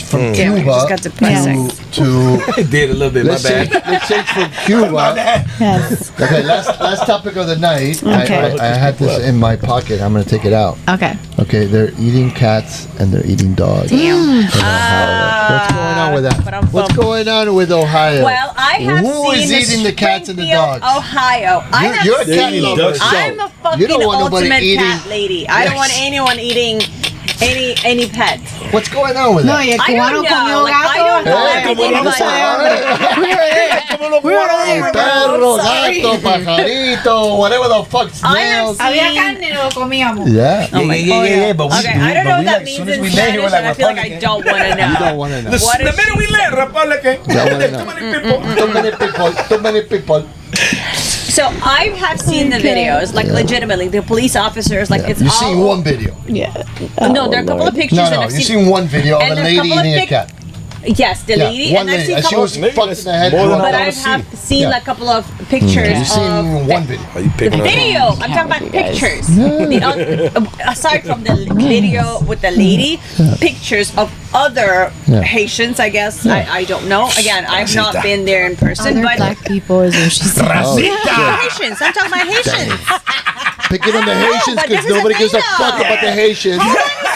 from Yeah, we Cuba just got depressing. to I did a little bit. My let's bad. change from Cuba. Yes. Okay, last topic of the night. Okay. I had this in my pocket. I'm gonna take it out. Okay. Okay, they're eating cats and they're eating dogs. Damn. in Ohio. What's going on with that? Ba-dum-bum. What's going on with Ohio? Well, I have Who seen is eating the cats and the Springfield, dogs? Ohio. I have You're a cat seen. lover, so I'm a fucking you don't want nobody ultimate eating. cat lady. I don't want anyone eating any pet. What's going on with No, that? y el I cubano don't know. comió Like, I gato. don't know Eh, everything como about Perro, Sorry. gato, pajarito, whatever the fuck snails. Había carne, lo comíamos. Yeah. Yeah. But we, Okay, I don't know but what we that like, means soon as in we lay here, Spanish, we're like and I feel like I Republican. don't want to know. You don't want to know. What The is minute we let Republican, Don't wanna know. too many people. Too many people. Too many people. So I have seen the videos, like legitimately, the police officers, like it's You've all. seen one video. Yeah. No, there are a couple of pictures. No, and no. I've You've seen. seen one video of and a there's a lady couple of eating a pic- cat. Yes, the Yeah, lady, one and I've lady. seen And she couple. was fucked in the head. more than But I I wanna see. have seen Yeah. a couple of pictures. You've seen one video. Are you The picking up? video. I'm talking about with you guys. pictures. Aside from the video with the lady, pictures of other Yeah. Haitians. I guess I don't know. Again, I've not been there in person, Other but black people is what she said. Oh, Haitians. I'm talking about Haitians. Picking on the know, Haitians but because this is the nobody gives a thing, fuck though. about the Haitians.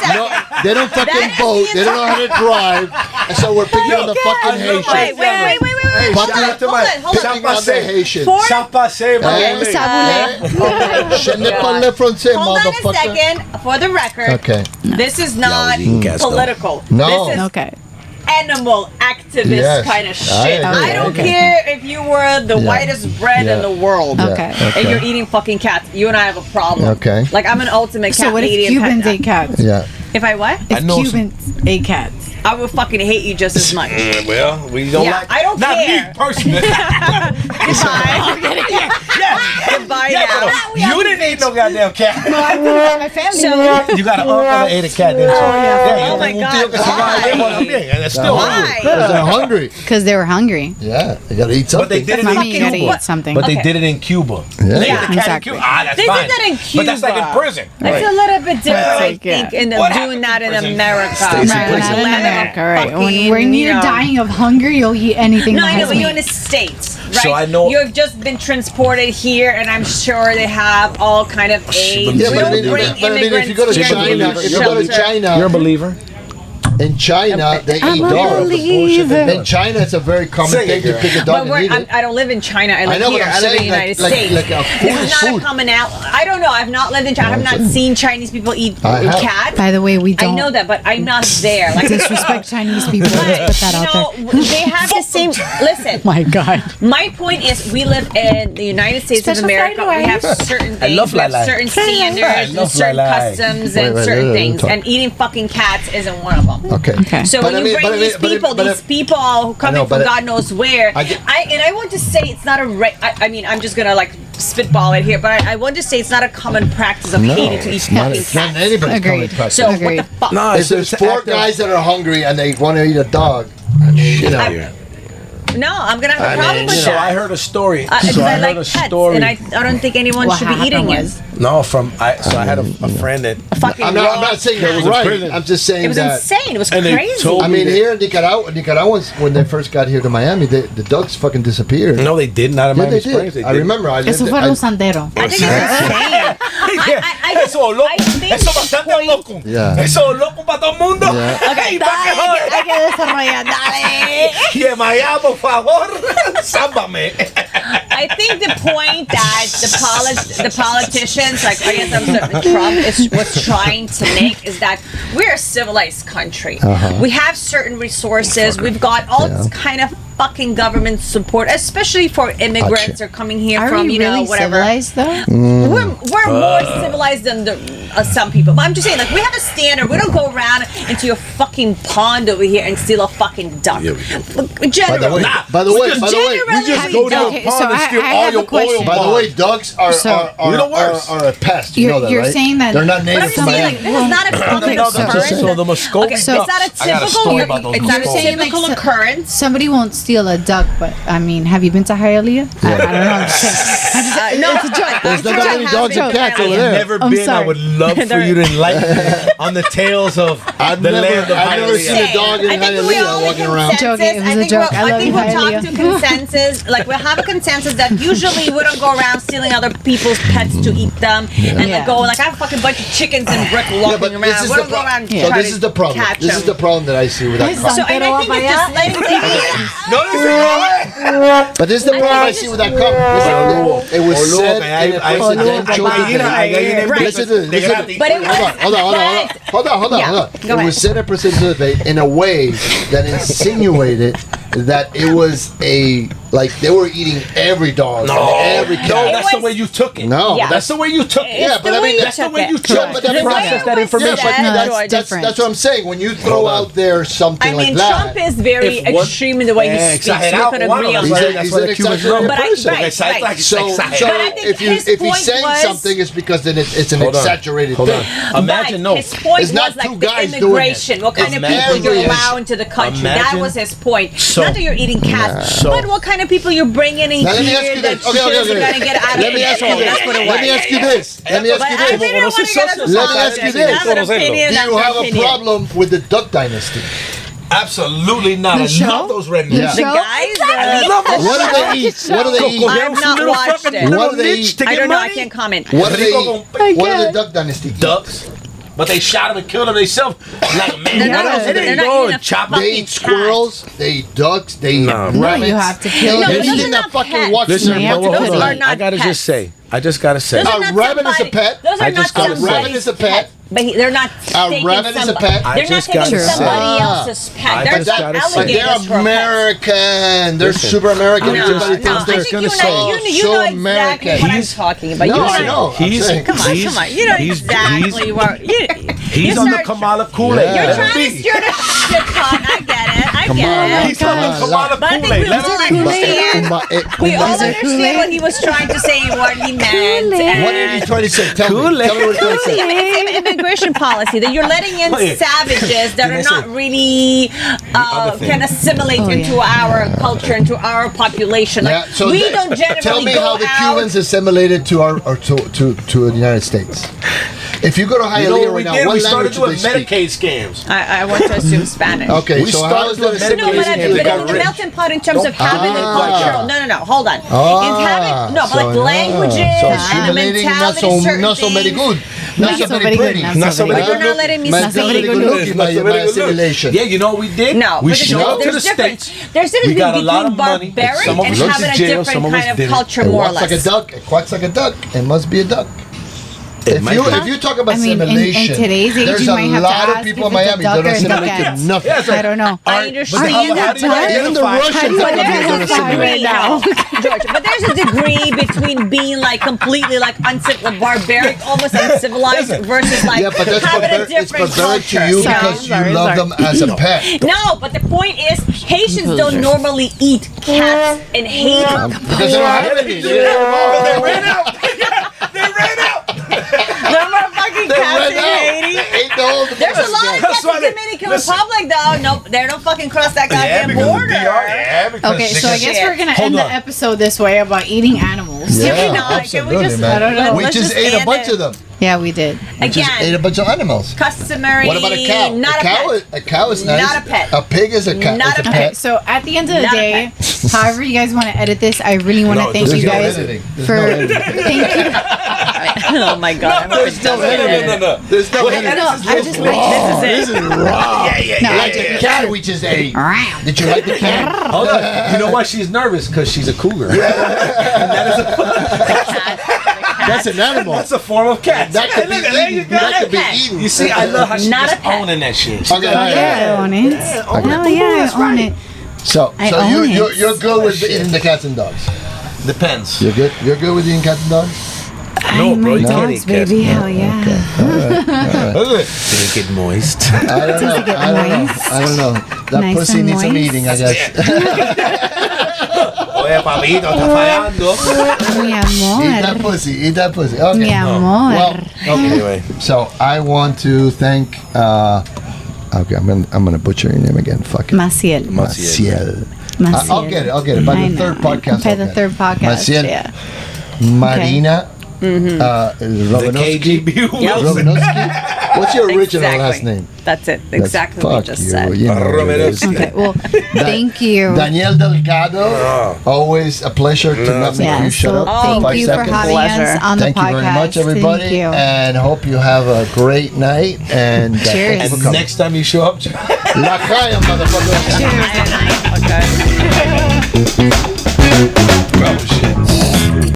No, they don't fucking That is vote. the They don't know how to drive. And so we're picking on the fucking Wait, Haitians. wait. Fucking Hold on. Picking on the Haitians. For- Ça passé, mon Eh? ami. Je ne parle français, Hold on a motherfucker. second. For the record, Okay. this is not eating cats, though. political. No. This is Okay. animal activist Yes. kind of I shit. agree. I don't Okay. care if you were the whitest bread in the world. Okay. And you're eating fucking cats. You and I have a problem. Okay. Like I'm an ultimate cat So what lady if and Cubans pet- ate cats? Yeah. If I what? If know some- Cubans ate cats. I would fucking hate you just as much. Well, we don't Yeah, like. I don't not care. me personally. Goodbye. yeah. Goodbye Yeah, now. but you didn't eat no goddamn cat. My family. So You got an uncle that ate a cat, didn't you? Oh my God, why? That's still hungry. Because they're hungry. Because they were hungry. Yeah. They got to eat But they something. did it Mommy, you in gotta Cuba. eat something. But they Okay. did it in Cuba. Yeah. They ate the cat Exactly. in Cuba. Ah, that's They did fine. that in But that's like in Cuba. prison. It's a little bit different, I Like, yeah. think, in the, What doing happened that to in prison? America. Stays in Right, not prison. in Let America, right? fucking, When you you're know. dying of hunger, you'll eat anything No, that I know, has but you're in meat. the States, right? So I know- You've just been transported here, and I'm sure they have all kind of aid. Yeah, We but I don't mean, bring but I mean, if you go to immigrants China, here if you go to shelter. You're a China, believer. in China, they I'm eat a dogs. believer. In China, it's a very common Say it, thing to girl. pick a But dog and eat it. I don't live in China. I live know, but here. I'm I live in the saying, United like- States. like a food This is is not food. coming out. I don't know. I've not lived in China. I've not seen Chinese people eat I have. cats. By the way, we I don't know that, but I'm not there. Like, disrespect Chinese people. but, Let's put that out there. you know, they have the same. Listen, My God. my point is, we live in the United States Special of America. fried We have rice. certain I things. love We have Lala. certain I standards, love and certain Lala. customs, Wait, and wait, certain let me things. talk. And eating fucking cats isn't one of them. Okay. Okay. So But when I you mean- bring but I these mean- people, but these people who coming but from it- God knows where, I get- I want to say it's not a. I mean, I'm just gonna like spitball it here, but I want to say it's not a common practice of Haiti to eat it's not, fucking it's not cats. anybody's Agreed. common practice. So what Agreed. the fuck? No, if there's four guys that are hungry and they want to eat a dog, shit out here. No, I'm gonna have a problem with So that. I heard a story. Because So I I heard like a pets, story. and I don't think anyone What should be eating happened it. was No, I had a friend that Fucking I'm not saying that was in right. prison. I'm just saying It was that. insane. It was And they crazy. told I mean, here in Nicaraguans, when they first got here to Miami, the ducks fucking disappeared. no, they did not in Yeah, Miami they Springs. did. They I did. remember. I Eso lived- fue Los Sandero. I think it's insane. Eso loco. I think Eso the bastante point- loco. Yeah. Eso loco para todo el mundo. Yeah. Okay, Y pa' que joder. hay que desarrollar, dale. Y en Miami, por favor, sámbame. I think the point that the politicians, like I guess Trump was trying to make is that we're a civilized country. We have certain resources. We've got all this kind of fucking government support, especially for immigrants who are coming here Are from, we really whatever. civilized though? We're more civilized than some people. But I'm just saying, like, we have a standard. We don't go around into your fucking pond over here and steal a fucking duck. Yeah, we Generally. By the way, we just Generally, go to okay, a pond so and steal I all have your a question. oil. By the way, ducks are You're the worst. are a pest. You know that, You're right? saying that- they're not But I'm native just to saying, Miami. like, this is not a common No, that's occurrence. just so the Muscovy Okay, is ducks. that a I got a typical? story about those It's not a Muscovy. typical Like, occurrence. Somebody won't steal a duck, but I mean, have you been to Hialeah? I don't know. I'm just saying. No, it's a joke. There's not that many dogs and cats over there. Never I'm been. I sorry. would love for you to enlighten me on the tales of I've the never- land of I've never seen Hialeah. a dog in I think we Hialeah all walking in around. consensus. Joking, it was a joke. I I love think you, we'll talk Hialeah. to consensus. Like we'll have a consensus that usually we don't go around stealing other people's pets to eat them and Yeah. then go like I have a fucking bunch of chickens and brick walking but around. this is We the don't go around. problem. Yeah. So trying this to is the problem. catch This is them. the problem that I see with that Son- cop. So and I think it's just letting No, this But this is the problem I see with that cop. Listen, it was said in a presidential debate. Listen to this. Listen to this. But it was- Hold on. Yeah, go It was ahead. said in a presidential debate in a way that insinuated that it was like they were eating every dog, and every cat. No, that's the was- way you took it. No, Yeah. That's the way you took it. Yeah, It's but the I way mean, you that's the took way it. you took Yeah, but I mean, process that was information. said, No, that's George, different. that's what I'm saying. When you throw out there something I mean, like that, Trump is very If what- extreme in the way he speaks. We Exagerado, could cubano, agree on that's He's that. a- that's he's what an the Cubans exaggerated know. But I- person. right, right. So But I think if his he's point saying was- something, it's because then it's an Hold on. exaggerated Hold thing. on. Imagine, but no. his point It's not was two like the guys doing it. immigration. What kind of people Imagine- you allow into the country. That Imagine- was his point. So- not that you're eating cats, So- but what kind of people you're bringing in Now let me ask here you that this. Okay. are going to get out of Let me ask you control. this. That's what it was. Let me ask you this. Let me But ask you I this. really don't want to get into Let me ask politics. you this. That's an opinion. Do That's you an have a opinion. problem with the Duck Dynasty? Absolutely not. I show? love those rednecks. Yeah. The guys, I love those What do they eat? What do they eat? I've not watched it. What do they eat? I don't know. I can't comment. What do they Rico eat? What do the Duck Dynasty eat? Ducks. But they shot him and killed him themselves. Like, man, They're what not- else did they're they not go eating and a chop fucking They them? eat squirrels. They eat ducks. They eat No. No, rabbits. you have to kill They No, them. those eat are that not fucking pets. watch. Listen, you have to hold kill on. them. I gotta Those are just say. I just gotta say. Those are A not rabbit is a somebody- pet. Those are I not just gotta say. somebody's A rabbit is a pet. But they're not taking rabbit is a somebody- pet. I They're not just taking gotta say. somebody else's pet. I They're just not gotta say. But alligators they're for pets. American. They're Listen, super American. I'm No, Everybody no, thinks I they're think you know, say. you so know exactly American. what I'm He's- talking about. No, You I know. I'm He's- saying. Come on, He's- come on. You know he's- exactly what. He's you on the start- Kamala Kool-Aid. Yeah. You're Let trying him to be. stir the shit pot. I get it. I Come get on, it. He's on the Kamala But I think Kool-Aid. we Let all him be. understand. We all Is it understand Kool-Aid? what he was trying to say and what he meant. What are you trying to say? Tell me. Kool-Aid. Tell me what you're trying to say. It's an immigration policy that you're letting in Oh, yeah. savages that are not really other thing. can assimilate Oh, into yeah. our culture, into our population. Like, Yeah, so we don't generally tell me go how the out. Cubans assimilated to our or to the United States. If you go to You know Hialeah what right we now, did? what We started language do they doing speak? Medicaid scams. I want to assume Spanish. Okay, We so started how is doing that Medicaid No, but, scams. I, They but got in the rich. melting pot in terms of having a Ah. cultural. No, hold on. Ah, in having but so, like languages so and the assimilating mentality, certain not so very things. good, not so very pretty. Not so very But you're not letting me Not so very speak. good looking, my assimilation. Yeah, you know what we did? No, we but showed up to the there's difference. States. There's We difference got a lot between of money. barbaric Some of and us went to having a jail, different some of us kind of didn't. culture, It more or walks like a less. duck. It quacks like a duck. It must be a duck. If might you, be. if you talk about I mean, in assimilation, today's age, there's you a might have to lot of ask people in if it's a Miami duck that or a assimilate duck. to nothing. Yeah, it's I don't know. I But understand how do you that. Even the identify- Russians But that come here don't there's a assimilate. degree, George, but there's a degree between being like completely like barbaric, almost uncivilized, Listen. versus like Yeah, but that's having a barbaric. It's different barbaric culture. to you know? because you Sorry, love sorry. them as a pet. No, but the point is, Haitians don't normally eat cats in Haiti. Because they don't have any. They ran out. They ran out. No more fucking They cats ran in out. Haiti. They ate the whole There's a lot of That's cats why in they- Dominican listen. Republic, though. No, they don't fucking cross that Yeah, goddamn because of border. DR. Yeah, because Okay, so I guess we're gonna Shit. end Hold the on. episode this way about eating animals. Can we Yeah, not? Can we absolutely, just? man. I don't know. We let's just ate a end bunch it. of them. Yeah, we did. We just ate a Again, bunch of animals. customary. What about a cow? Not a cow, pet. a cow is nice. Not a pet. A pig is a cat. Not is a a Okay, pet. so at the end of the Not a day, however you guys want to edit this, I really want to No, thank There's you no guys editing. There's for no editing. thank you. Oh my god. There's no editing. no. There's no editing. No, I just like Oh, This this is raw. No, Like the cat we just ate. Did you like the cat? Hold on. You know why she's nervous? Because she's a cougar. That's an animal. That's a form of cat. That could be Look, there you eaten. go. That could be Okay. eaten. You see, I love how she's Not just a pet. owning that shit. Okay, all right. Yeah, I own it. Hell yeah, I own it. So I you own it. you're good with eating the cats and dogs. Depends. You're good. You're good with eating cats and dogs. No, bro, you My can't dogs, eat cats. baby. Hell yeah. Look at it. Did it get moist? I don't know. get I don't know. moist? I don't know. That Nice pussy and needs some moist? eating, I guess. Oye, papito, está fallando. Mi Eat that amor. pussy. Eat that pussy. Okay. Mi amor. Well, okay. Anyway. So I want to thank. Okay, I'm gonna butcher your name again. Fuck it. Maciel. Maciel. Maciel. I'll get it. I'll get it. By I the know. third podcast. By I'll the get third it. podcast, Maciel. yeah. Marina. The Romanovsky. KGB. Romanovsky. What's your original Exactly. last name? That's it. That's- Exactly what you fuck just you, said. you know what it is. Okay, well, thank you. Daniel Delgado, always a pleasure to not make you Yes, shut so up for thank 5 you for seconds. having Pleasure. us on Thank the you podcast. very much, everybody, Thank you. and hope you have a great night. And Cheers. thank you for And coming. next time you show up, La Chaya, motherfucker. Okay.